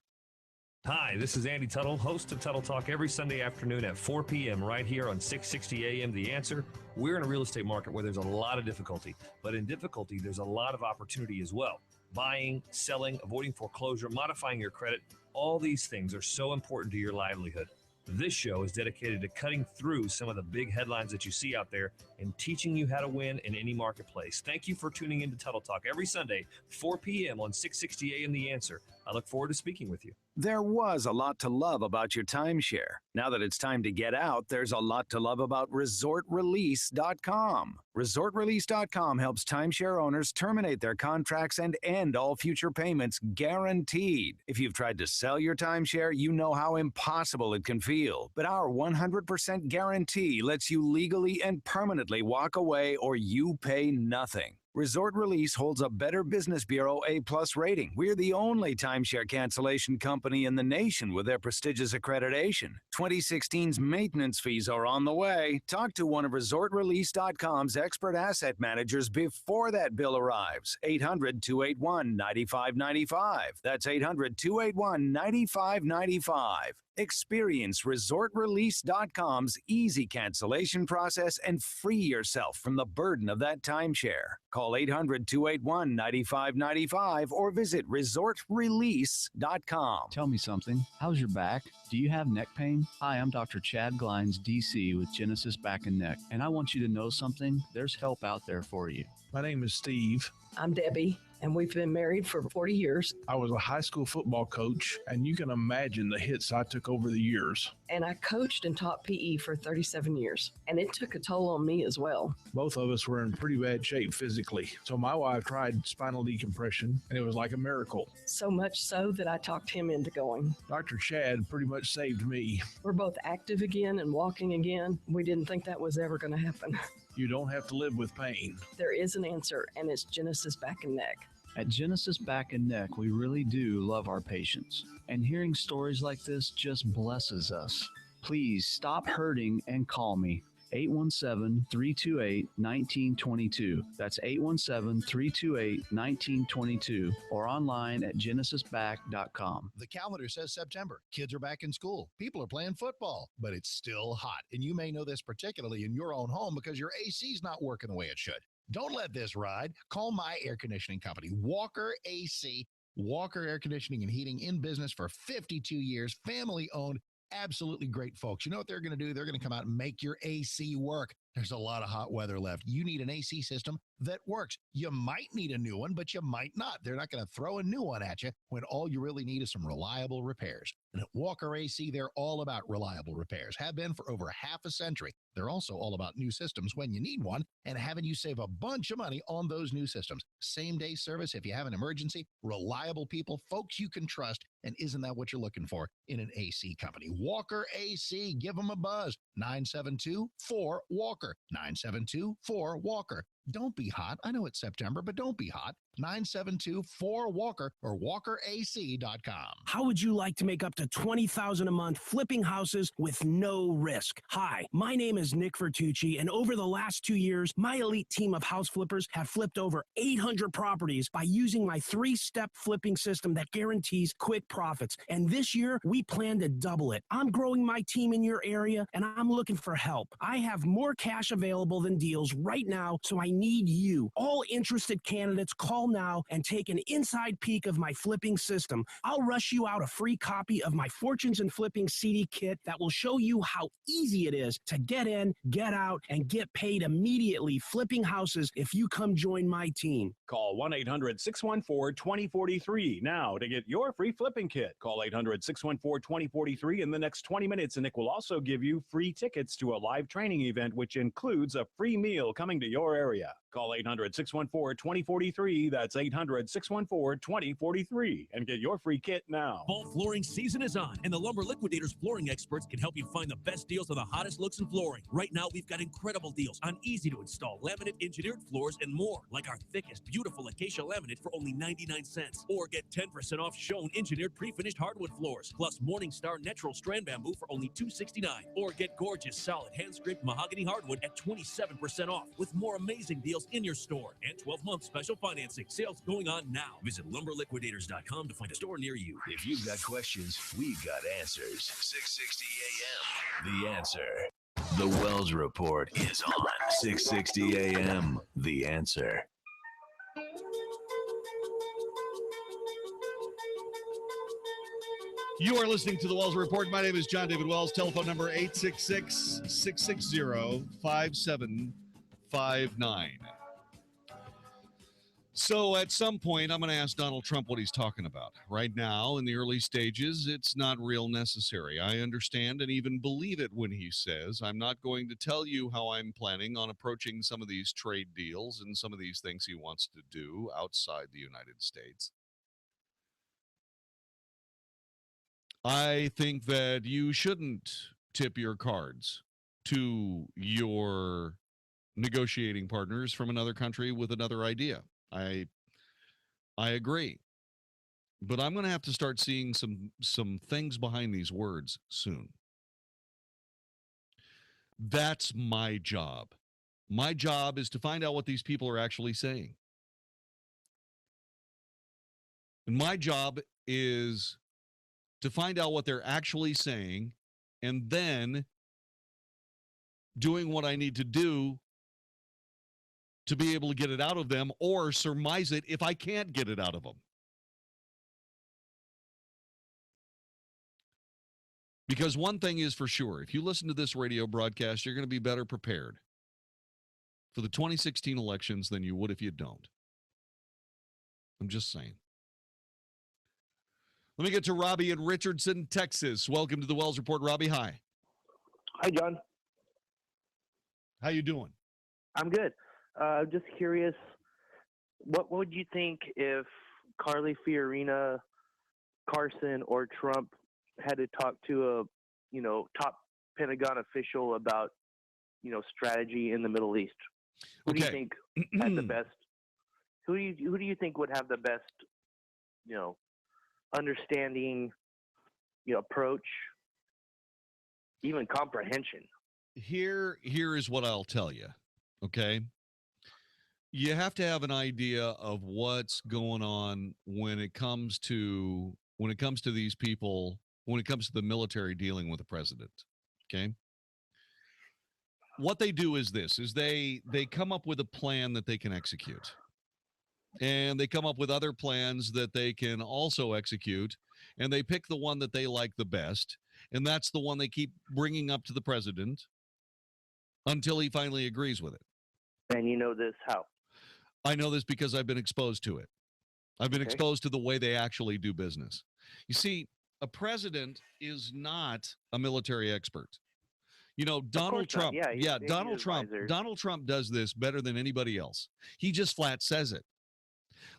Speaker 1: Hi, this is Andy Tuttle, host of Tuttle Talk every Sunday afternoon at 4 p.m. right here on 660 AM The Answer. We're in a real estate market where there's a lot of difficulty, but in difficulty, there's a lot of opportunity as well. Buying, selling, avoiding foreclosure, modifying your credit, all these things are so important to your livelihood. This show is dedicated to cutting through some of the big headlines that you see out there and teaching you how to win in any marketplace. Thank you for tuning in to Tuttle Talk every Sunday, 4 p.m. on 660 AM The Answer. I look forward to speaking with you.
Speaker 21: There was a lot to love about your timeshare. Now that it's time to get out, there's a lot to love about ResortRelease.com. ResortRelease.com helps timeshare owners terminate their contracts and end all future payments, guaranteed. If you've tried to sell your timeshare, you know how impossible it can feel. But our 100% guarantee lets you legally and permanently walk away or you pay nothing. Resort Release holds a Better Business Bureau A+ rating. We're the only timeshare cancellation company in the nation with their prestigious accreditation. 2016's maintenance fees are on the way. Talk to one of ResortRelease.com's expert asset managers before that bill arrives. 800-281-9595. That's 800-281-9595. Experience ResortRelease.com's easy cancellation process and free yourself from the burden of that timeshare. Call 800-281-9595 or visit ResortRelease.com.
Speaker 22: Tell me something. How's your back? Do you have neck pain? Hi, I'm Dr. Chad Glines, DC with Genesis Back and Neck, and I want you to know something. There's help out there for you.
Speaker 23: My name is Steve.
Speaker 24: I'm Debbie, and we've been married for 40 years.
Speaker 23: I was a high school football coach, and you can imagine the hits I took over the years.
Speaker 24: And I coached and taught PE for 37 years, and it took a toll on me as well.
Speaker 23: Both of us were in pretty bad shape physically, so my wife tried spinal decompression, and it was like a miracle.
Speaker 24: So much so that I talked him into going.
Speaker 23: Dr. Chad pretty much saved me.
Speaker 24: We're both active again and walking again. We didn't think that was ever going to happen.
Speaker 23: You don't have to live with pain.
Speaker 24: There is an answer, and it's Genesis Back and Neck.
Speaker 22: At Genesis Back and Neck, we really do love our patients. And hearing stories like this just blesses us. Please stop hurting and call me. 817-328-1922. That's 817-328-1922 or online at genesisback.com.
Speaker 17: The calendar says September. Kids are back in school. People are playing football, but it's still hot. And you may know this particularly in your own home because your AC's not working the way it should. Don't let this ride. Call my air conditioning company, Walker AC. Walker Air Conditioning and Heating, in business for 52 years, family owned. Absolutely great folks. You know what they're going to do? They're going to come out and make your AC work. There's a lot of hot weather left. You need an AC system that works. You might need a new one, but you might not. They're not going to throw a new one at you when all you really need is some reliable repairs. And at Walker AC, they're all about reliable repairs, have been for over half a century. They're also all about new systems when you need one and having you save a bunch of money on those new systems. Same-day service if you have an emergency, reliable people, folks you can trust, and isn't that what you're looking for in an AC company? Walker AC, give them a buzz. 972-4-WALKER. 972-4-WALKER. Don't be hot. I know it's September, but don't be hot. 972-4-WALKER or WalkerAC.com.
Speaker 25: How would you like to make up to $20,000 a month flipping houses with no risk? Hi, my name is Nick Vertucci, and over the last 2 years, my elite team of house flippers have flipped over 800 properties by using my 3-step flipping system that guarantees quick profits. And this year, we plan to double it. I'm growing my team in your area, and I'm looking for help. I have more cash available than deals right now, so I need you. All interested candidates, call now and take an inside peek of my flipping system. I'll rush you out a free copy of my Fortunes and Flipping CD kit that will show you how easy it is to get in, get out, and get paid immediately flipping houses if you come join my team.
Speaker 26: Call 1-800-614-2043 now to get your free flipping kit. Call 800-614-2043 in the next 20 minutes, and Nick will also give you free tickets to a live training event, which includes a free meal coming to your area. Call 800-614-2043. That's 800-614-2043 and get your free kit now.
Speaker 3: Fall flooring season is on, and the Lumber Liquidators flooring experts can help you find the best deals on the hottest looks in flooring. Right now, we've got incredible deals on easy-to-install laminate engineered floors and more, like our thickest, beautiful acacia laminate for only 99 cents. Or get 10% off Shown engineered pre-finished hardwood floors, plus Morningstar natural strand bamboo for only $269. Or get gorgeous, solid, hand-scraped mahogany hardwood at 27% off, with more amazing deals in your store and 12-month special financing. Sales going on now. Visit lumberliquidators.com to find a store near you.
Speaker 7: If you've got questions, we've got answers. 660 AM, The Answer. The Wells Report is on 660 AM, The Answer.
Speaker 8: You are listening to the Wells Report. My name is Jon-David Wells. Telephone number 866-660-5759. So at some point, I'm going to ask Donald Trump what he's talking about. Right now, in the early stages, it's not real necessary. I understand and even believe it when he says, I'm not going to tell you how I'm planning on approaching some of these trade deals and some of these things he wants to do outside the United States. I think that you shouldn't tip your cards to your negotiating partners from another country with another idea. I agree. But I'm going to have to start seeing some things behind these words soon. That's my job. My job is to find out what these people are actually saying. And my job is to find out what they're actually saying and then doing what I need to do to be able to get it out of them or surmise it if I can't get it out of them. Because one thing is for sure, if you listen to this radio broadcast, you're going to be better prepared for the 2016 elections than you would if you don't. I'm just saying. Let me get to Robbie in Richardson, Texas. Welcome to the Wells Report, Robbie. Hi.
Speaker 4: Hi, John.
Speaker 8: How you doing?
Speaker 4: I'm good. Just curious, what would you think if Carly Fiorina, Carson, or Trump had to talk to a, top Pentagon official about, strategy in the Middle East? Who do you think had the best? Who do you think would have the best, understanding, approach, even comprehension?
Speaker 8: Here is what I'll tell you. Okay. You have to have an idea of what's going on when it comes to these people, when it comes to the military dealing with the president. Okay. What they do is this, is they come up with a plan that they can execute. And they come up with other plans that they can also execute. And they pick the one that they like the best. And that's the one they keep bringing up to the president until he finally agrees with it.
Speaker 4: And you know this how?
Speaker 8: I know this because I've been exposed to it. I've been exposed to the way they actually do business. You see, a president is not a military expert. Donald Trump. Donald Trump does this better than anybody else. He just flat says it.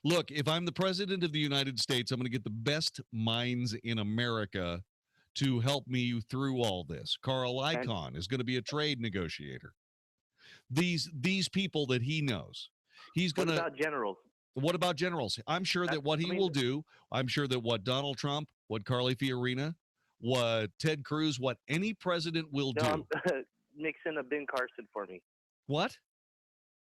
Speaker 8: Look, if I'm the president of the United States, I'm going to get the best minds in America to help me through all this. Carl Icahn is going to be a trade negotiator. These people that he knows. He's going to.
Speaker 4: What about generals?
Speaker 8: What about generals? I'm sure that what he will do, I'm sure that what Donald Trump, what Carly Fiorina, what Ted Cruz, what any president will do.
Speaker 4: Mix in a Ben Carson for me.
Speaker 8: What?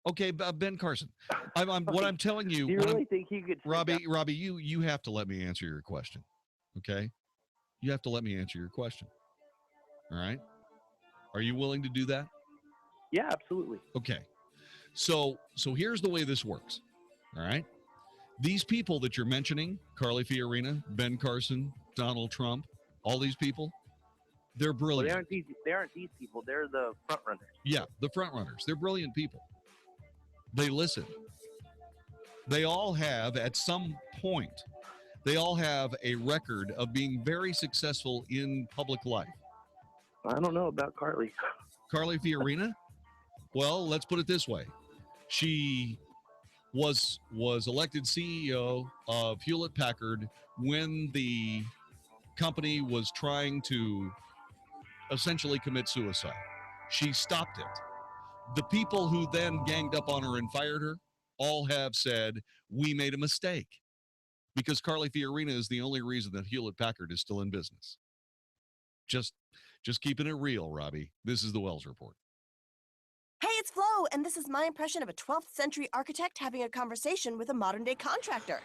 Speaker 8: Okay, Ben Carson. What I'm telling you.
Speaker 4: Do you really think he could?
Speaker 8: Robbie, you have to let me answer your question. Okay? You have to let me answer your question. All right? Are you willing to do that?
Speaker 4: Yeah, absolutely.
Speaker 8: Okay. So here's the way this works. All right? These people that you're mentioning, Carly Fiorina, Ben Carson, Donald Trump, all these people, they're brilliant.
Speaker 4: Well, they aren't these people. They're the front runners.
Speaker 8: Yeah, the front runners. They're brilliant people. They listen. They all have, at some point, they all have a record of being very successful in public life.
Speaker 4: I don't know about Carly.
Speaker 8: Carly Fiorina? Well, let's put it this way. She was elected CEO of Hewlett Packard when the company was trying to essentially commit suicide. She stopped it. The people who then ganged up on her and fired her all have said, we made a mistake, because Carly Fiorina is the only reason that Hewlett Packard is still in business. Just keeping it real, Robbie. This is the Wells Report.
Speaker 2: Hey, it's Flo, and this is my impression of a 12th century architect having a conversation with a modern-day contractor.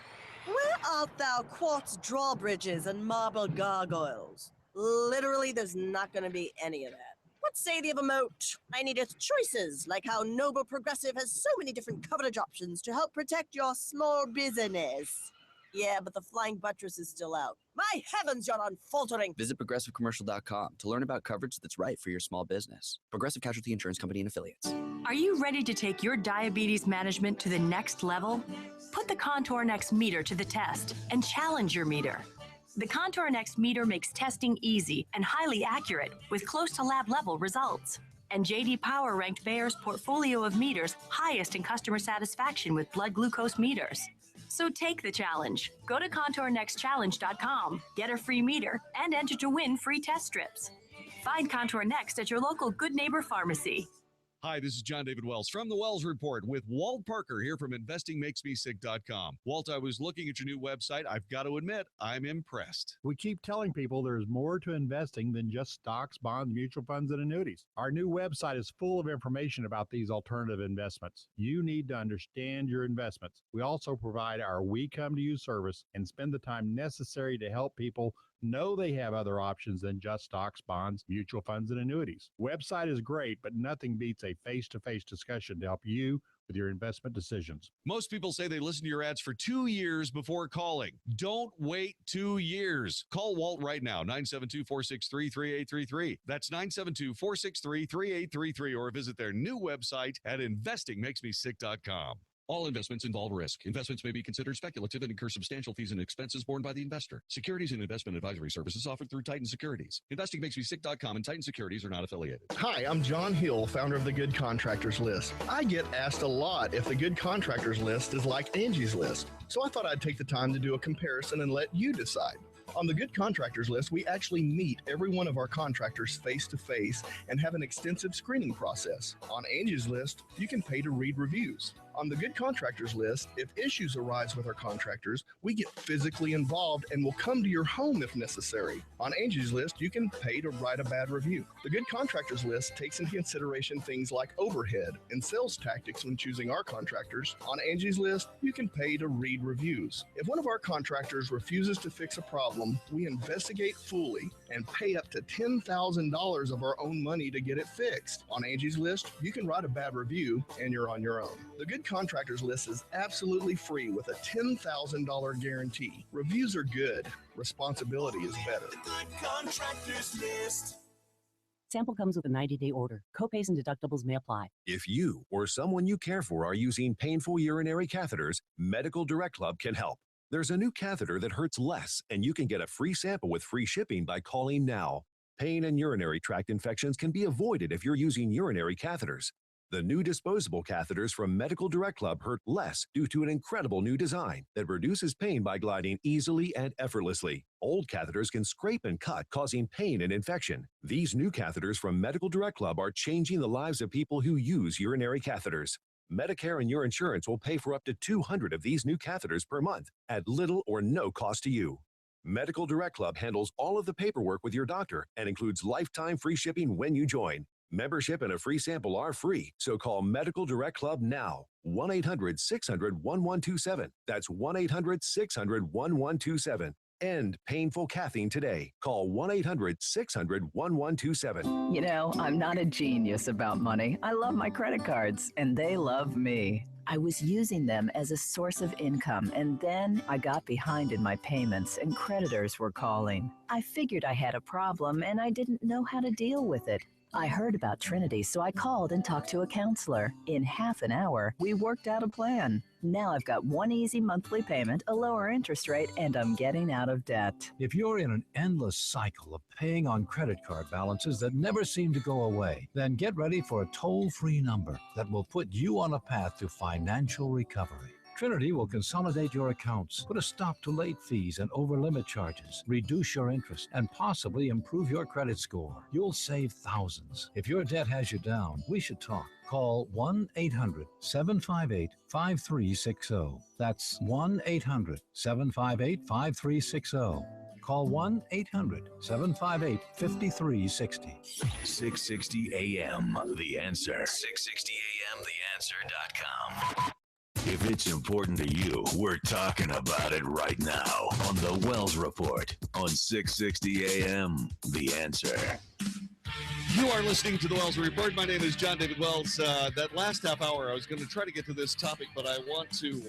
Speaker 2: Where art thou, quartz drawbridges and marble gargoyles? Literally, there's not going to be any of that. What say thee of a moat? I needeth choices, like how Noble Progressive has so many different coverage options to help protect your small business. Yeah, but the flying buttress is still out. My heavens, you're unfaltering!
Speaker 5: Visit ProgressiveCommercial.com to learn about coverage that's right for your small business. Progressive Casualty Insurance Company and Affiliates.
Speaker 6: Are you ready to take your diabetes management to the next level? Put the Contour Next meter to the test and challenge your meter. The Contour Next meter makes testing easy and highly accurate with close to lab level results. And J.D. Power ranked Bayer's portfolio of meters highest in customer satisfaction with blood glucose meters. So take the challenge. Go to ContourNextChallenge.com, get a free meter, and enter to win free test strips. Find Contour Next at your local Good Neighbor Pharmacy.
Speaker 8: Hi, this is Jon-David Wells from the Wells Report with Walt Parker here from InvestingMakesMeSick.com. Walt, I was looking at your new website. I've got to admit, I'm impressed.
Speaker 14: We keep telling people there's more to investing than just stocks, bonds, mutual funds, and annuities. Our new website is full of information about these alternative investments. You need to understand your investments. We also provide our We Come to You service and spend the time necessary to help people know they have other options than just stocks, bonds, mutual funds, and annuities. Website is great, but nothing beats a face-to-face discussion to help you with your investment decisions.
Speaker 8: Most people say they listen to your ads for 2 years before calling. Don't wait 2 years. Call Walt right now, 972-463-3833. That's 972-463-3833, or visit their new website at InvestingMakesMeSick.com. All investments involve risk. Investments may be considered speculative and incur substantial fees and expenses borne by the investor. Securities and investment advisory services offered through Titan Securities. InvestingMakesMeSick.com and Titan Securities are not affiliated.
Speaker 15: Hi, I'm John Hill, founder of the Good Contractors List. I get asked a lot if the Good Contractors List is like Angie's List, so I thought I'd take the time to do a comparison and let you decide. On the Good Contractors List, we actually meet every one of our contractors face-to-face and have an extensive screening process. On Angie's List, you can pay to read reviews. On the Good Contractors List, if issues arise with our contractors, we get physically involved and will come to your home if necessary. On Angie's List, you can pay to write a bad review. The Good Contractors List takes into consideration things like overhead and sales tactics when choosing our contractors. On Angie's List, you can pay to read reviews. If one of our contractors refuses to fix a problem, we investigate fully and pay up to $10,000 of our own money to get it fixed. On Angie's List, you can write a bad review and you're on your own. The Good Contractors List is absolutely free with a $10,000 guarantee. Reviews are good. Responsibility is better.
Speaker 16: The Good Contractors List.
Speaker 18: Sample comes with a 90-day order. Copays and deductibles may apply.
Speaker 28: If you or someone you care for are using painful urinary catheters, Medical Direct Club can help. There's a new catheter that hurts less, and you can get a free sample with free shipping by calling now. Pain and urinary tract infections can be avoided if you're using urinary catheters. The new disposable catheters from Medical Direct Club hurt less due to an incredible new design that reduces pain by gliding easily and effortlessly. Old catheters can scrape and cut, causing pain and infection. These new catheters from Medical Direct Club are changing the lives of people who use urinary catheters. Medicare and your insurance will pay for up to 200 of these new catheters per month at little or no cost to you. Medical Direct Club handles all of the paperwork with your doctor and includes lifetime free shipping when you join. Membership and a free sample are free, so call Medical Direct Club now. 1-800-600-1127. That's 1-800-600-1127. End painful cathing today. Call 1-800-600-1127.
Speaker 29: You know, I'm not a genius about money. I love my credit cards, and they love me. I was using them as a source of income, and then I got behind in my payments, and creditors were calling. I figured I had a problem, and I didn't know how to deal with it. I heard about Trinity, so I called and talked to a counselor. In half an hour, we worked out a plan. Now I've got one easy monthly payment, a lower interest rate, and I'm getting out of debt.
Speaker 1: If you're in an endless cycle of paying on credit card balances that never seem to go away, then get ready for a toll-free number that will put you on a path to financial recovery. Trinity will consolidate your accounts, put a stop to late fees and over-limit charges, reduce your interest, and possibly improve your credit score. You'll save thousands. If your debt has you down, we should talk. Call 1-800-758-5360. That's 1-800-758-5360. Call 1-800-758-5360.
Speaker 7: 660 AM, The Answer. 660 AM, TheAnswer.com. If it's important to you, we're talking about it right now on the Wells Report on 660 AM, The Answer.
Speaker 8: You are listening to the Wells Report. My name is Jon-David Wells. That last half hour, I was going to try to get to this topic, but I want to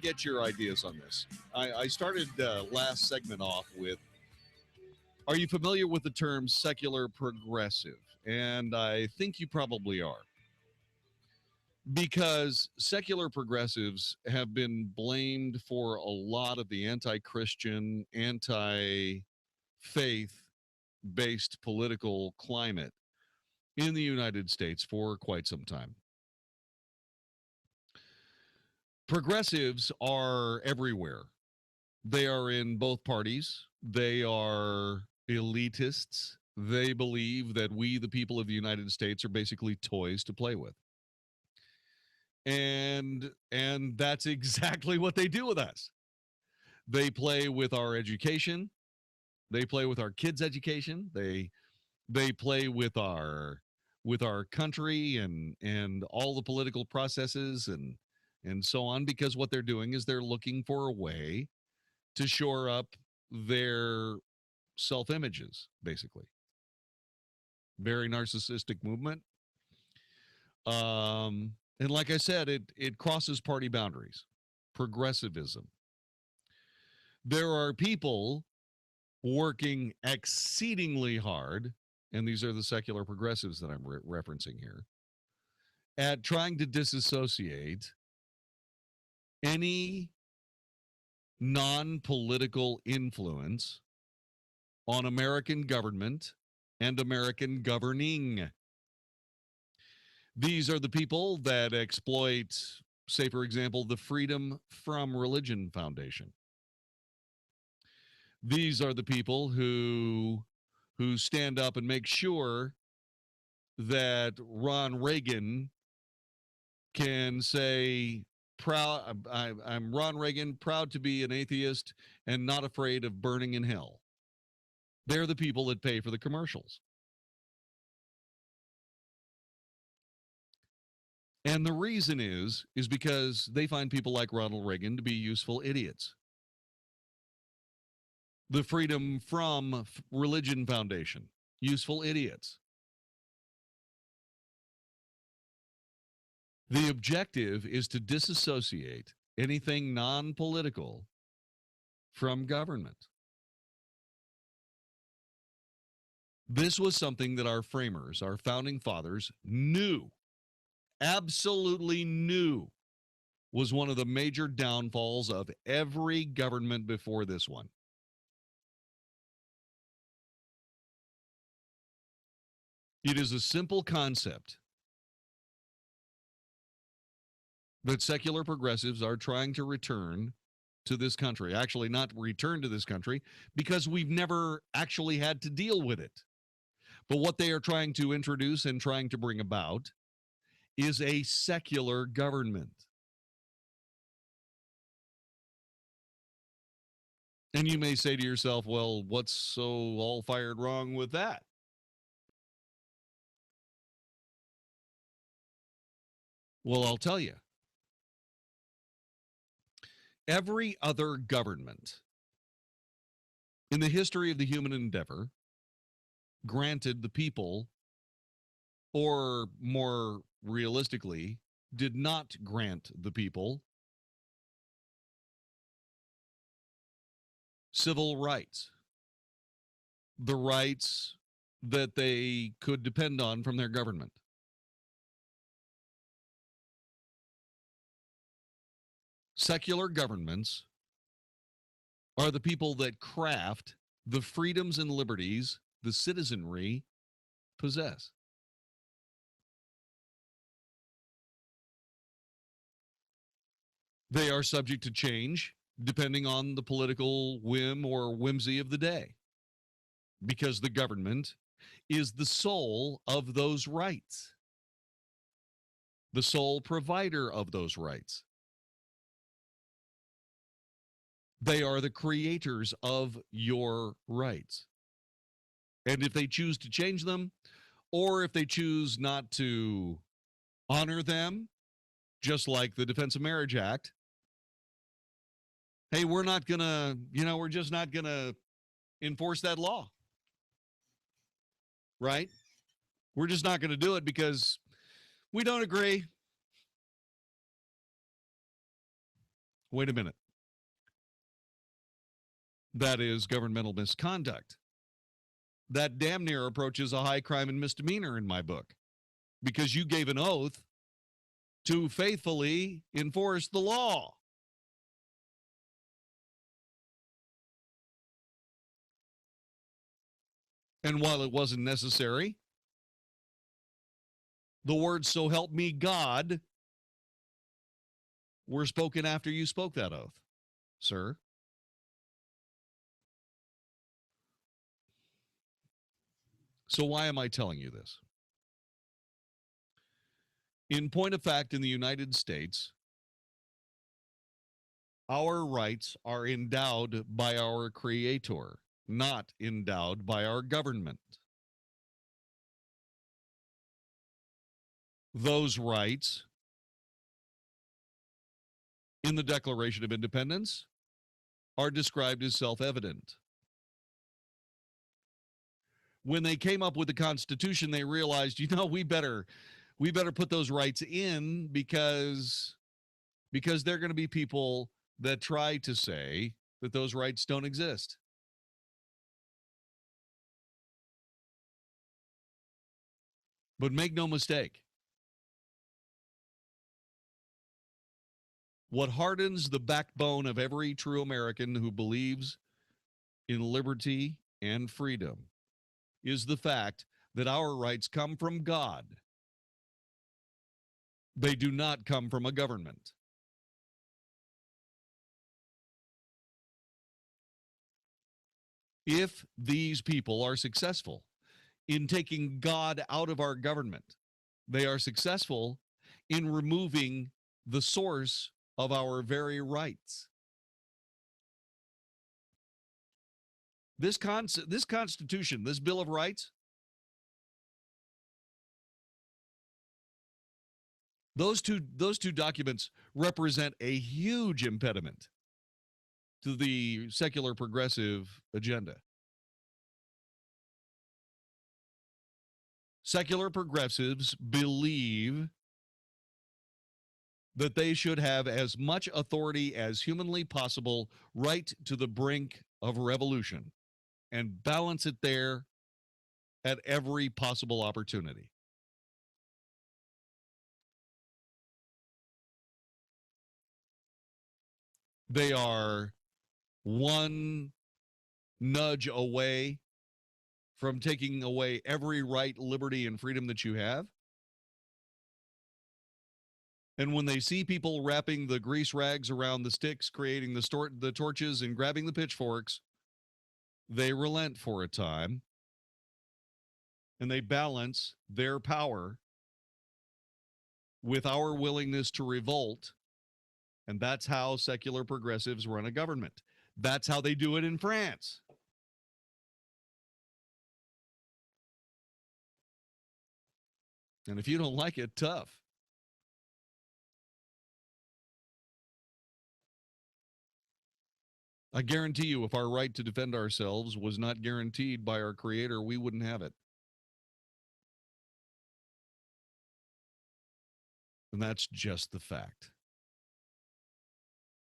Speaker 8: get your ideas on this. I started last segment off with, are you familiar with the term secular progressive? And I think you probably are. Because secular progressives have been blamed for a lot of the anti-Christian, anti-faith-based political climate in the United States for quite some time. Progressives are everywhere. They are in both parties. They are elitists. They believe that we, the people of the United States, are basically toys to play with. And that's exactly what they do with us. They play with our education. They play with our kids' education. They play with our country and all the political processes and so on, because what they're doing is they're looking for a way to shore up their self-images, basically. Very narcissistic movement. And like I said, it crosses party boundaries. Progressivism. There are people working exceedingly hard, and these are the secular progressives that I'm referencing here, at trying to disassociate any non-political influence on American government and American governing. These are the people that exploit, say, for example, the Freedom from Religion Foundation. These are the people who stand up and make sure that Ron Reagan can say, I'm Ron Reagan, proud to be an atheist and not afraid of burning in hell. They're the people that pay for the commercials. And the reason is because they find people like Ronald Reagan to be useful idiots. The Freedom from Religion Foundation, useful idiots. The objective is to disassociate anything non-political from government. This was something that our framers, our founding fathers, knew, absolutely knew, was one of the major downfalls of every government before this one. It is a simple concept that secular progressives are trying to return to this country. Actually, not return to this country, because we've never actually had to deal with it. But what they are trying to introduce and trying to bring about is a secular government. And you may say to yourself, well, what's so all fired wrong with that? Well, I'll tell you. Every other government in the history of the human endeavor granted the people, or more realistically, did not grant the people civil rights, the rights that they could depend on from their government. Secular governments are the people that craft the freedoms and liberties the citizenry possess. They are subject to change depending on the political whim or whimsy of the day, because the government is the soul of those rights, the sole provider of those rights. They are the creators of your rights. And if they choose to change them, or if they choose not to honor them, just like the Defense of Marriage Act, hey, we're not going to, we're just not going to enforce that law. Right? We're just not going to do it because we don't agree. Wait a minute. That is governmental misconduct. That damn near approaches a high crime and misdemeanor in my book, because you gave an oath to faithfully enforce the law. And while it wasn't necessary, the words "so help me God" were spoken after you spoke that oath, sir. So why am I telling you this? In point of fact, in the United States, our rights are endowed by our Creator, not endowed by our government. Those rights in the Declaration of Independence are described as self-evident. When they came up with the Constitution, they realized, we better put those rights in because there are going to be people that try to say that those rights don't exist. But make no mistake, what hardens the backbone of every true American who believes in liberty and freedom is the fact that our rights come from God. They do not come from a government. If these people are successful in taking God out of our government, they are successful in removing the source of our very rights. This Constitution, this Bill of Rights, those two documents represent a huge impediment to the secular progressive agenda. Secular progressives believe that they should have as much authority as humanly possible right to the brink of revolution and balance it there at every possible opportunity. They are one nudge away from taking away every right, liberty, and freedom that you have. And when they see people wrapping the grease rags around the sticks, creating the torches, and grabbing the pitchforks, they relent for a time, and they balance their power with our willingness to revolt. And that's how secular progressives run a government. That's how they do it in France. And if you don't like it, tough. I guarantee you, if our right to defend ourselves was not guaranteed by our Creator, we wouldn't have it. And that's just the fact.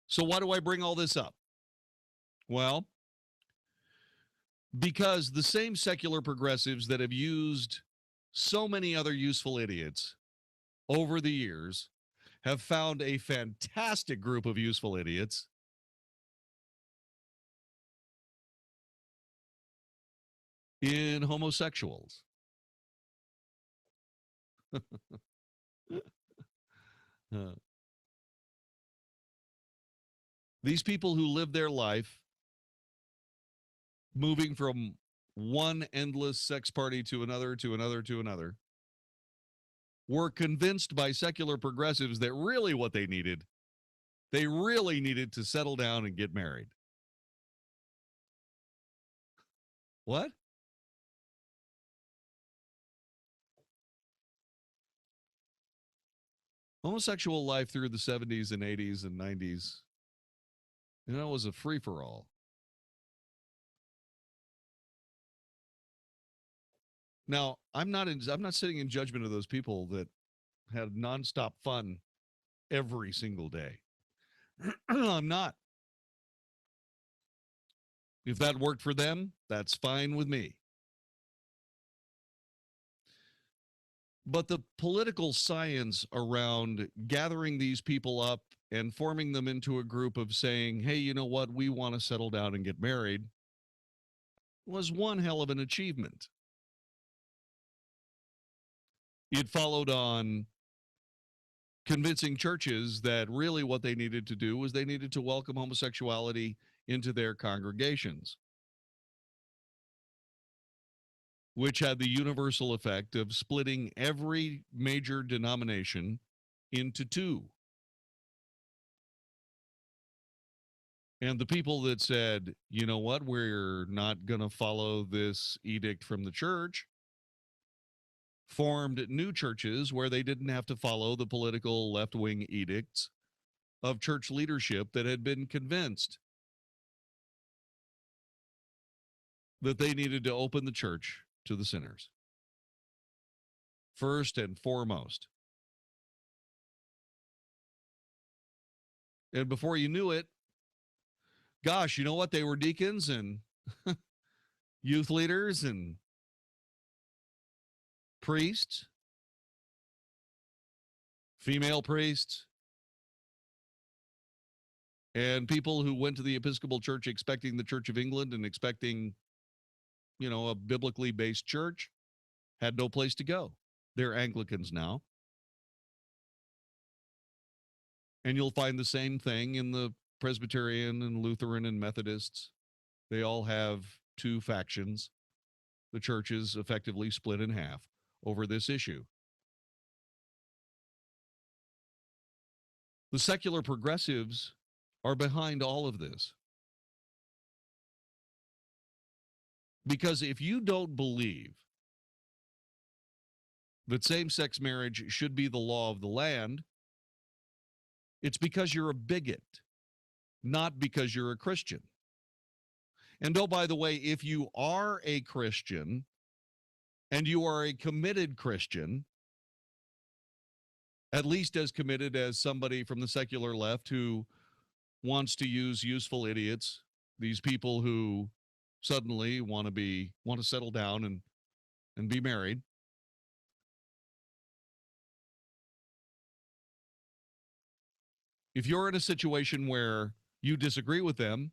Speaker 8: So why do I bring all this up? Well, Because the same secular progressives that have used so many other useful idiots over the years have found a fantastic group of useful idiots in homosexuals. These people who live their life moving from one endless sex party to another, to another, to another, were convinced by secular progressives that really what they really needed to settle down and get married. What? Homosexual life through the 70s and 80s and 90s, was a free-for-all. Now, I'm not sitting in judgment of those people that had nonstop fun every single day. I'm not. If that worked for them, that's fine with me. But the political science around gathering these people up and forming them into a group of saying, hey, you know what, we want to settle down and get married, was one hell of an achievement. It followed on convincing churches that really what they needed to do was they needed to welcome homosexuality into their congregations, which had the universal effect of splitting every major denomination into two. And the people that said, you know what, we're not going to follow this edict from the church, formed new churches where they didn't have to follow the political left-wing edicts of church leadership that had been convinced that they needed to open the church to the sinners. First and foremost. And before you knew it, gosh, you know what? They were deacons and youth leaders and priests, female priests, and people who went to the Episcopal Church expecting the Church of England and expecting, a biblically based church, had no place to go. They're Anglicans now. And you'll find the same thing in the Presbyterian and Lutheran and Methodists. They all have two factions. The church is effectively split in half over this issue. The secular progressives are behind all of this. Because if you don't believe that same-sex marriage should be the law of the land, it's because you're a bigot, not because you're a Christian. And oh, by the way, if you are a Christian and you are a committed Christian, at least as committed as somebody from the secular left who wants to use useful idiots, these people who suddenly want to settle down and be married. If you're in a situation where you disagree with them,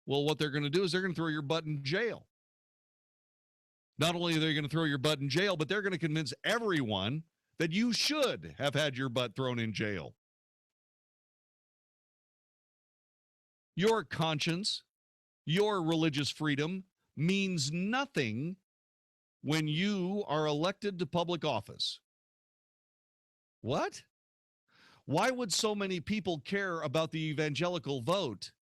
Speaker 8: well, what they're going to do is they're going to throw your butt in jail. Not only are they going to throw your butt in jail, but they're going to convince everyone that you should have had your butt thrown in jail. Your conscience, your religious freedom means nothing when you are elected to public office. What? Why would so many people care about the evangelical vote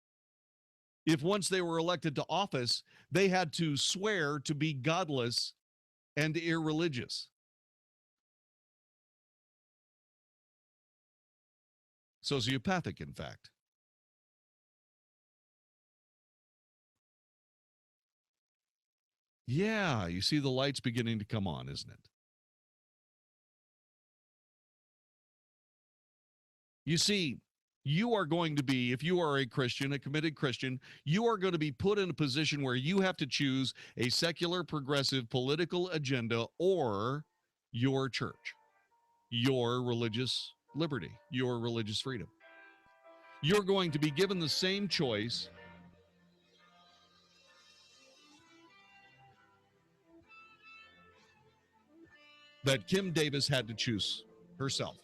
Speaker 8: if once they were elected to office, they had to swear to be godless and irreligious? Sociopathic, in fact. Yeah, you see the lights beginning to come on, isn't it? You see, you are going to be, if you are a Christian, a committed Christian, you are going to be put in a position where you have to choose a secular, progressive political agenda or your church, your religious liberty, your religious freedom. You're going to be given the same choice that Kim Davis had to choose herself.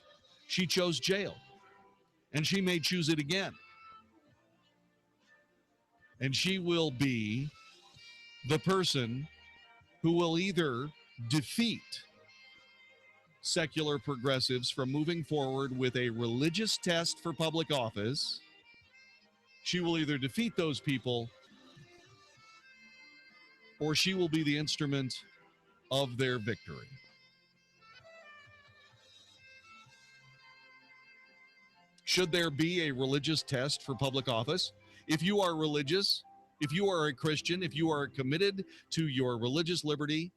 Speaker 8: She chose jail, and she may choose it again. And she will be the person who will either defeat secular progressives from moving forward with a religious test for public office. She will either defeat those people, or she will be the instrument of their victory. Should there be a religious test for public office? If you are religious, if you are a Christian, if you are committed to your religious liberty,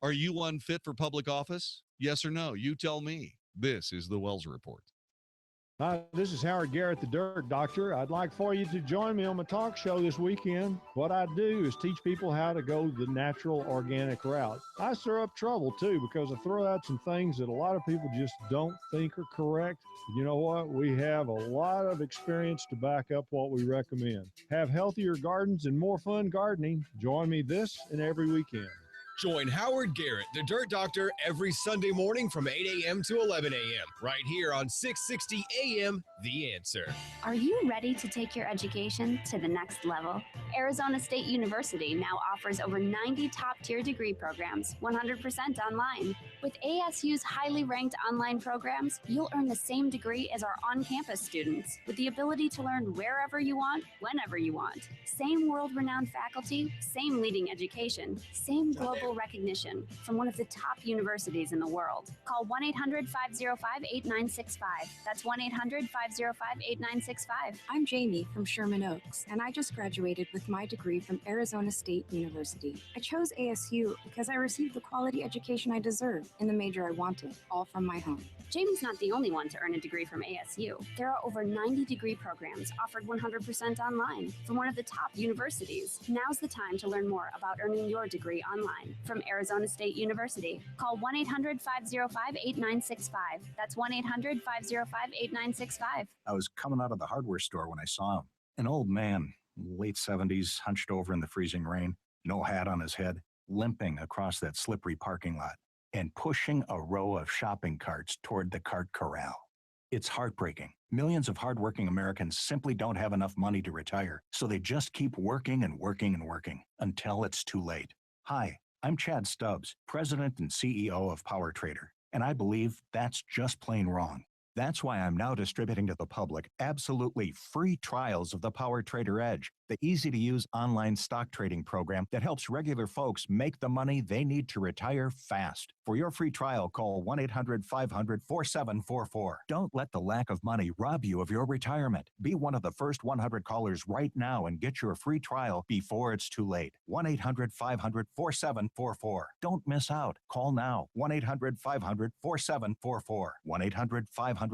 Speaker 8: are you unfit for public office? Yes or no? You tell me. This is the Wells Report.
Speaker 9: Hi, this is Howard Garrett, the Dirt Doctor. I'd like for you to join me on my talk show this weekend. What I do is teach people how to go the natural, organic route. I stir up trouble, too, because I throw out some things that a lot of people just don't think are correct. You know what? We have a lot of experience to back up what we recommend. Have healthier gardens and more fun gardening. Join me this and every weekend.
Speaker 10: Join Howard Garrett, the Dirt Doctor, every Sunday morning from 8 a.m. to 11 a.m. right here on 660 a.m. The Answer.
Speaker 11: Are you ready to take your education to the next level? Arizona State University now offers over 90 top-tier degree programs, 100% online. With ASU's highly ranked online programs, you'll earn the same degree as our on-campus students, with the ability to learn wherever you want, whenever you want. Same world-renowned faculty, same leading education, same global recognition from one of the top universities in the world. Call 1-800-505-8965. That's 1-800-505-8965.
Speaker 12: I'm Jamie from Sherman Oaks, and I just graduated with my degree from Arizona State University. I chose ASU because I received the quality education I deserve in the major I wanted, all from my home.
Speaker 11: Jamie's not the only one to earn a degree from ASU. There are over 90 degree programs offered 100% online from one of the top universities. Now's the time to learn more about earning your degree online from Arizona State University. Call 1-800-505-8965. That's 1-800-505-8965.
Speaker 13: I was coming out of the hardware store when I saw him. An old man, late 70s, hunched over in the freezing rain, no hat on his head, limping across that slippery parking lot and pushing a row of shopping carts toward the cart corral. It's heartbreaking. Millions of hardworking Americans simply don't have enough money to retire, so they just keep working and working and working until it's too late. Hi, I'm Chad Stubbs, President and CEO of PowerTrader, and I believe that's just plain wrong. That's why I'm now distributing to the public absolutely free trials of the PowerTrader Edge, the easy-to-use online stock trading program that helps regular folks make the money they need to retire fast. For your free trial, call 1-800-500-4744. Don't let the lack of money rob you of your retirement. Be one of the first 100 callers right now and get your free trial before it's too late. 1-800-500-4744. Don't miss out. Call now. 1-800-500-4744. 1-800-500-4744.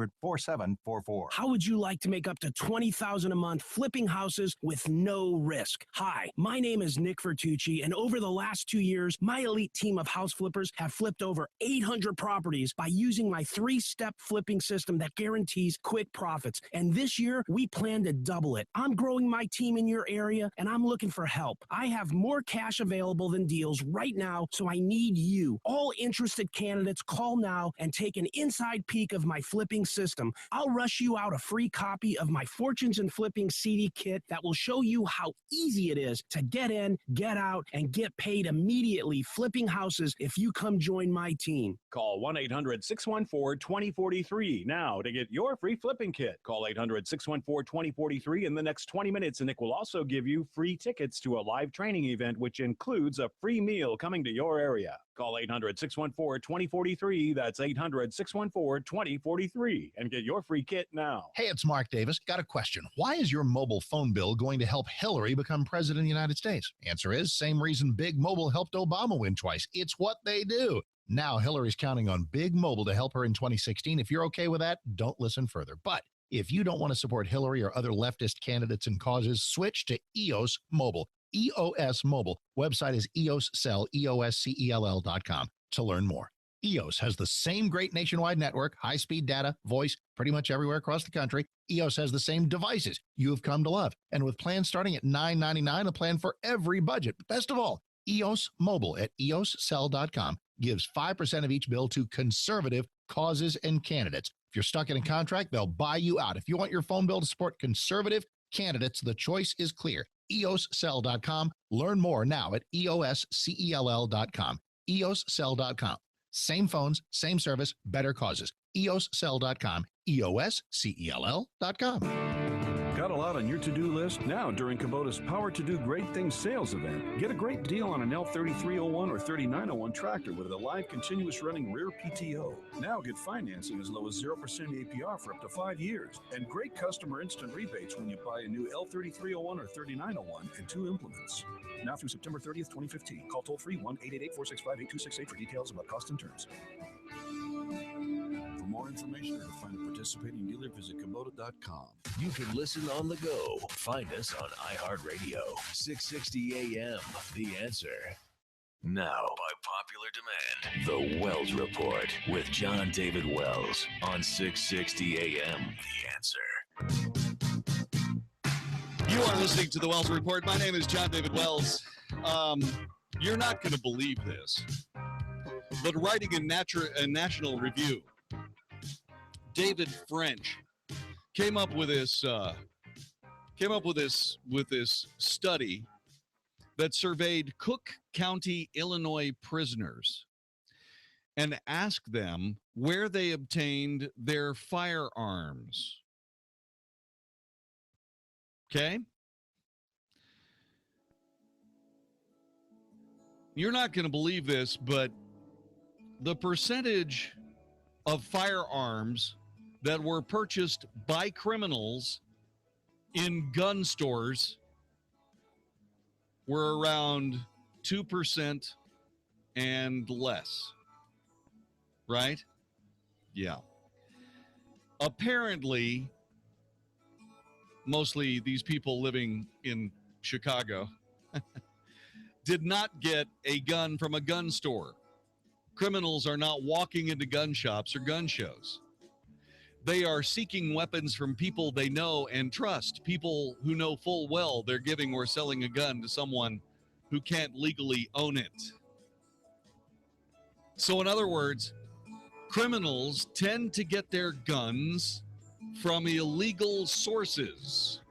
Speaker 25: How would you like to make up to $20,000 a month flipping houses with no risk? Hi, my name is Nick Vertucci, and over the last 2 years, my elite team of house flippers have flipped over 800 properties by using my 3-step flipping system that guarantees quick profits. And this year, we plan to double it. I'm growing my team in your area, and I'm looking for help. I have more cash available than deals right now, so I need you. All interested candidates, call now and take an inside peek of my flipping system. I'll rush you out a free copy of my Fortunes and Flipping CD kit that will show you how easy it is to get in, get out, and get paid immediately flipping houses if you come join my team.
Speaker 26: Call 1-800-614-2043 now to get your free flipping kit. Call 800-614-2043 in the next 20 minutes, and Nick will also give you free tickets to a live training event, which includes a free meal coming to your area. Call 800-614-2043. That's 800-614-2043 and get your free kit now.
Speaker 17: Hey, it's Mark Davis. Got a question. Why is your mobile phone bill going to help Hillary become president of the United States? Answer is, same reason Big Mobile helped Obama win twice. It's what they do. Now Hillary's counting on Big Mobile to help her in 2016. If you're okay with that, don't listen further. But If you don't want to support Hillary or other leftist candidates and causes, switch to EOS Mobile. EOS Mobile. Website is EOScell, EOSCELL.com to learn more. EOS has the same great nationwide network, high-speed data, voice, pretty much everywhere across the country. EOS has the same devices you have come to love. And with plans starting at $9.99, a plan for every budget. Best of all, EOS Mobile at EOScell.com gives 5% of each bill to conservative causes and candidates. If you're stuck in a contract, they'll buy you out. If you want your phone bill to support conservative candidates, the choice is clear. EOScell.com. Learn more now at EOSCELL.com. EOScell.com. Same phones, same service, better causes. EOScell.com. EOSCELL.com.
Speaker 3: Got a lot on your to-do list? Now, during Kubota's Power to Do Great Things sales event, get a great deal on an L3301 or 3901 tractor with a live continuous running rear PTO. Now get financing as low as 0% APR for up to 5 years. And great customer instant rebates when you buy a new L3301 or 3901 and 2 implements. Now through September 30th, 2015. Call toll-free 1-888-465-8268 for details about cost and terms. For more information or to find a participating dealer, visit Kubota.com.
Speaker 7: You can listen on the go. Find us on iHeartRadio. 660 AM, The Answer. Now, by popular demand, The Wells Report with Jon-David Wells on 660 AM, The Answer.
Speaker 8: You are listening to The Wells Report. My name is Jon-David Wells. You're not going to believe this, but writing a national review, David French came up with this study that surveyed Cook County, Illinois prisoners and asked them where they obtained their firearms. Okay? You're not going to believe this, but the percentage of firearms that were purchased by criminals in gun stores were around 2% and less. Right? Yeah. Apparently, mostly these people living in Chicago did not get a gun from a gun store. Criminals are not walking into gun shops or gun shows. They are seeking weapons from people they know and trust, people who know full well they're giving or selling a gun to someone who can't legally own it. So in other words, criminals tend to get their guns from illegal sources.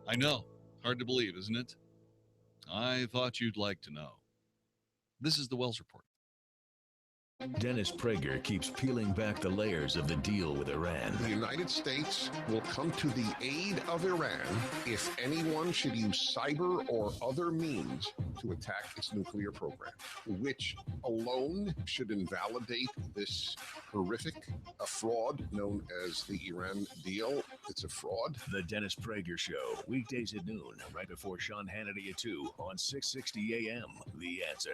Speaker 8: I know, hard to believe, isn't it? I thought you'd like to know. This is the Wells Report.
Speaker 7: Dennis Prager keeps peeling back the layers of the deal with Iran.
Speaker 4: The United States will come to the aid of Iran if anyone should use cyber or other means to attack its nuclear program, which alone should invalidate this horrific fraud known as the Iran deal. It's a fraud.
Speaker 7: The Dennis Prager Show, weekdays at noon, right before Sean Hannity at 2 on 660 AM. The Answer.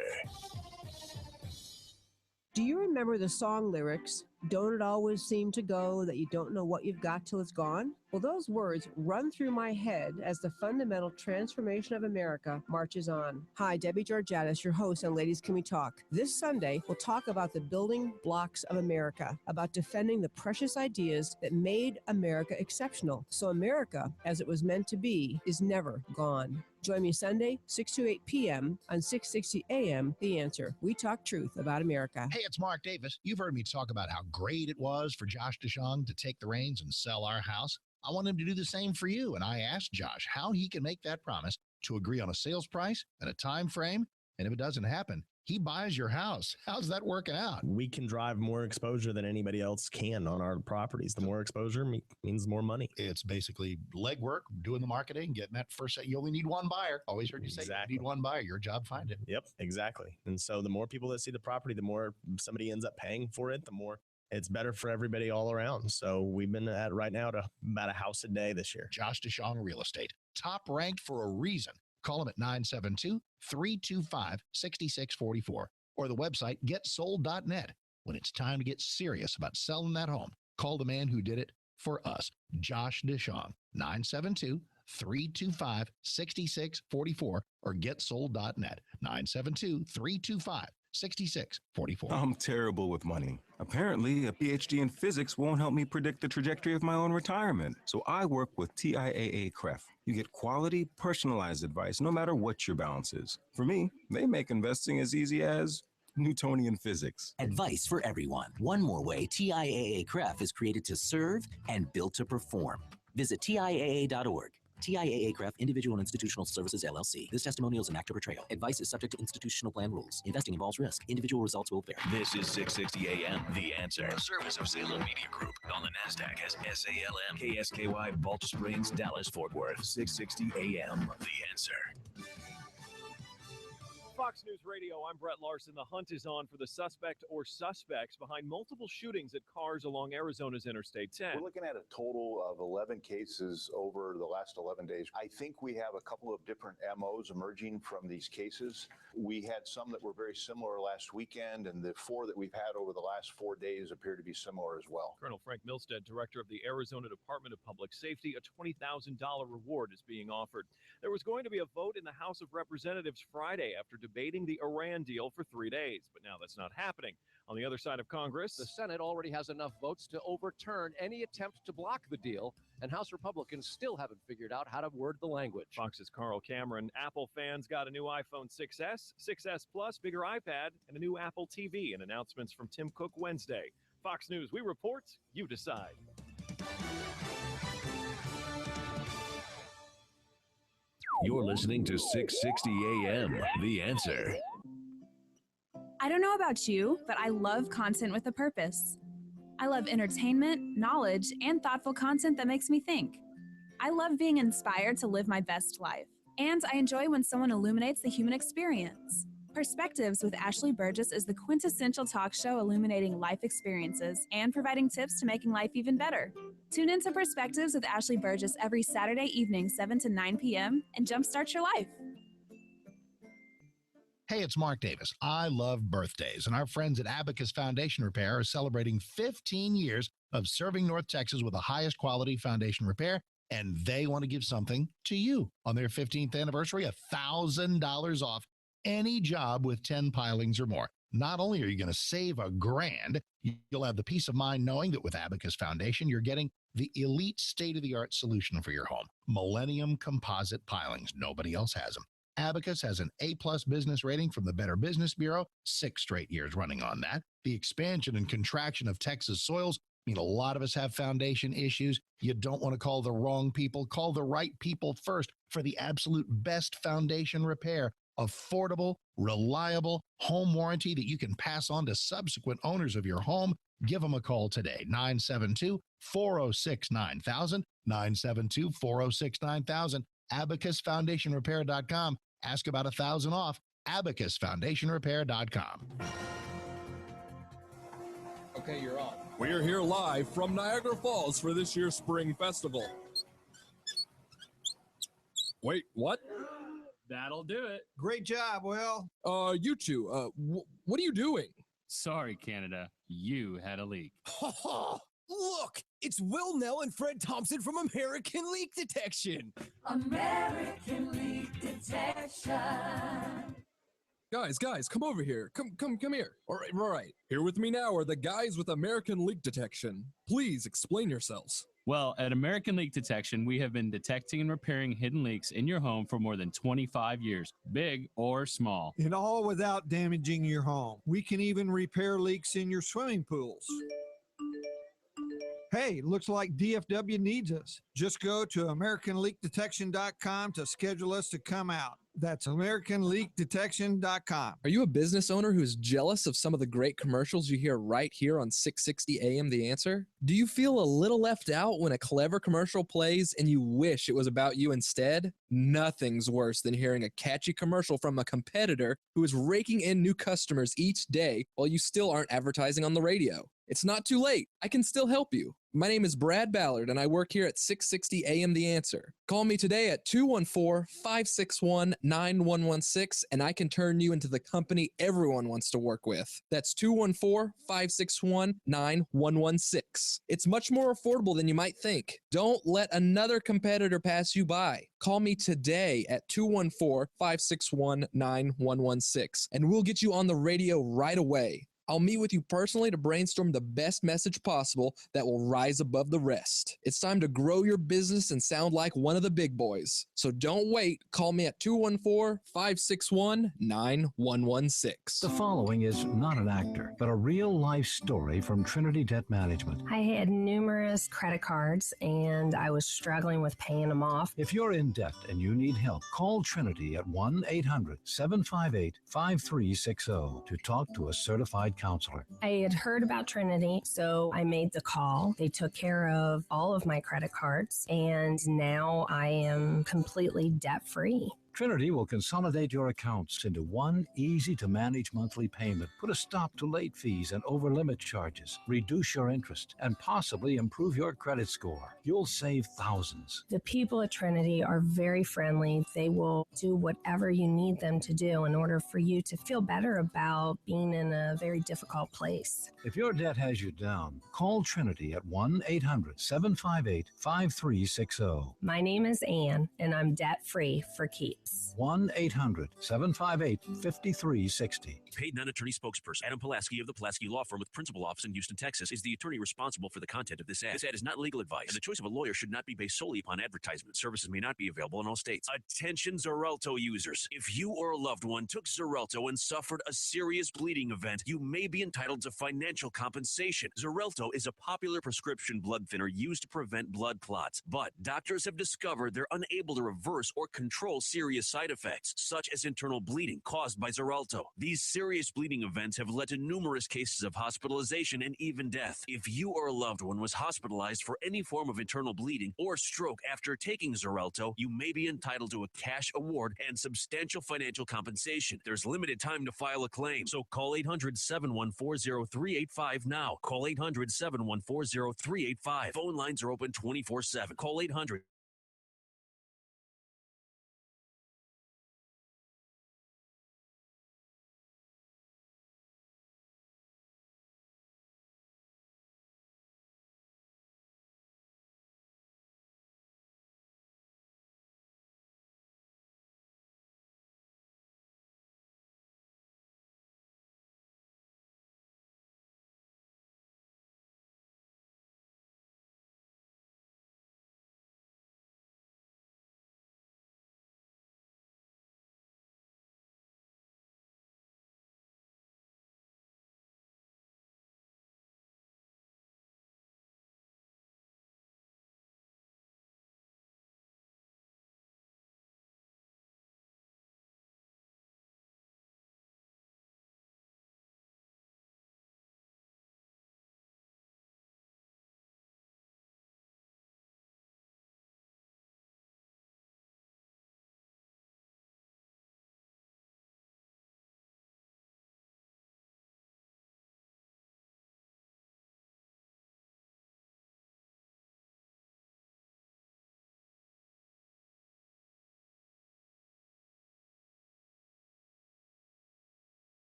Speaker 19: Do you remember the song lyrics, "Don't it always seem to go that you don't know what you've got till it's gone"? Well, those words run through my head as the fundamental transformation of America marches on. Hi, Debbie Georgatos, your host on Ladies Can We Talk. This Sunday, we'll talk about the building blocks of America, about defending the precious ideas that made America exceptional. So America, as it was meant to be, is never gone. Join me Sunday, 6 to 8 p.m. on 660 AM, The Answer. We talk truth about America.
Speaker 17: Hey, it's Mark Davis. You've heard me talk about how great it was for Josh DeShong to take the reins and sell our house. I want him to do the same for you, and I asked Josh how he can make that promise to agree on a sales price and a time frame, and if it doesn't happen, he buys your house. How's that working out?
Speaker 20: We can drive more exposure than anybody else can on our properties. The more exposure means more money.
Speaker 17: It's basically legwork, doing the marketing, getting that first set. You only need one buyer. Always heard you say you need one buyer. Your job, find it.
Speaker 20: Yep, exactly. And so the more people that see the property, the more somebody ends up paying for it, the more it's better for everybody all around. So we've been at right now to about a house a day this year.
Speaker 17: Josh DeShong Real Estate, top ranked for a reason. Call them at 972-325-6644 or the website getsold.net. When it's time to get serious about selling that home, call the man who did it for us. Josh Dishon, 972-325-6644 or getsold.net, 972-325-6644.
Speaker 2: I'm terrible with money. Apparently, a PhD in physics won't help me predict the trajectory of my own retirement. So I work with TIAA CREF. You get quality, personalized advice no matter what your balance is. For me, they make investing as easy as Newtonian physics.
Speaker 5: Advice for everyone. One more way TIAA CREF is created to serve and built to perform. Visit TIAA.org. TIAA CREF, Individual and Institutional Services, LLC. This testimonial is an actor portrayal. Advice is subject to institutional plan rules. Investing involves risk. Individual results will vary.
Speaker 7: This is 660 AM, The Answer. A service of Salem Media Group. On the NASDAQ as SALM, KSKY, Balch Springs, Dallas, Fort Worth. 660 AM, The Answer.
Speaker 6: Fox News Radio, I'm Brett Larson. The hunt is on for the suspect or suspects behind multiple shootings at cars along Arizona's Interstate 10.
Speaker 14: We're looking at a total of 11 cases over the last 11 days. I think we have a couple of different MOs emerging from these cases. We had some that were very similar last weekend, and the 4 that we've had over the last 4 days appear to be similar as well.
Speaker 6: Colonel Frank Milstead, director of the Arizona Department of Public Safety, a $20,000 reward is being offered. There was going to be a vote in the House of Representatives Friday after debating the Iran deal for 3 days, but now that's not happening. On the other side of Congress,
Speaker 21: the Senate already has enough votes to overturn any attempt to block the deal, and House Republicans still haven't figured out how to word the language.
Speaker 6: Fox's Carl Cameron. Apple fans got a new iPhone 6S, 6S Plus, bigger iPad, and a new Apple TV, and announcements from Tim Cook Wednesday. Fox News, we report, you decide.
Speaker 7: You're listening to 660 AM, The Answer.
Speaker 22: I don't know about you, but I love content with a purpose. I love entertainment, knowledge, and thoughtful content that makes me think. I love being inspired to live my best life. And I enjoy when someone illuminates the human experience. Perspectives with Ashley Burgess is the quintessential talk show illuminating life experiences and providing tips to making life even better. Tune into Perspectives with Ashley Burgess every Saturday evening, 7 to 9 p.m. and jumpstart your life.
Speaker 17: Hey, it's Mark Davis. I love birthdays, and our friends at Abacus Foundation Repair are celebrating 15 years of serving North Texas with the highest quality foundation repair, and they want to give something to you. On their 15th anniversary, $1,000 off any job with 10 pilings or more. Not only are you going to save $1,000, you'll have the peace of mind knowing that with Abacus Foundation, you're getting the elite state-of-the-art solution for your home. Millennium composite pilings. Nobody else has them. Abacus has an A-plus business rating from the Better Business Bureau, 6 straight years running on that. The expansion and contraction of Texas soils mean a lot of us have foundation issues. You don't want to call the wrong people. Call the right people first for the absolute best foundation repair. Affordable, reliable home warranty that you can pass on to subsequent owners of your home. Give them a call today, 972-406-9000, 972-406-9000, abacusfoundationrepair.com. Ask about $1,000 off, abacusfoundationrepair.com.
Speaker 23: Okay, you're on. We're here live from Niagara Falls for this year's Spring Festival. Wait, what?
Speaker 24: That'll do it.
Speaker 23: Great job, Will. You two, what are you doing?
Speaker 24: Sorry, Canada. You had a leak.
Speaker 10: Look, it's Will Nell and Fred Thompson from American Leak Detection.
Speaker 16: American Leak Detection.
Speaker 23: Guys, come over here. Come here. All right. Here with me now are the guys with American Leak Detection. Please explain yourselves.
Speaker 24: Well, at American Leak Detection, we have been detecting and repairing hidden leaks in your home for more than 25 years, big or small.
Speaker 27: And all without damaging your home. We can even repair leaks in your swimming pools. Hey, looks like DFW needs us. Just go to AmericanLeakDetection.com to schedule us to come out. That's AmericanLeakDetection.com.
Speaker 30: Are you a business owner who's jealous of some of the great commercials you hear right here on 660 AM The Answer? Do you feel a little left out when a clever commercial plays and you wish it was about you instead? Nothing's worse than hearing a catchy commercial from a competitor who is raking in new customers each day while you still aren't advertising on the radio. It's not too late. I can still help you. My name is Brad Ballard, and I work here at 660 AM The Answer. Call me today at 214-561-9116, and I can turn you into the company everyone wants to work with. That's 214-561-9116. It's much more affordable than you might think. Don't let another competitor pass you by. Call me today at 214-561-9116, and we'll get you on the radio right away. I'll meet with you personally to brainstorm the best message possible that will rise above the rest. It's time to grow your business and sound like one of the big boys. So don't wait. Call me at 214-561-9116.
Speaker 1: The following is not an actor, but a real-life story from Trinity Debt Management.
Speaker 9: I had numerous credit cards, and I was struggling with paying them off.
Speaker 1: If you're in debt and you need help, call Trinity at 1-800-758-5360 to talk to a certified counselor.
Speaker 9: I had heard about Trinity, so I made the call. They took care of all of my credit cards, and now I am completely debt-free.
Speaker 1: Trinity will consolidate your accounts into one easy-to-manage monthly payment, put a stop to late fees and over-limit charges, reduce your interest, and possibly improve your credit score. You'll save thousands.
Speaker 9: The people at Trinity are very friendly. They will do whatever you need them to do in order for you to feel better about being in a very difficult place.
Speaker 1: If your debt has you down, call Trinity at 1-800-758-5360.
Speaker 9: My name is Ann, and I'm debt-free for keeps.
Speaker 1: 1-800-758-5360.
Speaker 11: Paid non-attorney spokesperson Adam Pulaski of the Pulaski Law Firm with principal office in Houston, Texas, is the attorney responsible for the content of this ad. This ad is not legal advice, and the choice of a lawyer should not be based solely upon advertisement. Services may not be available in all states. Attention Xarelto users. If you or a loved one took Xarelto and suffered a serious bleeding event, you may be entitled to financial compensation. Xarelto is a popular prescription blood thinner used to prevent blood clots, but doctors have discovered they're unable to reverse or control serious side effects, such as internal bleeding caused by Xarelto. These serious bleeding events have led to numerous cases of hospitalization and even death. If you or a loved one was hospitalized for any form of internal bleeding or stroke after taking Xarelto, you may be entitled to a cash award and substantial financial compensation. There's limited time to file a claim, so call 800-714-0385 now. Call 800-714-0385. Phone lines are open 24/7. Call 800